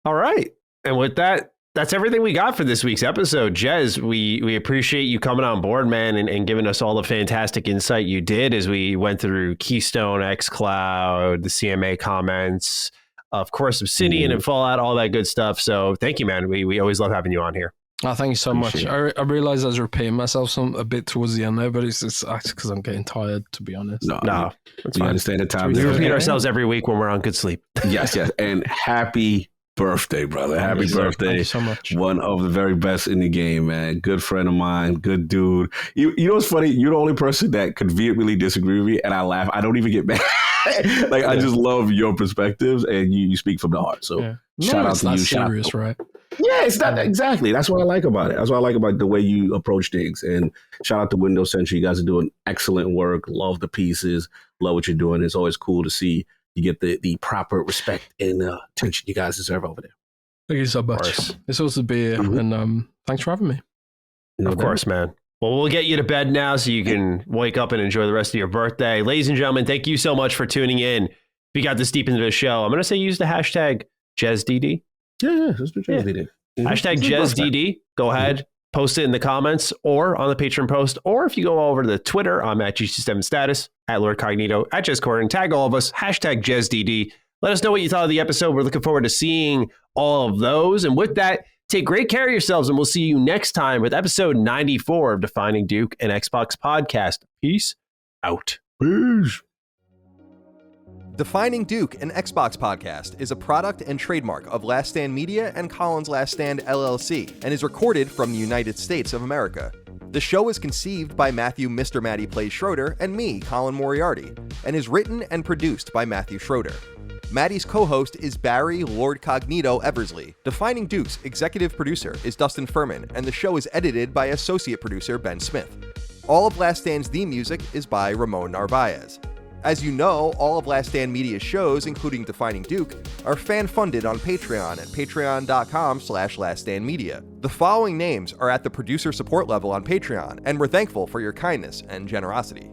All right. And with that, that's everything we got for this week's episode. Jez, we appreciate you coming on board, man, and giving us all the fantastic insight you did as we went through Keystone, XCloud, the CMA comments, of course, Obsidian and Fallout, all that good stuff. So thank you, man. We always love having you on here. Oh, thank you so much. I realize I was repeating myself a bit towards the end there, but it's because I'm getting tired, to be honest. No, it's fine. Understand the time. We repeat ourselves every week when we're on good sleep. Yes. And happy birthday, brother. Happy birthday. Thank you so much. One of the very best in the game, man. Good friend of mine. Good dude. You know what's funny? You're the only person that could vehemently disagree with me, and I laugh. I don't even get mad. I just love your perspectives, and you speak from the heart. So shout out to you. Serious, right? Yeah, it's not exactly. That's what I like about it. That's what I like about the way you approach things. And shout out to Windows Century. You guys are doing excellent work. Love the pieces. Love what you're doing. It's always cool to see you get the proper respect and attention you guys deserve over there. Thank you so much. It's awesome to be here, and thanks for having me. Of course, man. Well, we'll get you to bed now so you can wake up and enjoy the rest of your birthday. Ladies and gentlemen, thank you so much for tuning in. If you got this deep into the show, I'm going to say use the hashtag JezDD. Yeah, that's what JezDD. Hashtag JezDD. Go ahead, post it in the comments or on the Patreon post. Or if you go over to the Twitter, I'm at GC7Status, at Lord Cognito, at Jez Corden. Tag all of us, hashtag JezDD. Let us know what you thought of the episode. We're looking forward to seeing all of those. And with that, take great care of yourselves, and we'll see you next time with episode 94 of Defining Duke and Xbox Podcast. Peace out. Peace. Defining Duke, an Xbox Podcast, is a product and trademark of Last Stand Media and Collins Last Stand LLC, and is recorded from the United States of America. The show is conceived by Matthew Mr. Matty Plays Schroeder and me, Colin Moriarty, and is written and produced by Matthew Schroeder. Maddie's co-host is Barry Lord Cognito Eversley. Defining Dukes executive producer is Dustin Furman, and the show is edited by associate producer Ben Smith. All of Last Stand's theme music is by Ramon Narvaez. As you know, all of Last Stand Media's shows, including Defining Duke, are fan-funded on Patreon at patreon.com/laststandmedia. The following names are at the producer support level on Patreon, and we're thankful for your kindness and generosity.